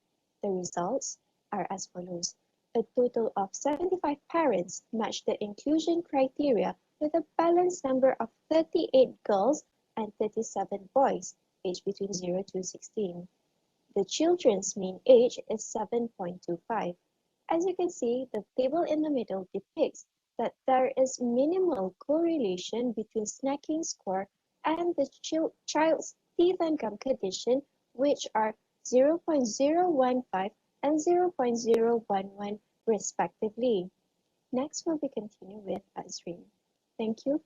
The results are as follows. A total of 75 parents matched the inclusion criteria with a balanced number of 38 girls and 37 boys, aged between 0 to 16. The children's mean age is 7.25. As you can see, the table in the middle depicts that there is minimal correlation between snacking score and the child's teeth and gum condition, which are 0.015 and 0.011 respectively. Next will be continued with Azrin. Thank you.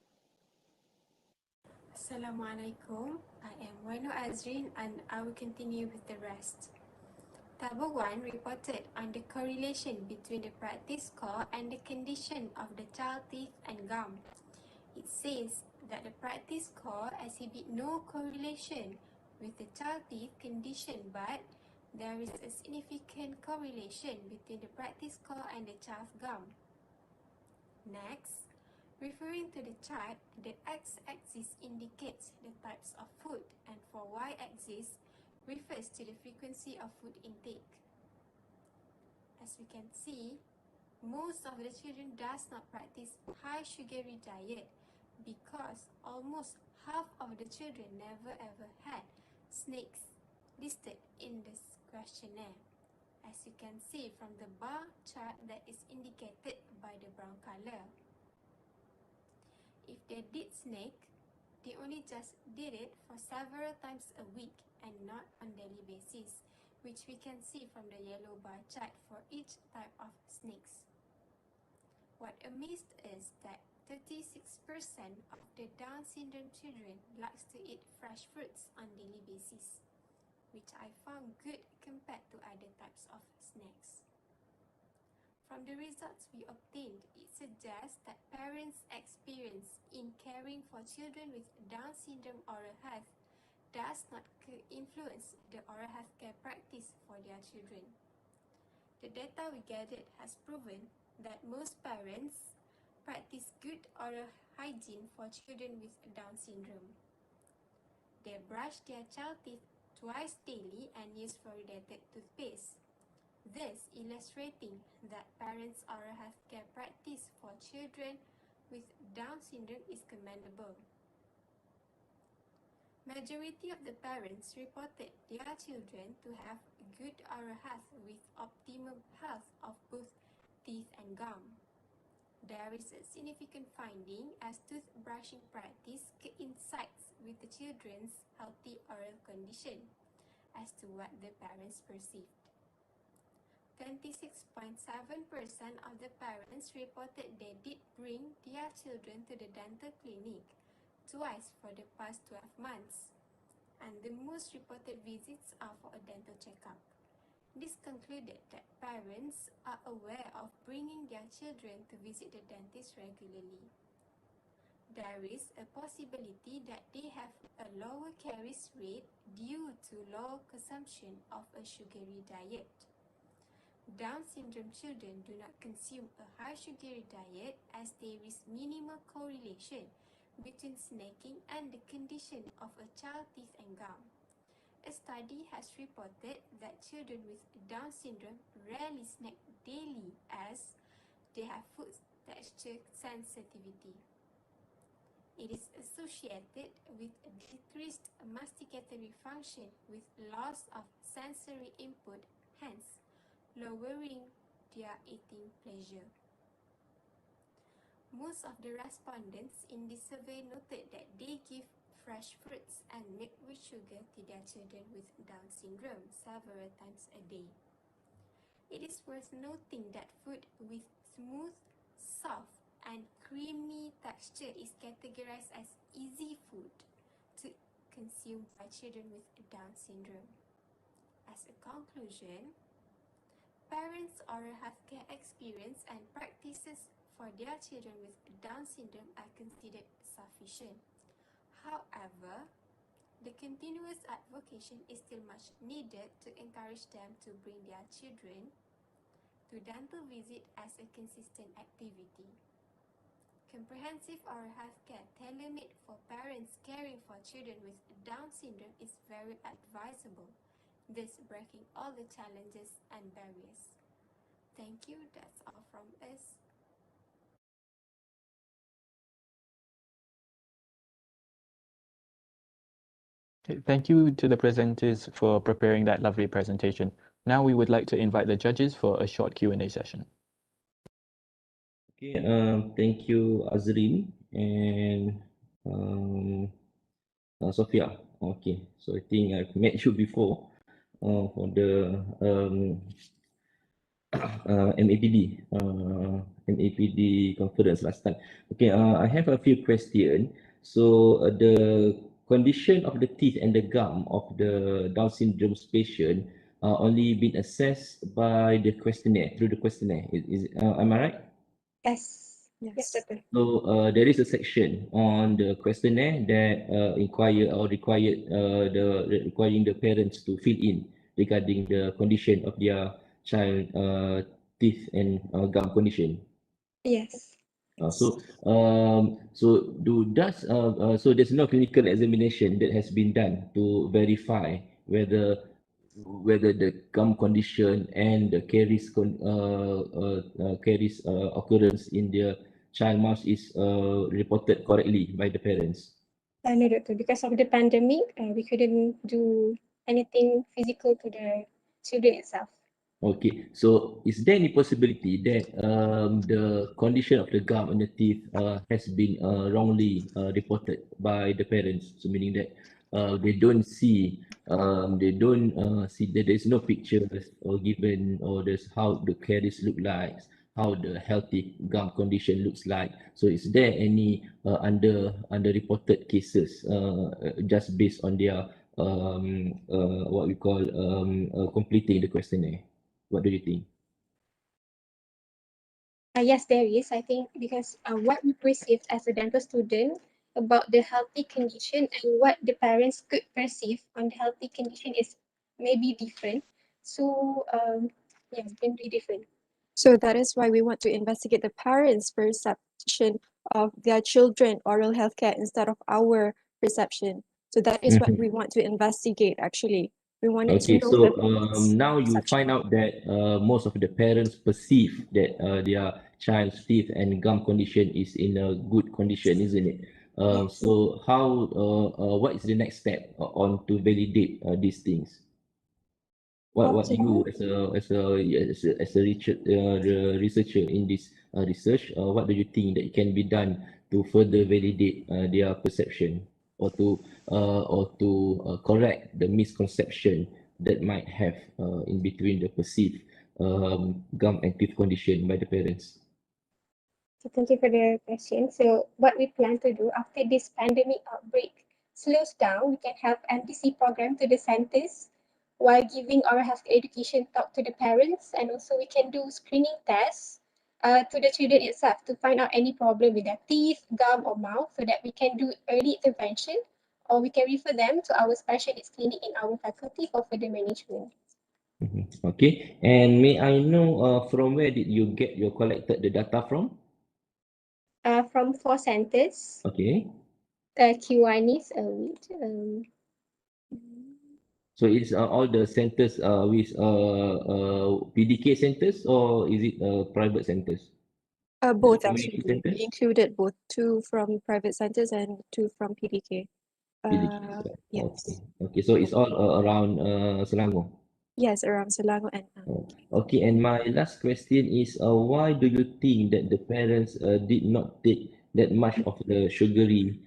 Assalamualaikum. I am Wano Azrin and I will continue with the rest. Table 1 reported on the correlation between the practice score and the condition of the child teeth and gum. It says that the practice score exhibit no correlation with the child teeth condition, but there is a significant correlation between the practice score and the child's gum. Next, referring to the chart, the x-axis indicates the types of food and for y-axis refers to the frequency of food intake. As we can see, most of the children does not practice high sugary diet because almost half of the children never ever had snakes listed in this questionnaire. As you can see from the bar chart that is indicated by the brown color. If they did snake, they only just did it for several times a week and not on daily basis, which we can see from the yellow bar chart for each type of snakes. What amazed is that 36% of the Down syndrome children likes to eat fresh fruits on daily basis, which I found good compared to other types of snacks. From the results we obtained, it suggests that parents' experience in caring for children with Down syndrome oral health does not influence the oral health care practice for their children. The data we gathered has proven that most parents practice good oral hygiene for children with Down syndrome. They brush their child teeth twice daily and use fluoridated toothpaste. This illustrating that parents' oral health care practice for children with Down syndrome is commendable. Majority of the parents reported their children to have good oral health with optimum health of both teeth and gum. There is a significant finding as toothbrushing practice coincides with the children's healthy oral condition as to what the parents perceived. 26.7% of the parents reported they did bring their children to the dental clinic twice for the past 12 months, and the most reported visits are for a dental checkup. This concluded that parents are aware of bringing their children to visit the dentist regularly. There is a possibility that they have a lower caries rate due to low consumption of a sugary diet. Down syndrome children do not consume a high sugary diet as there is minimal correlation between snacking and the condition of a child's teeth and gum. A study has reported that children with Down syndrome rarely snack daily as they have food texture sensitivity. It is associated with decreased masticatory function with loss of sensory input, hence lowering their eating pleasure. Most of the respondents in this survey noted that they give fresh fruits and milk with sugar to their children with Down syndrome several times a day. It is worth noting that food with smooth, soft, and creamy texture is categorized as easy food to consume by children with Down syndrome. As a conclusion, Parents' oral healthcare experience and practices for their children with Down syndrome are considered sufficient. However, the continuous advocacy is still much needed to encourage them to bring their children to dental visit as a consistent activity. Comprehensive oral healthcare tailor-made for parents caring for children with Down syndrome is very advisable, thus breaking all the challenges and barriers. Thank you, that's all from us. Thank you to the presenters for preparing that lovely presentation. Now we would like to invite the judges for a short Q&A session. Okay, thank you, Azrin and um, Sophia. Okay, so I think I've met you before for the MAPD conference last time. Okay, I have a few questions. So the condition of the teeth and the gum of the Down syndrome patient only been assessed by the questionnaire, through the questionnaire. Am I right? Yes. Yes, betul. So there is a section on the questionnaire that requiring the parents to fill in regarding the condition of their child teeth and gum condition. Yes. So there's no clinical examination that has been done to verify whether the gum condition and the caries occurrence in the child mouth is reported correctly by the parents. No, doctor, because of the pandemic, we couldn't do anything physical to the children itself. Okay, so is there any possibility that the condition of the gum and the teeth has been wrongly reported by the parents? So meaning that they don't see that there's no pictures or given, or there's how the caries look like, how the healthy gum condition looks like. So is there any under reported cases just based on their what we call completing the questionnaire? What do you think? Yes, there is. I think because what we perceive as a dental student about the healthy condition and what the parents could perceive on the healthy condition is maybe different. So yeah, it's been really different. So that is why we want to investigate the parents' perception of their children oral healthcare instead of our perception. So that is what we want to investigate actually. We wanted to Okay, know the so parents' now you perception. find out that most of the parents perceive that their child's teeth and gum condition is in a good condition, isn't it? Yes. So what is the next step on to validate these things? What Okay. you as a researcher in this research, what do you think that can be done to further validate their perception, or to correct the misconception that might have in between the perceived gum and teeth condition by the parents? So thank you for the question. So what we plan to do after this pandemic outbreak slows down, we can have MTC program to the centers while giving our health education talk to the parents, and also we can do screening tests to the children itself to find out any problem with their teeth, gum or mouth, so that we can do early intervention, or we can refer them to our specialist clinic in our faculty for further management. Okay, and may I know from where did you get your collected the data from? From 4 centers. Okay. Q1 is So it's all the centers with PDK centers, or is it private centers? Both Community actually. centers? We included both, 2 from private centers and 2 from PDK. PDK as well. Yes. Okay. Okay. So it's all around Selangor. Yes, around Selangor and Okay, and my last question is, why do you think that the parents did not take that much of the sugary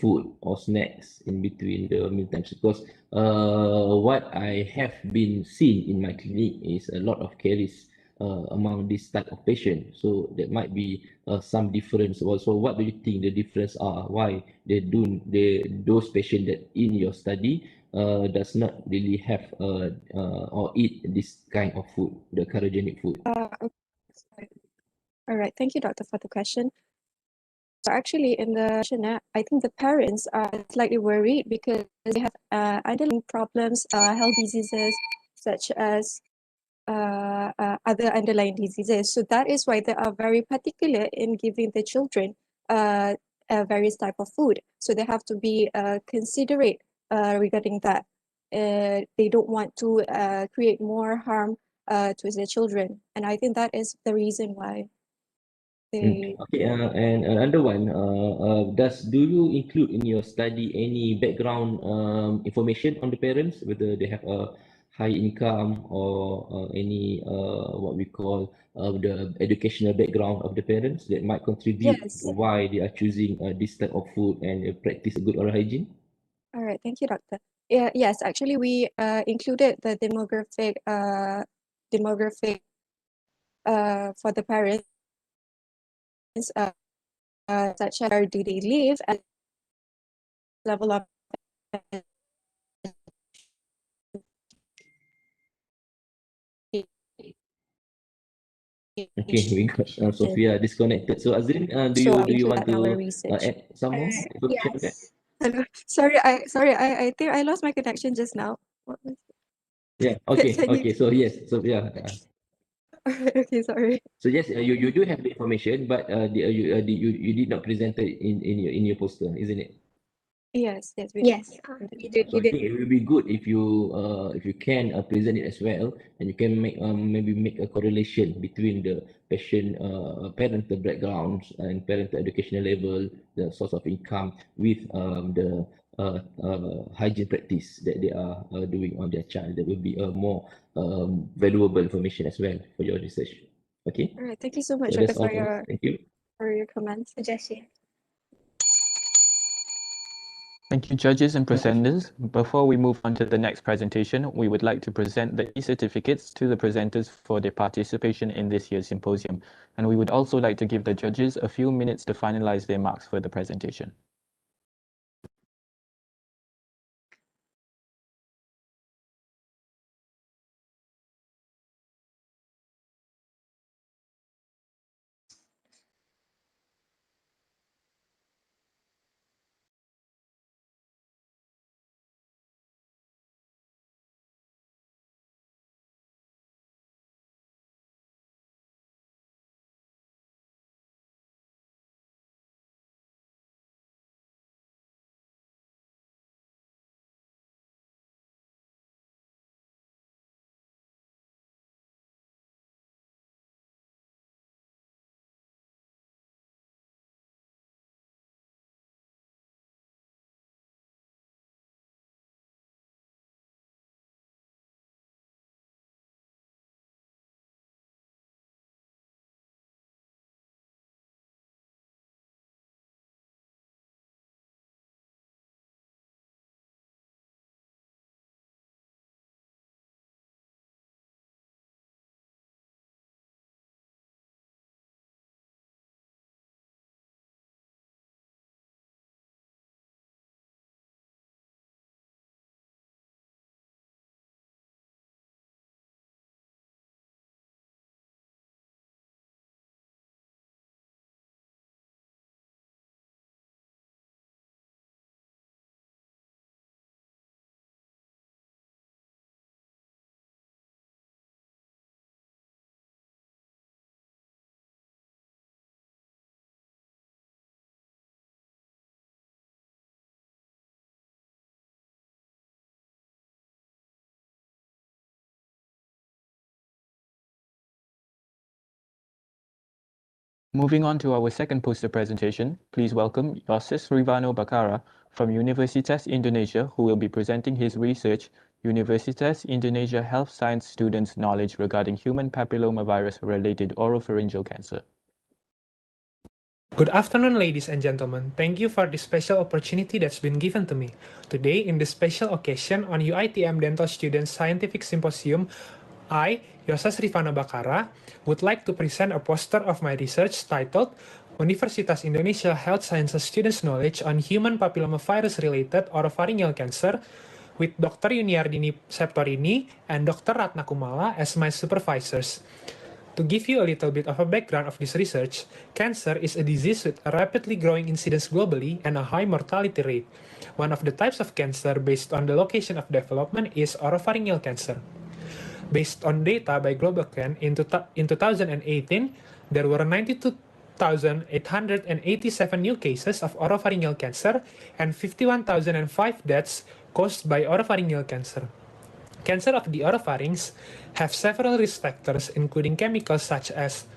food or snacks in between the meal times? Because what I have been seen in my clinic is a lot of caries among this type of patient. So there might be some difference also. What do you think the difference are? Why those patients that in your study does not really have or eat this kind of food, the carcinogenic food? All right, thank you, doctor, for the question. So actually, in the question, I think the parents are slightly worried because they have underlying problems, health diseases such as other underlying diseases. So that is why they are very particular in giving the children various type of food. So they have to be considerate regarding that. They don't want to create more harm to the children, and I think that is the reason why they. Okay, and another one, do you include in your study any background information on the parents, whether they have a high income or any what we call the educational background of the parents that might contribute Yes. why they are choosing this type of food and practice a good oral hygiene? All right, thank you, doctor. Yeah, yes, actually, we included the demographic for the parents, such as where do they live and level of. Okay, we got Sophia disconnected. So Azrin, do So you include want that in our to research. add some more information on that? Yes. Hello. Sorry, I think I lost my connection just now. What was Yeah. Okay. Can you? Okay. So yes. So yeah. Okay, sorry. So yes, you do have the information, but you did not present it in your poster, isn't it? Yes, we Yes, did. So I think it will be good if you can present it as well, and you can make maybe make a correlation between the patient parental backgrounds and parental educational level, the source of income with the hygiene practice that they are doing on their child. That will be a more valuable information as well for your research. Okay. All right, thank you so much, So Doctor, that's all for us. Thank you. for your comments. Suggestion. Thank you, judges and presenters. Before we move on to the next presentation, we would like to present the e-certificates to the presenters for their participation in this year's symposium. And we would also like to give the judges a few minutes to finalize their marks for the presentation. Moving on to our second poster presentation, please welcome Yossis Rivano Bakara from Universitas Indonesia, who will be presenting his research, Universitas Indonesia Health Science Students' Knowledge Regarding Human Papillomavirus-Related Oropharyngeal Cancer. Good afternoon, ladies and gentlemen. Thank you for this special opportunity that's been given to me. Today, in this special occasion on UiTM Dental Students Scientific Symposium, I, Yosas Rivano Bakara, would like to present a poster of my research titled Universitas Indonesia Health Sciences Students' Knowledge on Human Papillomavirus-Related Oropharyngeal Cancer, with Dr. Yuniardini Septorini and Dr. Ratna Kumala as my supervisors. To give you a little bit of a background of this research, cancer is a disease with a rapidly growing incidence globally and a high mortality rate. One of the types of cancer based on the location of development is oropharyngeal cancer. Based on data by GlobalCan in 2018, there were 92,887 new cases of oropharyngeal cancer and 51,005 deaths caused by oropharyngeal cancer. Cancer of the oropharynx have several risk factors, including chemicals such as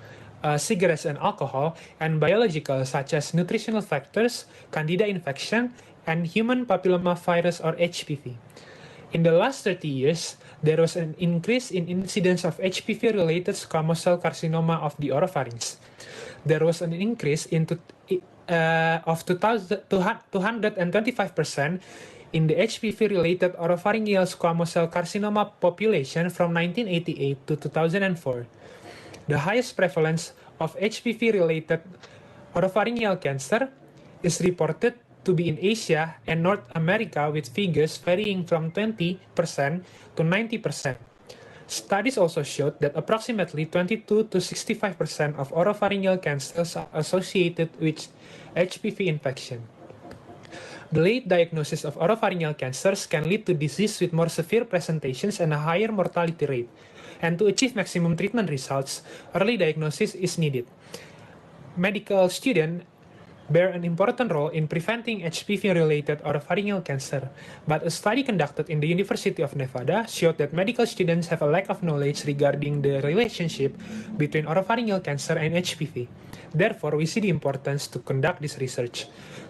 cigarettes and alcohol, and biological such as nutritional factors, candida infection, and human papillomavirus or HPV. In the last 30 years, there was an increase in incidence of HPV-related squamous cell carcinoma of the oropharynx. There was an increase of 225% in the HPV-related oropharyngeal squamous cell carcinoma population from 1988 to 2004. The highest prevalence of HPV-related oropharyngeal cancer is reported to be in Asia and North America, with figures varying from 20% to 90%. Studies also showed that approximately 22 to 65% of oropharyngeal cancers are associated with HPV infection. The late diagnosis of oropharyngeal cancers can lead to disease with more severe presentations and a higher mortality rate. And to achieve maximum treatment results, early diagnosis is needed. Medical students bear an important role in preventing HPV-related oropharyngeal cancer, but a study conducted in the University of Nevada showed that medical students have a lack of knowledge regarding the relationship between oropharyngeal cancer and HPV. Therefore, we see the importance to conduct this research.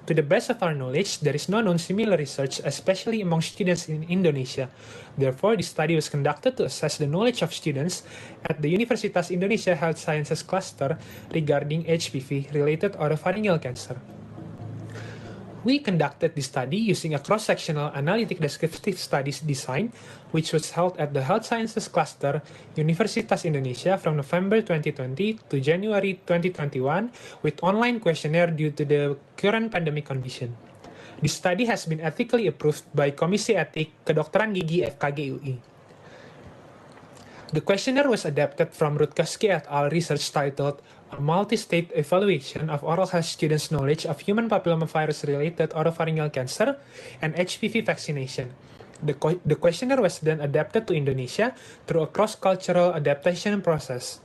To the best of our knowledge, there is no known similar research, especially among students in Indonesia. Therefore, this study was conducted to assess the knowledge of students at the Universitas Indonesia Health Sciences Cluster regarding HPV-related oropharyngeal cancer. We conducted this study using a cross-sectional analytic descriptive studies design, which was held at the Health Sciences Cluster, Universitas Indonesia from November 2020 to January 2021 with online questionnaire due to the current pandemic condition. This study has been ethically approved by Komisi Etik Kedokteran Gigi FKG UI. The questionnaire was adapted from Rutkaski et al. Research titled A Multi-State Evaluation of Oral Health Students' Knowledge of Human Papillomavirus-Related Oropharyngeal Cancer and HPV Vaccination. The questionnaire was then adapted to Indonesia through a cross-cultural adaptation process.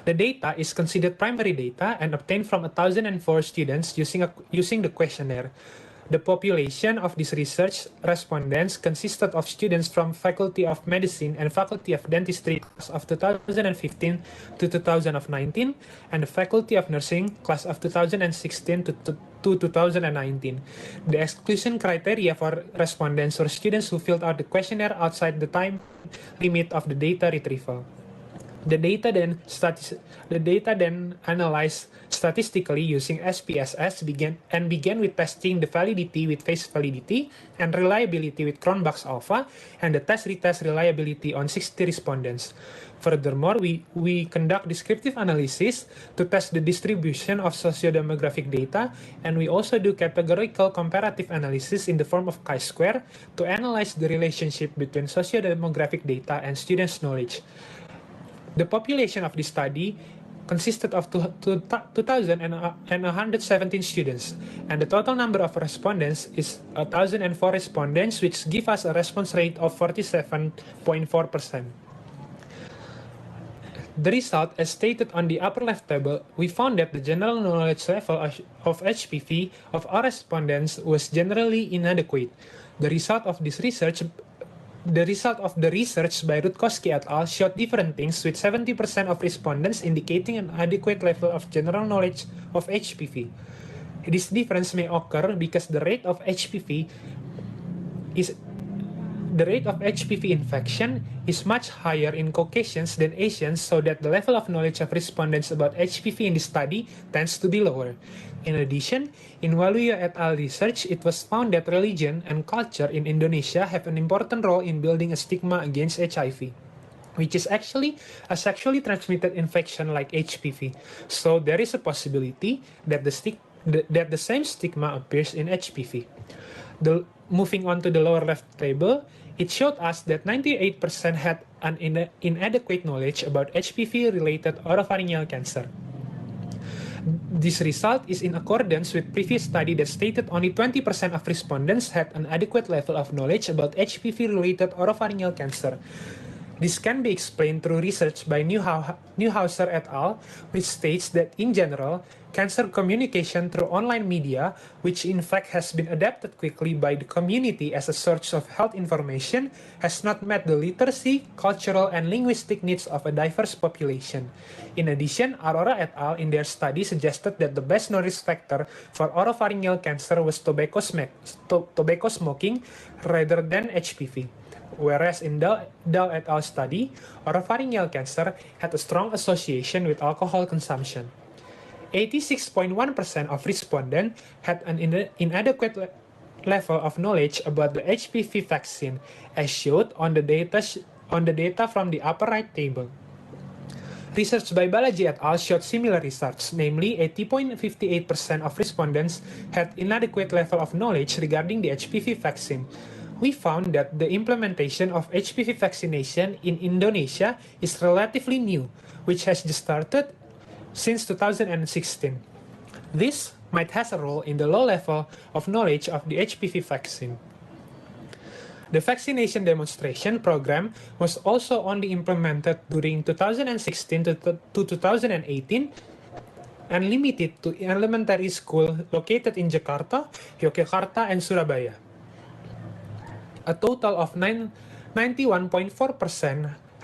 The data is considered primary data and obtained from 1,004 students using the questionnaire. The population of these research respondents consisted of students from Faculty of Medicine and Faculty of Dentistry class of 2015 to 2019, and the Faculty of Nursing class of 2016 to 2019. The exclusion criteria for respondents were students who filled out the questionnaire outside the time limit of the data retrieval. The data then analyzed statistically using SPSS began with testing the validity with face validity and reliability with Cronbach's alpha, and the test-retest reliability on 60 respondents. Furthermore, we conduct descriptive analysis to test the distribution of sociodemographic data, and we also do categorical comparative analysis in the form of chi-square to analyze the relationship between sociodemographic data and students' knowledge. The population of this study consisted of 2,117 students, and the total number of respondents is 1,004 respondents, which give us a response rate of 47.4%. The result, as stated on the upper left table, we found that the general knowledge level of HPV of our respondents was generally inadequate. The result of the research by Rutkowski et al. Showed different things, with 70% of respondents indicating an adequate level of general knowledge of HPV. This difference may occur because the rate of HPV infection is much higher in Caucasians than Asians, so that the level of knowledge of respondents about HPV in this study tends to be lower. In addition, in Waluyo et al. Research, it was found that religion and culture in Indonesia have an important role in building a stigma against HIV, which is actually a sexually transmitted infection like HPV. So there is a possibility that the same stigma appears in HPV. moving on to the lower left table, it showed us that 98% had an inadequate knowledge about HPV-related oropharyngeal cancer. This result is in accordance with previous study that stated only 20% of respondents had an adequate level of knowledge about HPV-related oropharyngeal cancer. This can be explained through research by Newhauser et al., which states that in general, cancer communication through online media, which in fact has been adapted quickly by the community as a source of health information, has not met the literacy, cultural, and linguistic needs of a diverse population. In addition, Arora et al. In their study suggested that the best known risk factor for oropharyngeal cancer was tobacco smoking rather than HPV. Whereas in Dow et al. Study, oropharyngeal cancer had a strong association with alcohol consumption. 86.1% of respondents had an inadequate level of knowledge about the HPV vaccine, as shown on the data from the upper right table. Research by Balaji et al. Showed similar results, namely 80.58% of respondents had inadequate level of knowledge regarding the HPV vaccine. We found that the implementation of HPV vaccination in Indonesia is relatively new, which has just started since 2016. This might have a role in the low level of knowledge of the HPV vaccine. The vaccination demonstration program was also only implemented during 2016 to 2018 and limited to elementary school located in Jakarta, Yogyakarta, and Surabaya. A total of 91.4%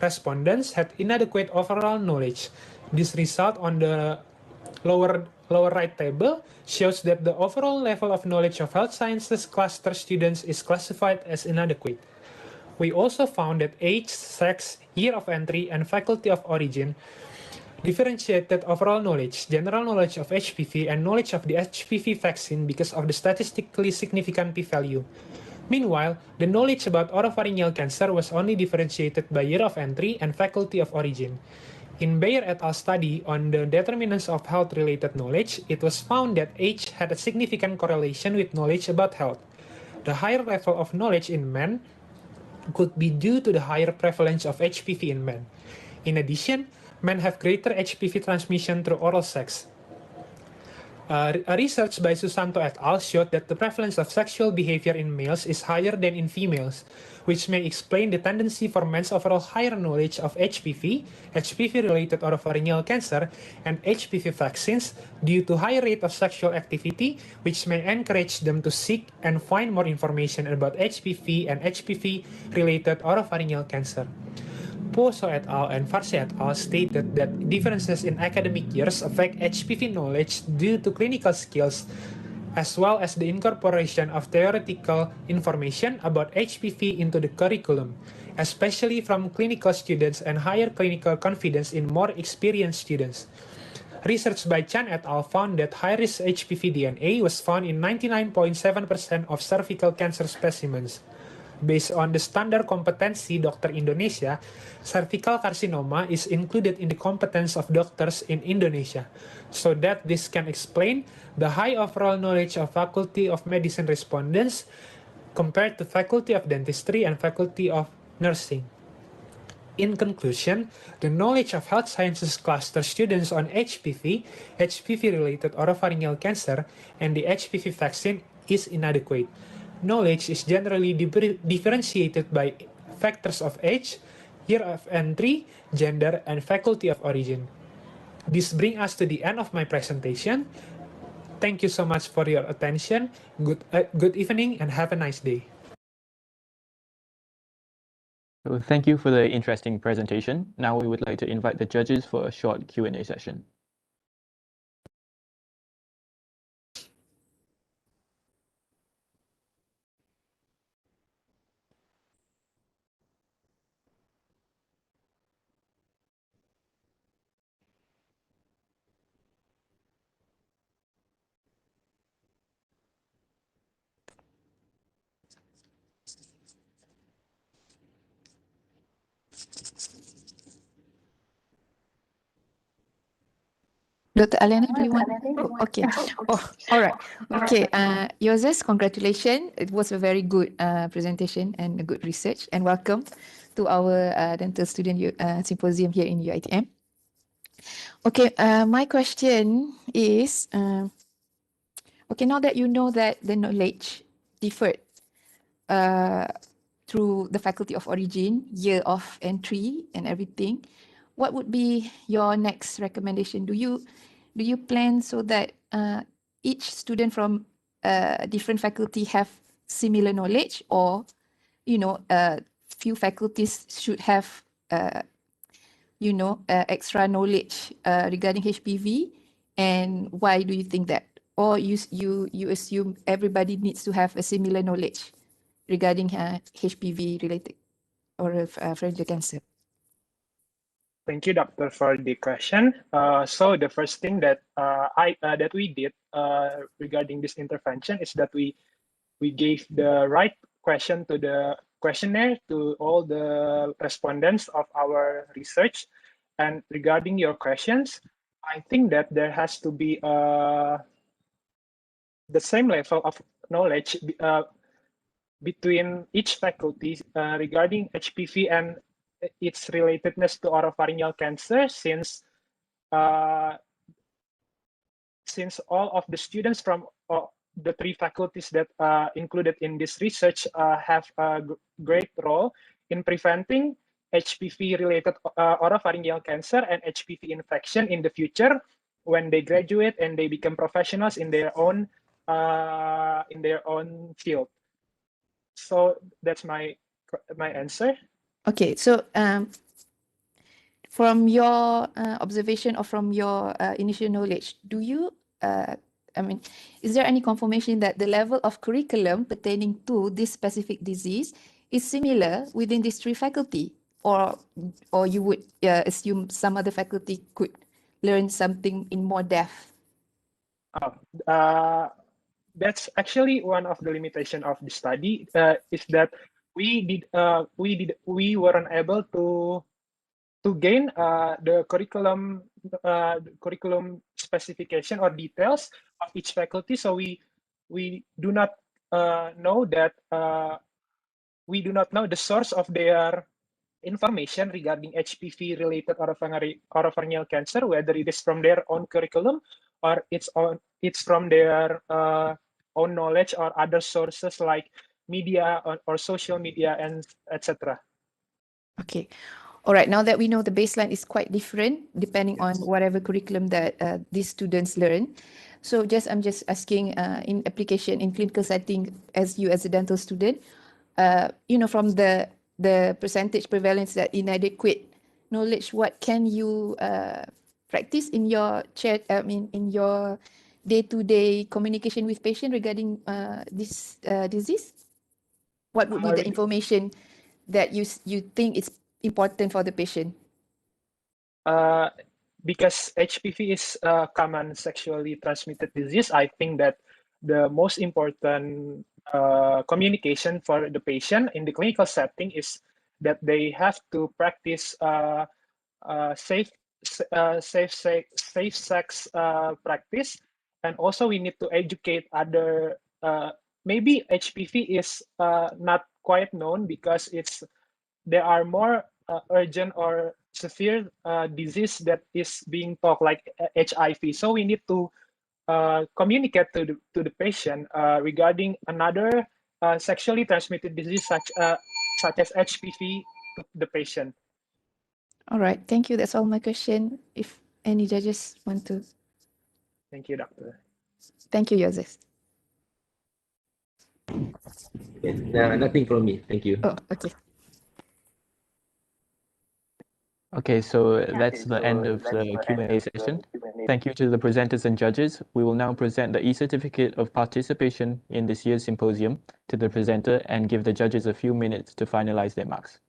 respondents had inadequate overall knowledge. This result on the lower right table shows that the overall level of knowledge of health sciences cluster students is classified as inadequate. We also found that age, sex, year of entry, and faculty of origin differentiated overall knowledge, general knowledge of HPV, and knowledge of the HPV vaccine because of the statistically significant p-value. Meanwhile, the knowledge about oropharyngeal cancer was only differentiated by year of entry and faculty of origin. In Bayer et al. Study on the determinants of health-related knowledge, it was found that age had a significant correlation with knowledge about health. The higher level of knowledge in men could be due to the higher prevalence of HPV in men. In addition, men have greater HPV transmission through oral sex. A research by Susanto et al. Showed that the prevalence of sexual behavior in males is higher than in females, which may explain the tendency for men's overall higher knowledge of HPV, HPV-related oropharyngeal cancer, and HPV vaccines due to high rate of sexual activity, which may encourage them to seek and find more information about HPV and HPV-related oropharyngeal cancer. Poso et al. And Farsi et al. Stated that differences in academic years affect HPV knowledge due to clinical skills, as well as the incorporation of theoretical information about HPV into the curriculum, especially from clinical students, and higher clinical confidence in more experienced students. Research by Chan et al. Found that high-risk HPV DNA was found in 99.7% of cervical cancer specimens. Based on the standard competency Dokter Indonesia, cervical carcinoma is included in the competence of doctors in Indonesia, so that this can explain the high overall knowledge of Faculty of Medicine respondents compared to Faculty of Dentistry and Faculty of Nursing. In conclusion, the knowledge of health sciences cluster students on HPV, HPV-related oropharyngeal cancer, and the HPV vaccine is inadequate. Knowledge is generally differentiated by factors of age, year of entry, gender, and faculty of origin. This brings us to the end of my presentation. Thank you so much for your attention. Good evening and have a nice day. So thank you for the interesting presentation. Now we would like to invite the judges for a short Q&A session. Dr. Aliana, do you want? Oh, okay. Oh, all right. Okay. Yoses, congratulations. It was a very good presentation and a good research. And welcome to our dental student symposium here in UiTM. Okay. My question is, okay, now that you know that the knowledge differed through the faculty of origin, year of entry, and everything, what would be your next recommendation? Do you plan so that each student from different faculty have similar knowledge, or few faculties should have extra knowledge regarding HPV, and why do you think that? Or you assume everybody needs to have a similar knowledge regarding HPV related or pharyngeal cancer? Thank you, doctor, for the question. So the first thing that that we did regarding this intervention is that we gave the right question to the questionnaire to all the respondents of our research. And regarding your questions, I think that there has to be the same level of knowledge between each faculty regarding HPV and its relatedness to oropharyngeal cancer, since all of the students from the three faculties that included in this research have a great role in preventing HPV-related oropharyngeal cancer and HPV infection in the future when they graduate and they become professionals in their own field. So that's my answer. Okay, so from your observation or from your initial knowledge, do you, is there any confirmation that the level of curriculum pertaining to this specific disease is similar within these three faculty, or you would assume some other faculty could learn something in more depth? That's actually one of the limitation of the study, is that we weren't able to gain the curriculum specification or details of each faculty. So we do not know that we do not know the source of their information regarding HPV related oropharyngeal cancer, whether it is from their own curriculum or it's from their own knowledge or other sources like media or social media and etc. Okay. All right. Now that we know the baseline is quite different depending on whatever curriculum that these students learn. So I'm just asking in application in clinical setting, as a dental student, from the percentage prevalence that inadequate knowledge, what can you practice in your in your day-to-day communication with patient regarding this disease? What would be the information that you think is important for the patient? Because HPV is a common sexually transmitted disease, I think that the most important communication for the patient in the clinical setting is that they have to practice safe sex practice, and also we need to educate other. Maybe HPV is not quite known because there are more urgent or severe disease that is being talked, like HIV. So we need to communicate to the patient regarding another sexually transmitted disease such as HPV to the patient. All right, thank you. That's all my question. If any judges want to. Thank you, doctor. Thank you, Joseph. Nothing from me. Thank you. Oh, okay. Okay, so that's the end of the Q&A session. Thank you to the presenters and judges. We will now present the e-certificate of participation in this year's symposium to the presenter and give the judges a few minutes to finalize their marks.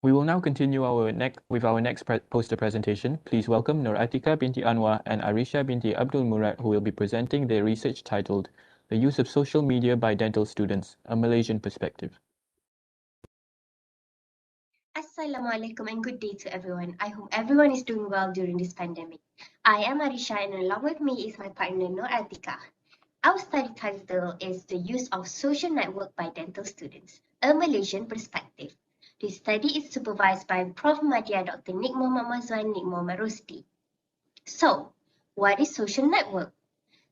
We will now continue with our next poster presentation. Please welcome Nur Atika binti Anwar and Arisha binti Abdul Murad, who will be presenting their research titled The Use of Social Media by Dental Students, a Malaysian Perspective. Assalamualaikum and good day to everyone. I hope everyone is doing well during this pandemic. I am Arisha and along with me is my partner Nur Atika. Our study title is The Use of Social Network by Dental Students, a Malaysian Perspective. This study is supervised by Prof. Madya Dr. Nik Muhammad Mazwan Nik Muhammad Rosti. So, what is social network?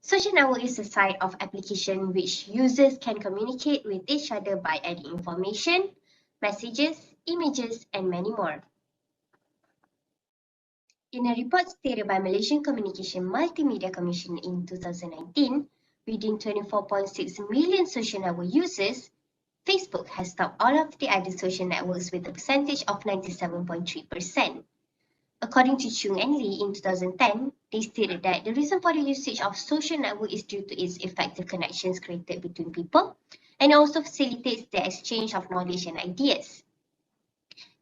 Social network is a site of application which users can communicate with each other by adding information, messages, images, and many more. In a report stated by Malaysian Communication Multimedia Commission in 2019, within 24.6 million social network users, Facebook has topped all of the other social networks with a percentage of 97.3%. According to Chung and Lee in 2010, they stated that the reason for the usage of social network is due to its effective connections created between people and also facilitates the exchange of knowledge and ideas.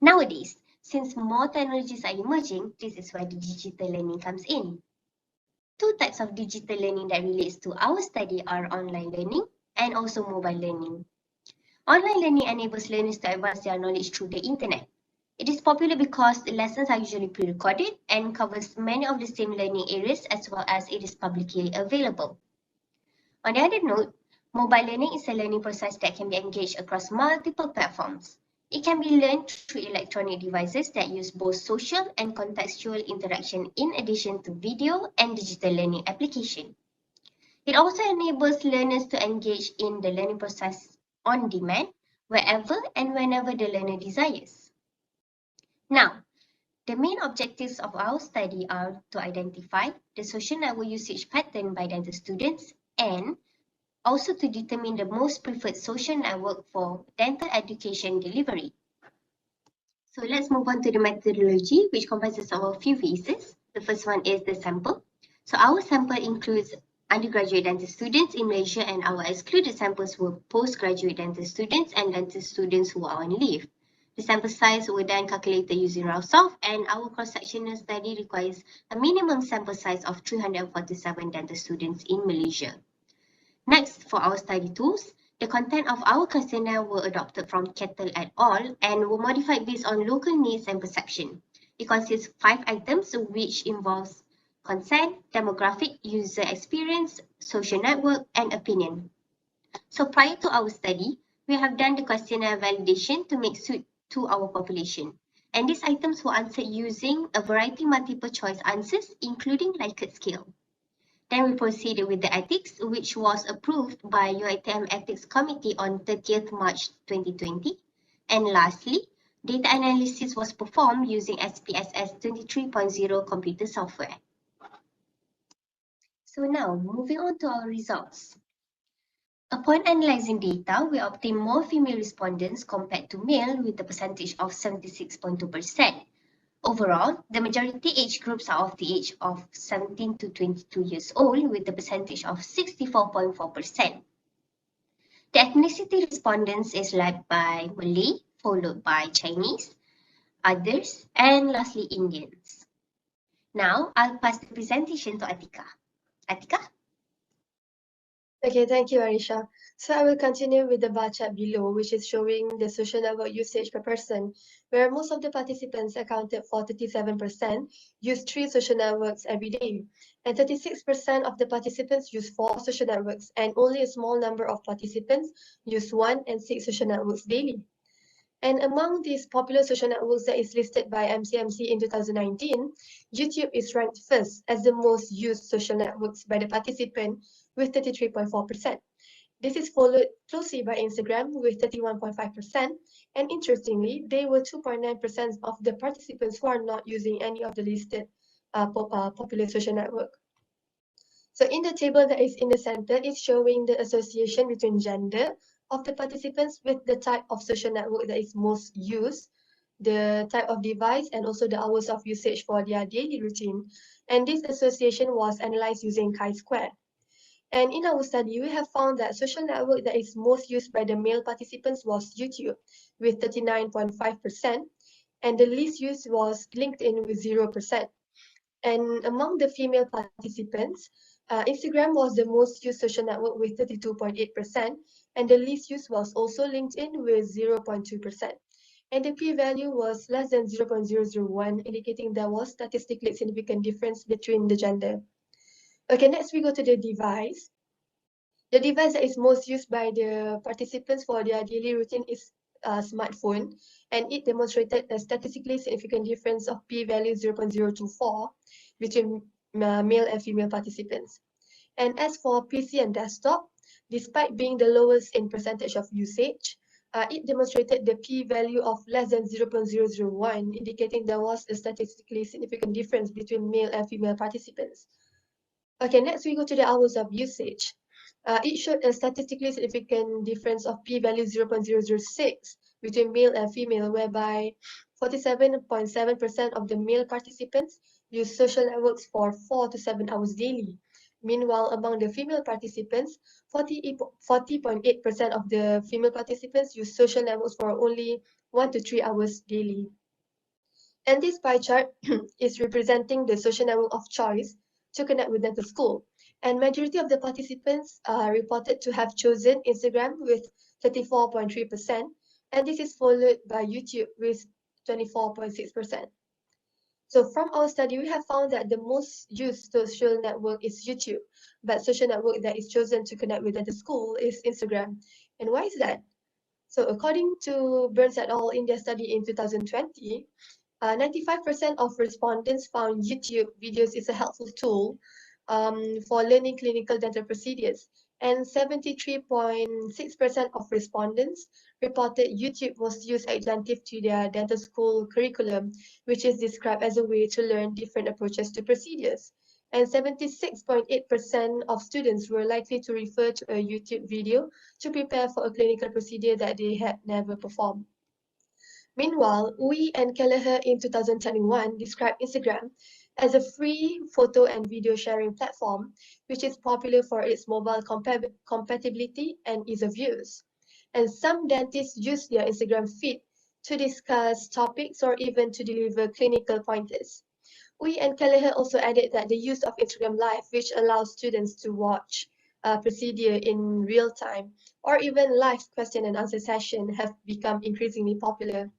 Nowadays, since more technologies are emerging, this is where the digital learning comes in. Two types of digital learning that relates to our study are online learning and also mobile learning. Online learning enables learners to advance their knowledge through the internet. It is popular because the lessons are usually pre-recorded and covers many of the same learning areas as well as it is publicly available. On the other note, mobile learning is a learning process that can be engaged across multiple platforms. It can be learned through electronic devices that use both social and contextual interaction in addition to video and digital learning application. It also enables learners to engage in the learning process on demand, wherever and whenever the learner desires. Now, the main objectives of our study are to identify the social network usage pattern by dental students and also to determine the most preferred social network for dental education delivery. So let's move on to the methodology, which comprises of a few phases. The first one is the sample. So our sample includes undergraduate dental students in Malaysia, and our excluded samples were postgraduate dental students and dental students who are on leave. The sample size were then calculated using Rao-Soft, and our cross-sectional study requires a minimum sample size of 347 dental students in Malaysia. Next, for our study tools, the content of our questionnaire were adopted from Kettle et al. And were modified based on local needs and perception. It consists of 5 items which involves consent, demographic, user experience, social network, and opinion. So prior to our study, we have done the questionnaire validation to make suit to our population. And these items were answered using a variety of multiple choice answers, including Likert scale. Then we proceeded with the ethics, which was approved by UiTM Ethics Committee on 30th March 2020. And lastly, data analysis was performed using SPSS 23.0 computer software. So now, moving on to our results. Upon analyzing data, we obtained more female respondents compared to male with a percentage of 76.2%. Overall, the majority age groups are of the age of 17 to 22 years old with a percentage of 64.4%. The ethnicity respondents is led by Malay, followed by Chinese, others, and lastly Indians. Now, I'll pass the presentation to Atika. Atika? Okay, thank you, Arisha. So I will continue with the bar chart below, which is showing the social network usage per person, where most of the participants accounted for 37% use 3 social networks every day, and 36% of the participants use 4 social networks, and only a small number of participants use 1 and 6 social networks daily. And among these popular social networks that is listed by MCMC in 2019, YouTube is ranked first as the most used social networks by the participant with 33.4%. This is followed closely by Instagram with 31.5%, and interestingly, they were 2.9% of the participants who are not using any of the listed popular social network. So in the table that is in the center, it's showing the association between gender of the participants with the type of social network that is most used, the type of device, and also the hours of usage for their daily routine. And this association was analyzed using chi-square. And in our study, we have found that social network that is most used by the male participants was YouTube with 39.5%, and the least used was LinkedIn with 0%. And among the female participants, Instagram was the most used social network with 32.8%, and the least used was also LinkedIn with 0.2%. And the p-value was less than 0.001, indicating there was statistically significant difference between the gender. Okay, next we go to the device. The device that is most used by the participants for their daily routine is a smartphone, and it demonstrated a statistically significant difference of p-value 0.024 between male and female participants. And as for PC and desktop, despite being the lowest in percentage of usage, it demonstrated the p-value of less than 0.001, indicating there was a statistically significant difference between male and female participants. Okay, next we go to the hours of usage. It showed a statistically significant difference of p-value 0.006 between male and female, whereby 47.7% of the male participants use social networks for 4 to 7 hours daily. Meanwhile, among the female participants, 40.8% of the female participants use social networks for only 1 to 3 hours daily. And this pie chart is representing the social network of choice to connect with dental school. And majority of the participants are reported to have chosen Instagram with 34.3%, and this is followed by YouTube with 24.6%. So from our study, we have found that the most used social network is YouTube, but social network that is chosen to connect with dental school is Instagram. And why is that? So according to Burns et al. In their study in 2020, 95% of respondents found YouTube videos is a helpful tool for learning clinical dental procedures, and 73.6% of respondents reported YouTube was used adjunctive to their dental school curriculum, which is described as a way to learn different approaches to procedures. And 76.8% of students were likely to refer to a YouTube video to prepare for a clinical procedure that they had never performed. Meanwhile, Uy and Kelleher in 2021 described Instagram as a free photo and video sharing platform, which is popular for its mobile compatibility and ease of use. And some dentists use their Instagram feed to discuss topics or even to deliver clinical pointers. Uy and Kelleher also added that the use of Instagram Live, which allows students to watch a procedure in real time, or even live question and answer session, have become increasingly popular.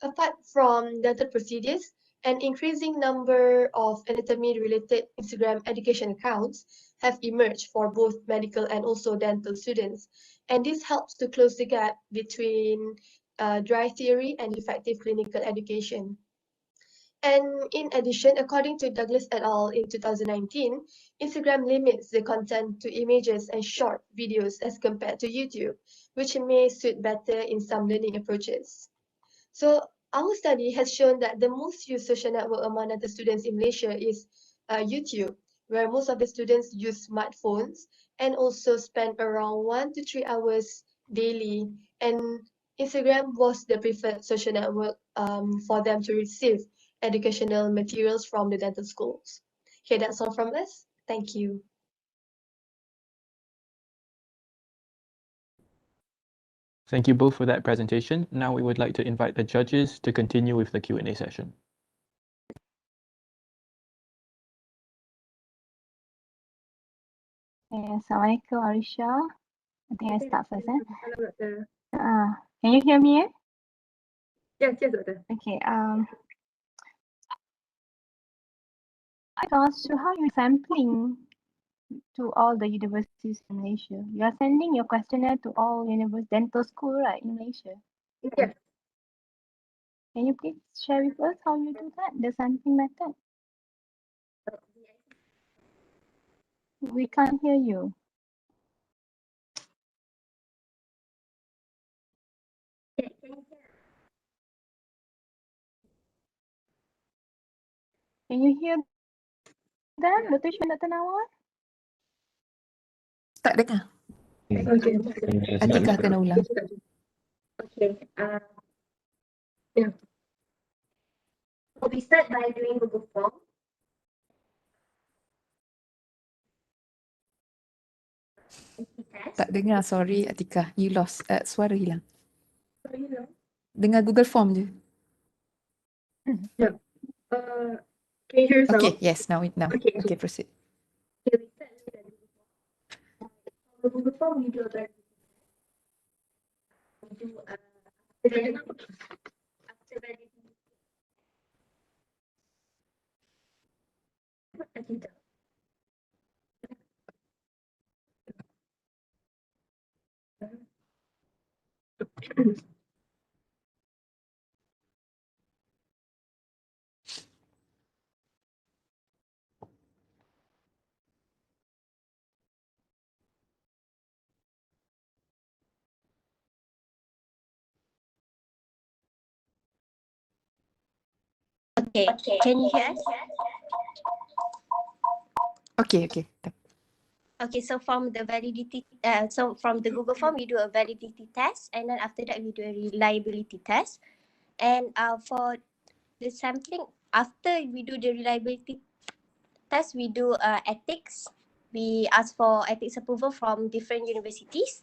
Apart from dental procedures, an increasing number of anatomy-related Instagram education accounts have emerged for both medical and also dental students. And this helps to close the gap between dry theory and effective clinical education. And in addition, according to Douglas et al. In 2019, Instagram limits the content to images and short videos as compared to YouTube, which may suit better in some learning approaches. So our study has shown that the most used social network among dental students in Malaysia is YouTube, where most of the students use smartphones and also spend around 1 to 3 hours daily. And Instagram was the preferred social network for them to receive educational materials from the dental schools. Okay, that's all from us. Thank you. Thank you both for that presentation. Now we would like to invite the judges to continue with the Q&A session. Assalamualaikum Arisha. I think I start first. Can you hear me? Yes, Doctor. Okay. I asked you how you sampling to all the universities in Malaysia. You are sending your questionnaire to all dental school, right, in Malaysia? Yes. Can you please share with us how you do that, the sampling method? We can't hear you. Can you hear them, Dr. Syed, Dr. Nawar? Tak dengar. Okay. Atikah kena ulang. Okay. Yeah. So we start by doing Google Form. Tak dengar, sorry Atikah. You lost. Suara hilang. Dengar Google Form je. Yep. Can you hear us now? Okay, yes, now. Okay. Okay, proceed. Okay, we start with the Google form. We do a very we do after validity. I can tell. Okay, can you hear us? Okay. Okay, so from the Google form, we do a validity test, and then after that, we do a reliability test. And for the sampling, after we do the reliability test, we do ethics. We ask for ethics approval from different universities.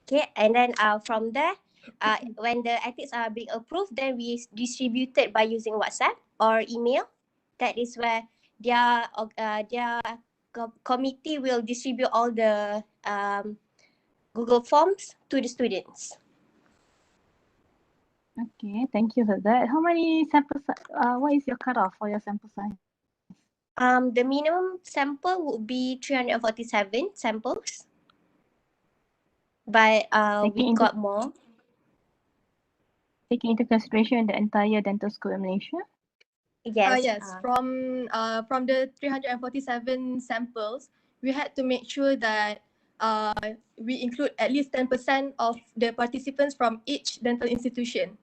Okay, and then from there, when the ethics are being approved, then we distribute it by using WhatsApp or email. That is where their committee will distribute all the Google Forms to the students. Okay, thank you for that. How many samples? What is your cutoff for your sample size? The minimum sample would be 347 samples, but we got more. Taking into consideration the entire dental school in Malaysia? Yes. From the 347 samples, we had to make sure that we include at least 10% of the participants from each dental institution.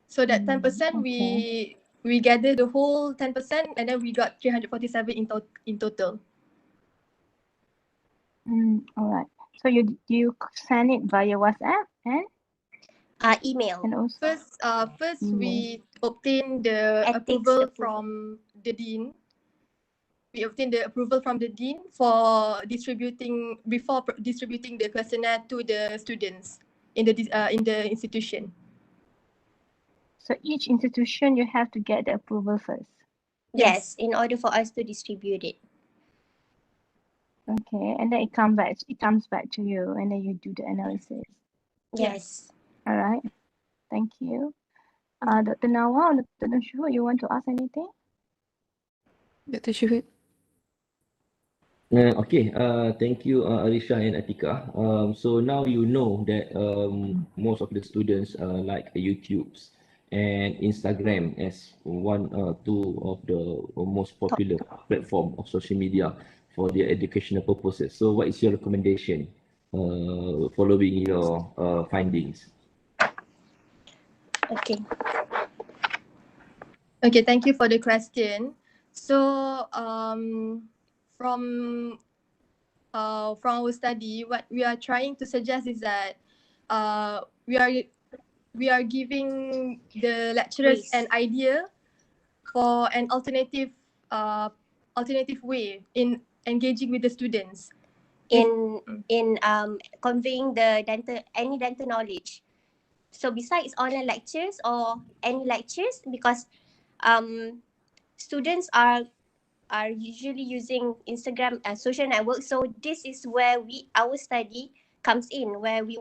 So that 10% we gather the whole 10%, and then we got 347 in total. All right. So you send it via WhatsApp and? Email. And also First we obtain the approval from the dean. We obtain the approval from the dean for distributing the questionnaire to the students in the institution. So each institution you have to get the approval first. Yes, in order for us to distribute it. Okay, and then it comes back to you, and then you do the analysis. Yes. All right. Thank you. Dr. Nawa or Dr. Nushul, you want to ask anything? Dr. Shuhud. Okay, thank you, Arisha and Atika. So now you know that most of the students like YouTube's and Instagram as two of the most popular platform of social media for their educational purposes. So what is your recommendation following your findings? Okay. Okay, thank you for the question. So from our study, what we are trying to suggest is that we are giving the lecturers an idea for an alternative way in engaging with the students. In conveying any dental knowledge. So besides online lectures or any lectures, because students are usually using Instagram as social network. So this is where our study comes in, where we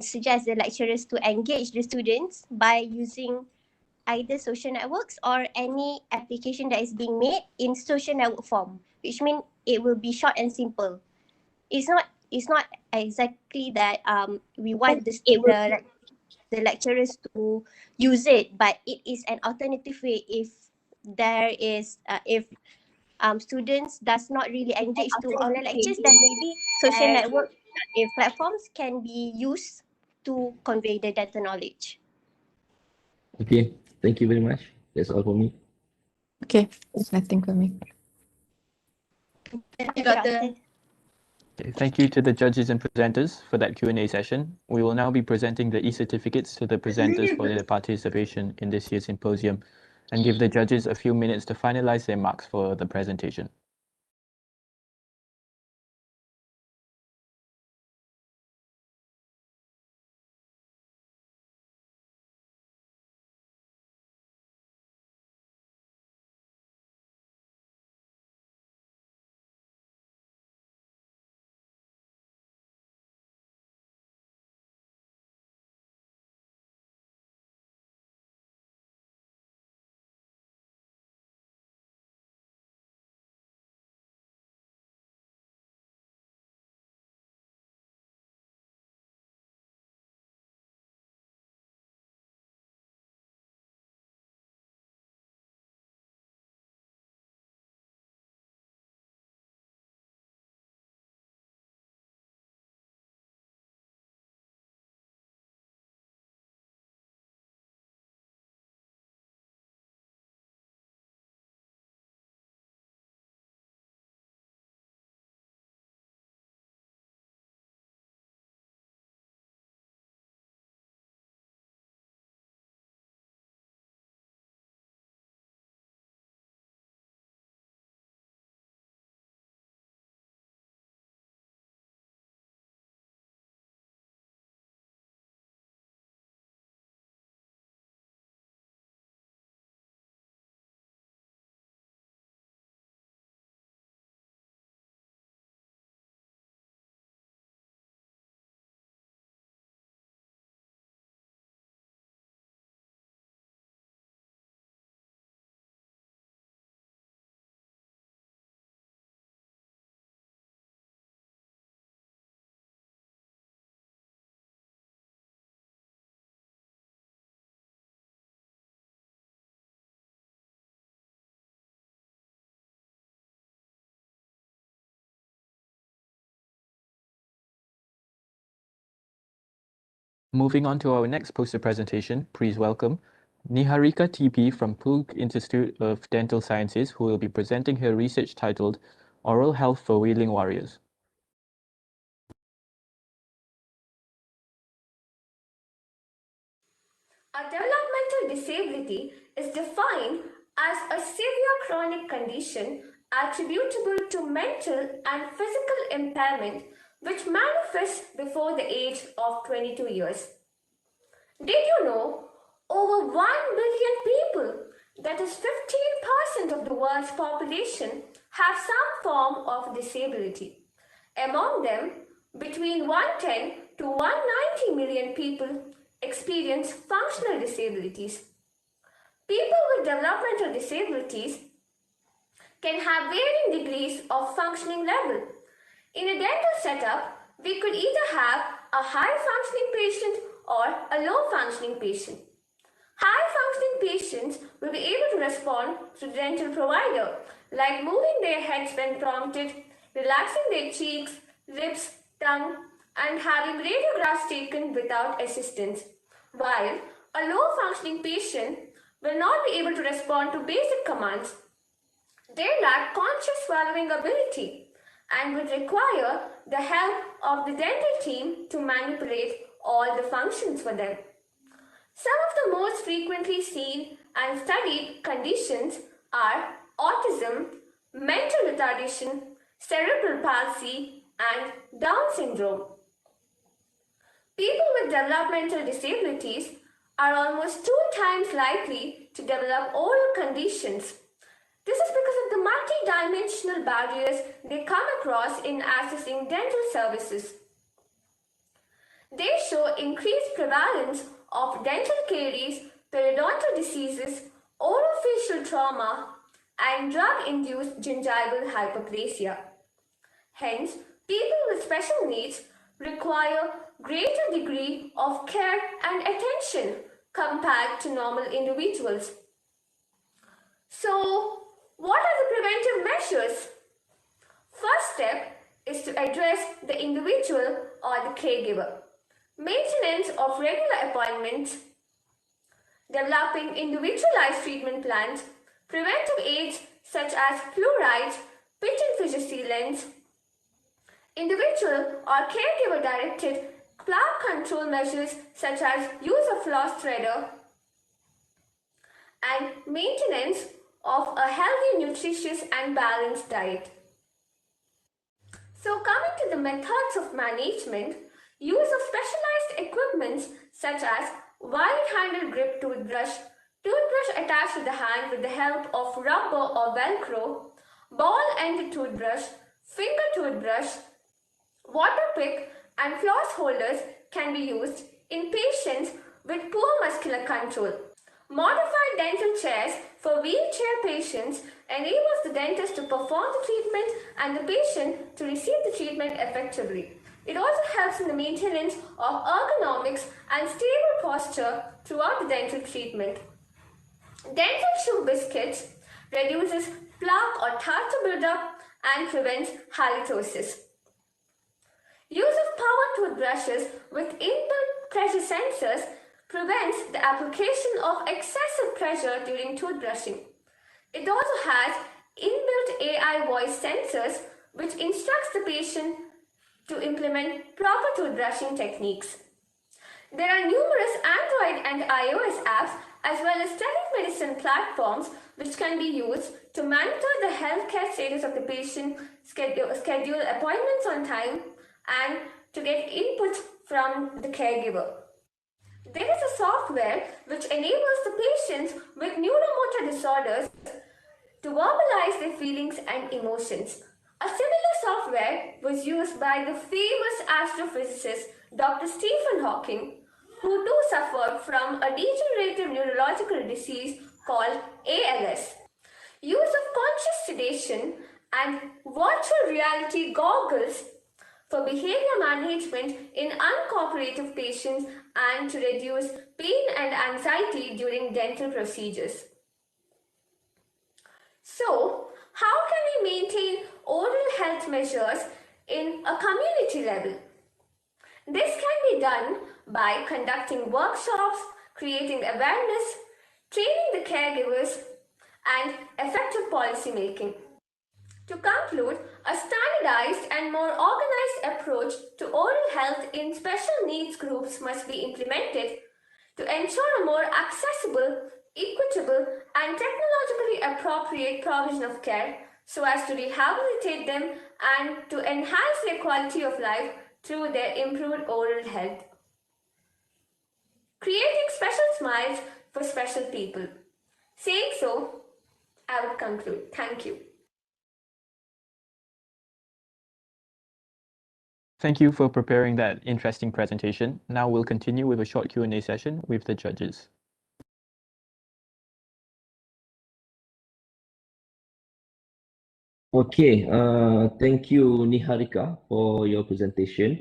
suggest the lecturers to engage the students by using either social networks or any application that is being made in social network form, which means it will be short and simple. It's not exactly that we want the lecturers to use it, but it is an alternative way if there is if students does not really engage to online lectures, then maybe social network platforms can be used to convey the data knowledge. Okay, thank you very much. That's all for me. Okay, nothing for me. Thank you, Doctor. Okay, thank you to the judges and presenters for that Q&A session. We will now be presenting the e-certificates to the presenters for their participation in this year's symposium and give the judges a few minutes to finalize their marks for the presentation. Moving on to our next poster presentation, please welcome Niharika TP from Pug Institute of Dental Sciences, who will be presenting her research titled Oral Health for Wailing Warriors. A developmental disability is defined as a severe chronic condition attributable to mental and physical impairment which manifests before the age of 22 years. Did you know over 1 billion people, that is 15% of the world's population, have some form of disability? Among them, between 110 to 190 million people experience functional disabilities. People with developmental disabilities can have varying degrees of functioning level. In a dental setup, we could either have a high-functioning patient or a low-functioning patient. High-functioning patients will be able to respond to the dental provider, like moving their heads when prompted, relaxing their cheeks, lips, tongue, and having radiographs taken without assistance, while a low-functioning patient will not be able to respond to basic commands. They lack conscious swallowing ability and would require the help of the dental team to manipulate all the functions for them. Some of the most frequently seen and studied conditions are autism, mental retardation, cerebral palsy, and Down syndrome. People with developmental disabilities are almost 2 times likely to develop oral conditions. This is because of the multi-dimensional barriers they come across in accessing dental services. They show increased prevalence of dental caries, periodontal diseases, orofacial trauma, and drug-induced gingival hyperplasia. Hence, people with special needs require greater degree of care and attention compared to normal individuals. So, what are the preventive measures? First step is to address the individual or the caregiver. Maintenance of regular appointments, developing individualized treatment plans, preventive aids such as fluoride, pit and fissure sealants, individual or caregiver directed plaque control measures such as use of floss threader, and maintenance of a healthy, nutritious and balanced diet. So coming to the methods of management, use of specialized equipments such as wide-handled grip toothbrush, toothbrush attached to the hand with the help of rubber or velcro, ball-ended toothbrush, finger toothbrush, water pick and floss holders can be used in patients with poor muscular control. Modified dental chairs for wheelchair patients enables the dentist to perform the treatment and the patient to receive the treatment effectively. It also helps in the maintenance of ergonomics and stable posture throughout the dental treatment. Dental chew biscuits reduces plaque or tartar buildup and prevents halitosis. Use of power toothbrushes with inbuilt pressure sensors prevents the application of excessive pressure during toothbrushing. It also has inbuilt AI voice sensors which instructs the patient to implement proper toothbrushing techniques. There are numerous Android and iOS apps as well as telemedicine platforms which can be used to monitor the healthcare status of the patient, schedule appointments on time, and to get input from the caregiver. There is a software which enables the patients with neuromotor disorders to verbalize their feelings and emotions. A similar software was used by the famous astrophysicist Dr. Stephen Hawking, who too suffered from a degenerative neurological disease called ALS. Use of conscious sedation and virtual reality goggles for behavior management in uncooperative patients and to reduce pain and anxiety during dental procedures. So, how can we maintain oral health measures in a community level? This can be done by conducting workshops, creating awareness, training the caregivers, and effective policy making. To conclude, a standardized and more organized approach to oral health in special needs groups must be implemented to ensure a more accessible, equitable, and technologically appropriate provision of care so as to rehabilitate them and to enhance their quality of life through their improved oral health. Creating special smiles for special people. Saying so, I would conclude. Thank you. Thank you for preparing that interesting presentation. Now we'll continue with a short Q&A session with the judges. Okay, thank you Niharika for your presentation.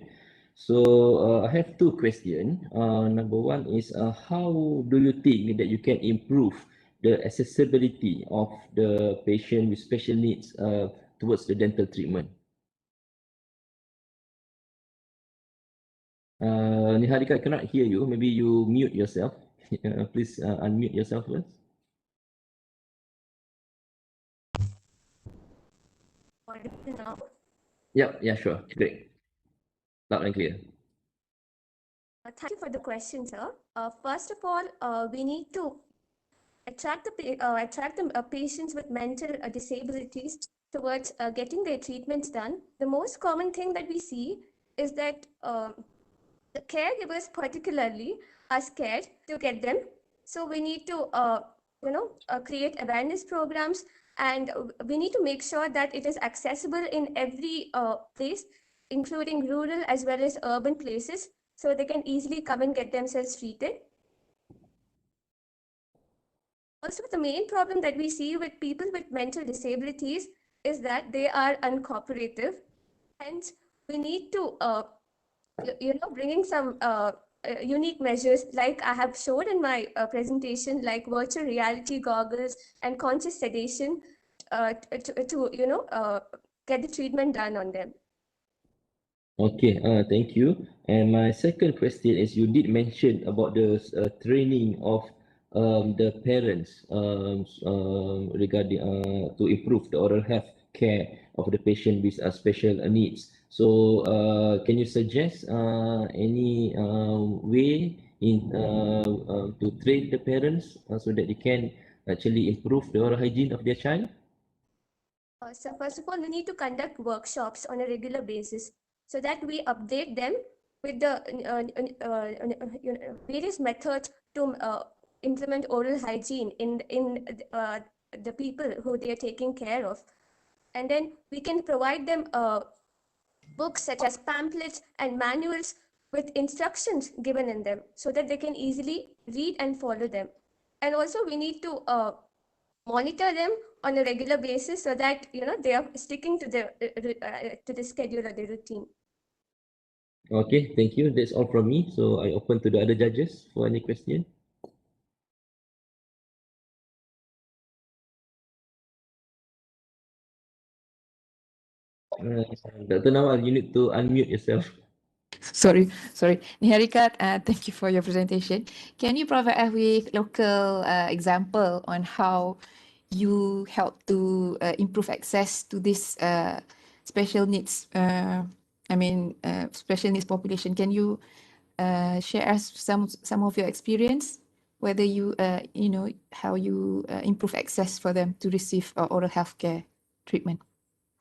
So I have two questions. Number one is how do you think that you can improve the accessibility of the patient with special needs towards the dental treatment? Niharika, I cannot hear you. Maybe you mute yourself. Please unmute yourself first. Audible now? Yeah, sure. Great. Loud and clear. Thank you for the question, sir. First of all, we need to attract the patients with mental disabilities towards getting their treatments done. The most common thing that we see is that the caregivers particularly are scared to get them. So we need to, create awareness programs, and we need to make sure that it is accessible in every place, including rural as well as urban places, so they can easily come and get themselves treated. Also, the main problem that we see with people with mental disabilities is that they are uncooperative. Hence, we need to, bringing some unique measures like I have showed in my presentation, like virtual reality goggles and conscious sedation to get the treatment done on them. Okay, thank you. And my second question is you did mention about the training of the parents regarding to improve the oral health care of the patient with special needs. So can you suggest any way in to train the parents so that they can actually improve the oral hygiene of their child? So first of all, we need to conduct workshops on a regular basis so that we update them with the various methods to implement oral hygiene in the people who they are taking care of. And then we can provide them books such as pamphlets and manuals with instructions given in them so that they can easily read and follow them. And also we need to monitor them on a regular basis so that they are sticking to the schedule or the routine. Okay, thank you. That's all from me. So I open to the other judges for any question. Dr. Nawal, you need to unmute yourself. Sorry. Niharika, thank you for your presentation. Can you provide us with local example on how you help to improve access to this special needs? Special needs population. Can you share us some of your experience, whether you how you improve access for them to receive oral health care treatment?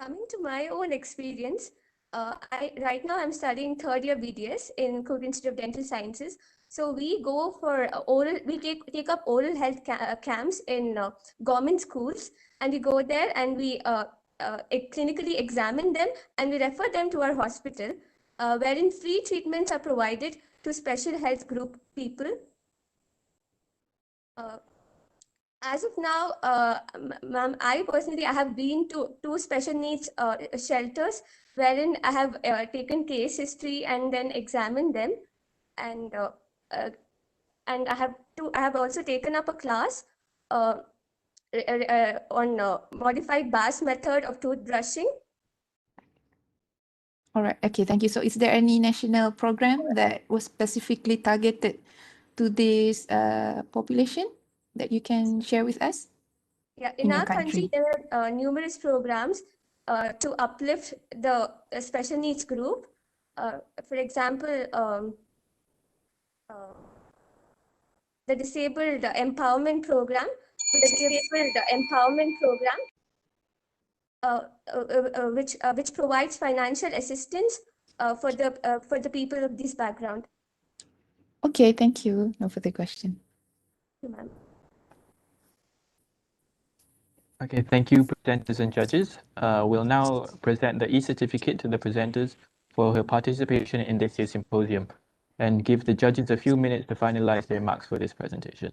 Coming to my own experience, right now I'm studying third year BDS in Korea Institute of Dental Sciences. So we go for we take up oral health camps in government schools, and we go there and we clinically examine them and we refer them to our hospital, wherein free treatments are provided to special health group people. As of now, ma'am, I have been to two special needs shelters wherein I have taken case history and then examined them, and I have also taken up a class on modified Bass method of toothbrushing. All right. Okay. Thank you. So, is there any national program that was specifically targeted to this population that you can share with us? Yeah, in in your our country, country? there are numerous programs to uplift the special needs group. For example, uh, the Disabled Empowerment Program, which provides financial assistance for the people of this background. Okay, thank you. No further question. Thank you, ma'am. Okay, thank you, presenters and judges. We'll now present the e-certificate to the presenters for her participation in this year's symposium and give the judges a few minutes to finalize their marks for this presentation.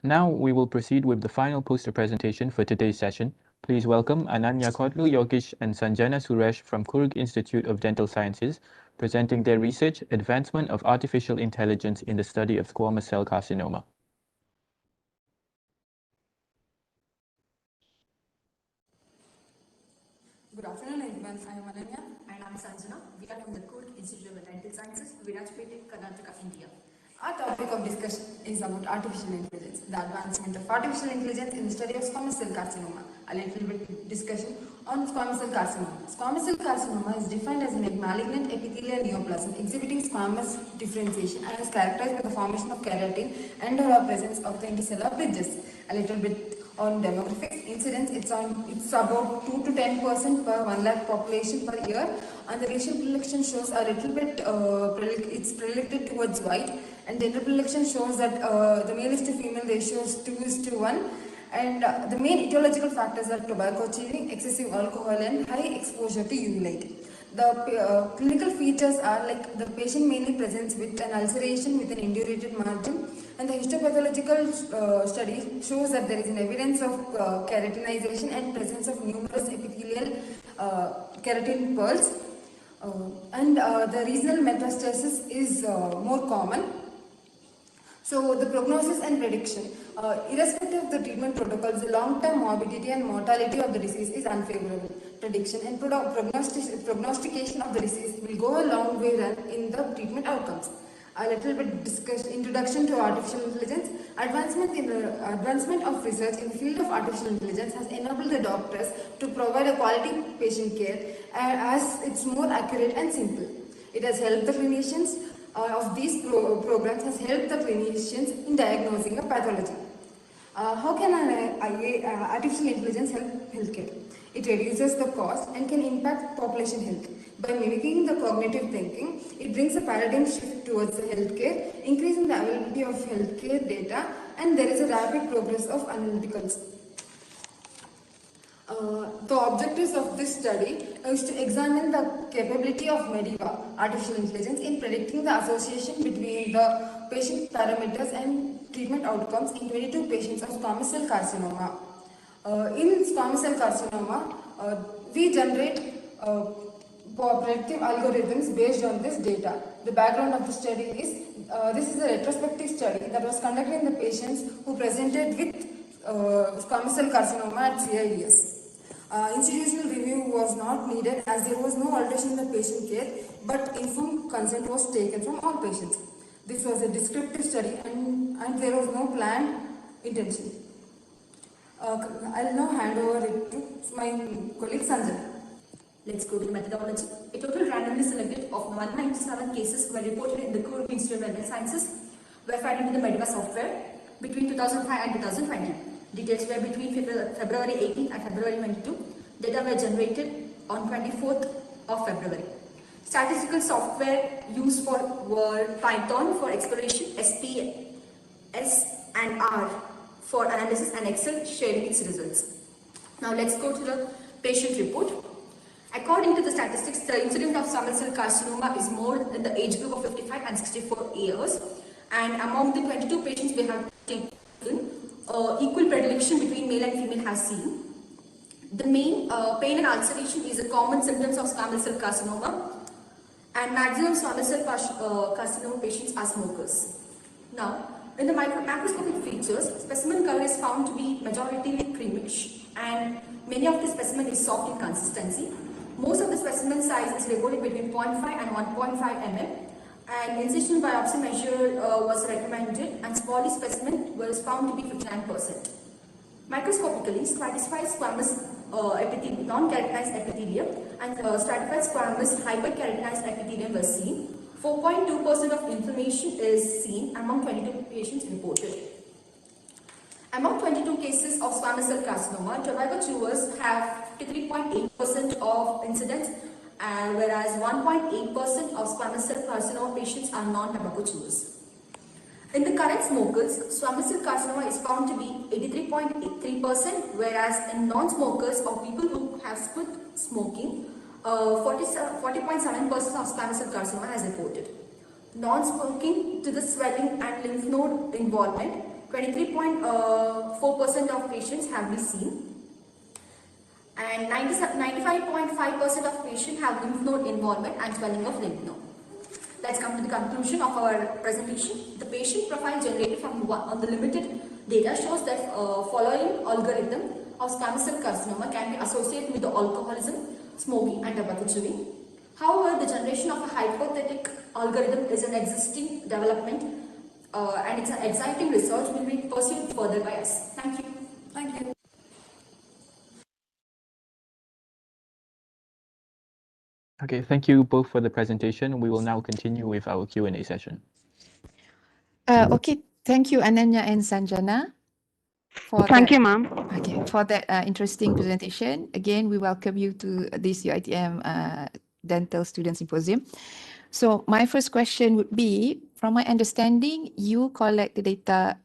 Now we will proceed with the final poster presentation for today's session. Please welcome Ananya Kotlu Yogesh and Sanjana Suresh from Kurg Institute of Dental Sciences, presenting their research, Advancement of Artificial Intelligence in the Study of Squamous Cell Carcinoma. Good afternoon, everyone. I am Ananya. And I am Sanjana. We are from the Kurg Institute of Dental Sciences, Virajpet, Karnataka, India. Our topic of discussion is about artificial intelligence, the advancement of artificial intelligence in the study of squamous cell carcinoma. A little bit discussion on squamous cell carcinoma. Squamous cell carcinoma is defined as a malignant epithelial neoplasm exhibiting squamous differentiation and is characterized by the formation of keratin and or presence of the intercellular bridges. A little bit on demographics incidence, it's about 2 to 10% per 1 lakh population per year, and the racial predilection shows a little bit it's predicted towards white, and gender predilection shows that the male is to female ratio is 2:1, and the main etiological factors are tobacco chewing, excessive alcohol, and high exposure to UV light. The clinical features are like the patient mainly presents with an ulceration with an indurated margin, and the histopathological study shows that there is an evidence of keratinization and presence of numerous epithelial keratin pearls, and the regional metastasis is more common. So the prognosis and prediction, irrespective of the treatment protocols, the long-term morbidity and mortality of the disease is unfavorable. Prediction and prognostication of the disease will go a long way run in the treatment outcomes. A little bit introduction to artificial intelligence. Advancement of research in the field of artificial intelligence has enabled the doctors to provide a quality patient care as it's more accurate and simple. It has helped the clinicians of these programs has helped the clinicians in diagnosing a pathology. How can artificial intelligence help healthcare? It reduces the cost and can impact population health. By mimicking the cognitive thinking, it brings a paradigm shift towards the healthcare, increasing the availability of healthcare data, and there is a rapid progress of analyticals. The objectives of this study is to examine the capability of Mediva, artificial intelligence, in predicting the association between the patient parameters and treatment outcomes in 22 patients of squamous cell carcinoma. In squamous cell carcinoma, we generate predictive algorithms based on this data. The background of the study is, this is a retrospective study that was conducted in the patients who presented with squamous cell carcinoma at CIES. Institutional review was not needed as there was no alteration in the patient care, but informed consent was taken from all patients. This was a descriptive study and there was no planned intention. I'll now hand over it to my colleague Sanjay. Let's go to the methodology. A total randomly selected of 197 cases were reported in the Kurg Institute of Medical Sciences were found into the Mediva software between 2005 and 2020. Details were between February 18 and February 22. Data were generated on 24th of February. Statistical software used were Python for exploration, SPS and R for analysis, and Excel sharing its results. Now let's go to the patient report. According to the statistics, the incidence of squamous cell carcinoma is more in the age group of 55 and 64 years. And among the 22 patients we have taken, equal predilection between male and female has seen. The main pain and ulceration is a common symptoms of squamous cell carcinoma, and maximum squamous cell carcinoma patients are smokers. Now, in the macroscopic features, specimen color is found to be majoritarily creamish, and many of the specimen is soft in consistency. Most of the specimen size is reported between 0.5 and 1.5 mm, and incisional biopsy measure was recommended, and small specimen was found to be 59%. Microscopically, stratified squamous non-keratinized epithelium and stratified squamous hyperkeratinized epithelium was seen. 4.2% of inflammation is seen among 22 patients reported. Among 22 cases of squamous cell carcinoma, tobacco chewers have 53.8% of incidence, whereas 1.8% of squamous cell carcinoma patients are non-tobacco chewers. In the current smokers, squamous cell carcinoma is found to be 83.3%, whereas in non-smokers or people who have quit smoking, 40.7% of squamous cell carcinoma has reported. Non-smoking to the swelling and lymph node involvement, 23.4% of patients have been seen, and 95.5% of patients have lymph node involvement and swelling of lymph node. Let's come to the conclusion of our presentation. The patient profile generated from the limited data shows that following algorithm of squamous cell carcinoma can be associated with the alcoholism, smoking and tobacco chewing. However, the generation of a hypothetic algorithm is an existing development and it's an exciting research will be pursued further by us. Thank you. Thank you. Okay, thank you both for the presentation. We will now continue with our Q&A session. Okay, thank you Ananya and Sanjana for Thank you, ma'am. Okay, for that interesting presentation. Again, we welcome you to this UiTM Dental Student Symposium. So my first question would be, from my understanding, you collect the data,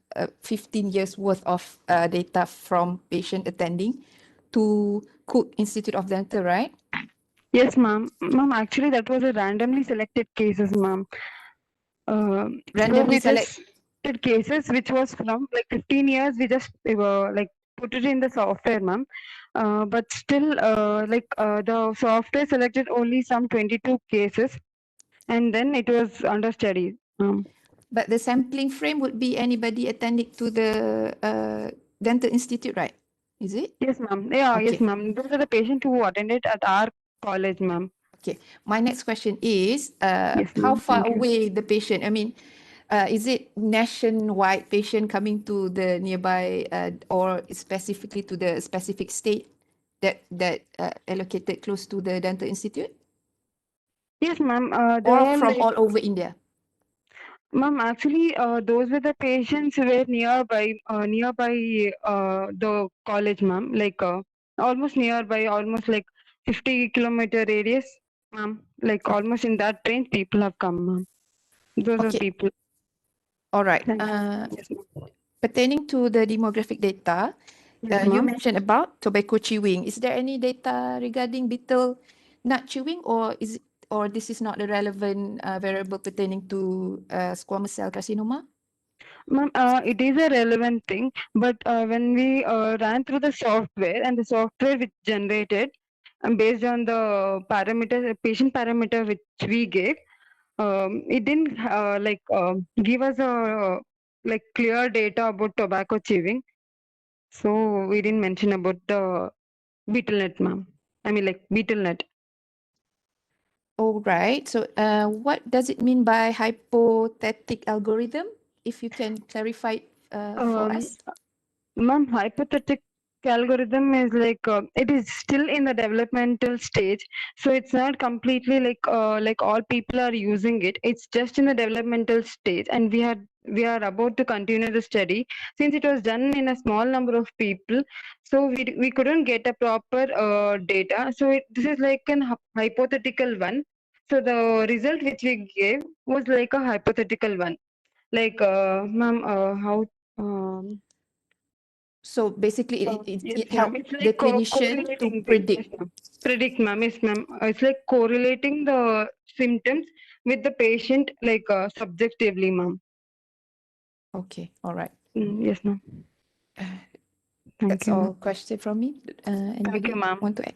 15 years worth of data from patient attending to Cook Institute of Dental, right? Yes, ma'am. Ma'am, actually, that was a randomly selected cases, ma'am. Randomly so we just cases which was from like 15 years. We just like put it in the software, ma'am. But still, the software selected only some 22 cases, and then it was under study. But the sampling frame would be anybody attending to the dental institute, right? Is it? Yes, ma'am. Yeah, yes, Okay. ma'am. Those are the patients who attended at our college, ma'am. Okay. My next question is, Yes, how ma'am. far Thank you. away the patient? I mean, is it nationwide patient coming to the nearby or specifically to the specific state that allocated close to the dental institute? Yes, ma'am. They're Or all from like, all over India? ma'am, actually, those were the patients who were nearby the college, ma'am. Like almost nearby, almost like 50-kilometer radius, ma'am. Like almost in that range, people have come, ma'am. Those are Okay. people. All right. Thank you. Yes, ma'am. Pertaining to the demographic data, Yes, you ma'am. mentioned about tobacco chewing. Is there any data regarding betel nut chewing, or this is not a relevant variable pertaining to squamous cell carcinoma? Ma'am, it is a relevant thing, but when we ran through the software and the software which generated based on the parameter, patient parameter which we gave, it didn't give us a like clear data about tobacco chewing. So we didn't mention about the betel nut, ma'am. I mean like betel nut. All right. So what does it mean by hypothetic algorithm? If you can clarify for Um, us. Ma'am, hypothetic algorithm is like it is still in the developmental stage, so it's not completely like all people are using it. It's just in the developmental stage, and we are about to continue the study since it was done in a small number of people. So we couldn't get a proper data. So this is like an hypothetical one. So the result which we gave was like a hypothetical one. Like, ma'am, how? Um, So basically, Yes, it ma'am. helps It's the like clinician to correlating thing. Yes, predict. ma'am. Predict, ma'am. Yes, ma'am. It's like correlating the symptoms with the patient, like subjectively, ma'am. Okay, all right. Yes, ma'am. Thank That's you, all ma'am. question from me. Anybody you, ma'am. want to add?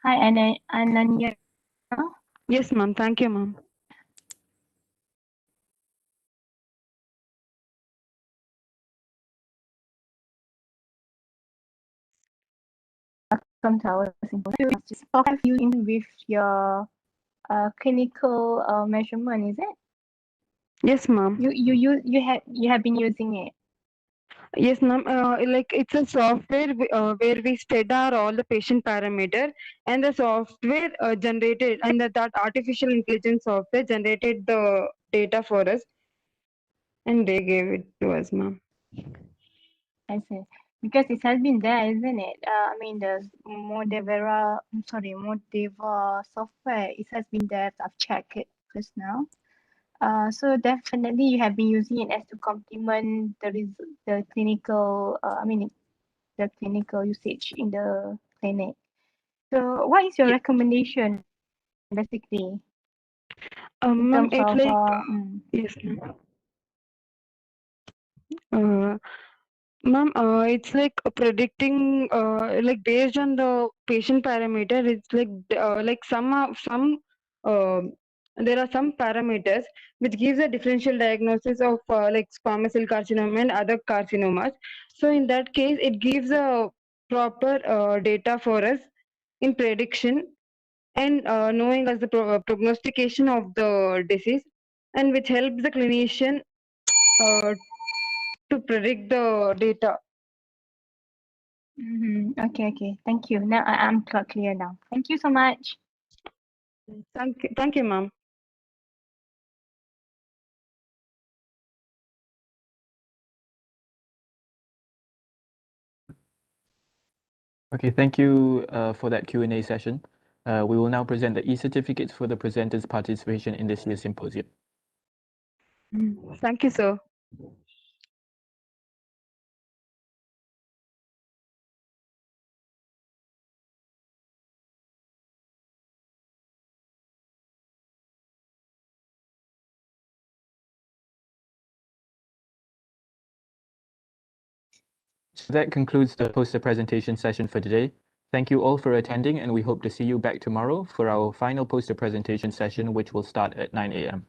Hi, Ananya. Yes, ma'am. Thank you, ma'am. Welcome to our symposium. Just have you in with your clinical measurement, is it? Yes, ma'am. You have been using it. Yes, ma'am. Like it's a software where we spread our all the patient parameter, and the software generated, and that artificial intelligence software generated the data for us, and they gave it to us, ma'am. I see. Because it has been there, isn't it? I mean, the Modevera software, it has been there. I've checked it just now. So definitely you have been using it as to complement the clinical, the clinical usage in the clinic. So what is your recommendation, basically, in Ma'am, terms it's of, like yes, ma'am. Ma'am, it's like predicting, like based on the patient parameter. It's like some there are some parameters which gives a differential diagnosis of like squamous cell carcinoma and other carcinomas. So in that case, it gives a proper data for us in prediction and knowing as the prognostication of the disease, and which helps the clinician to predict the data. Okay. Thank you. Now I'm clear now. Thank you so much. Thank you, ma'am. Okay, thank you for that Q&A session. We will now present the e-certificates for the presenters' participation in this year's symposium. Thank you, sir. So that concludes the poster presentation session for today. Thank you all for attending, and we hope to see you back tomorrow for our final poster presentation session, which will start at 9 a.m.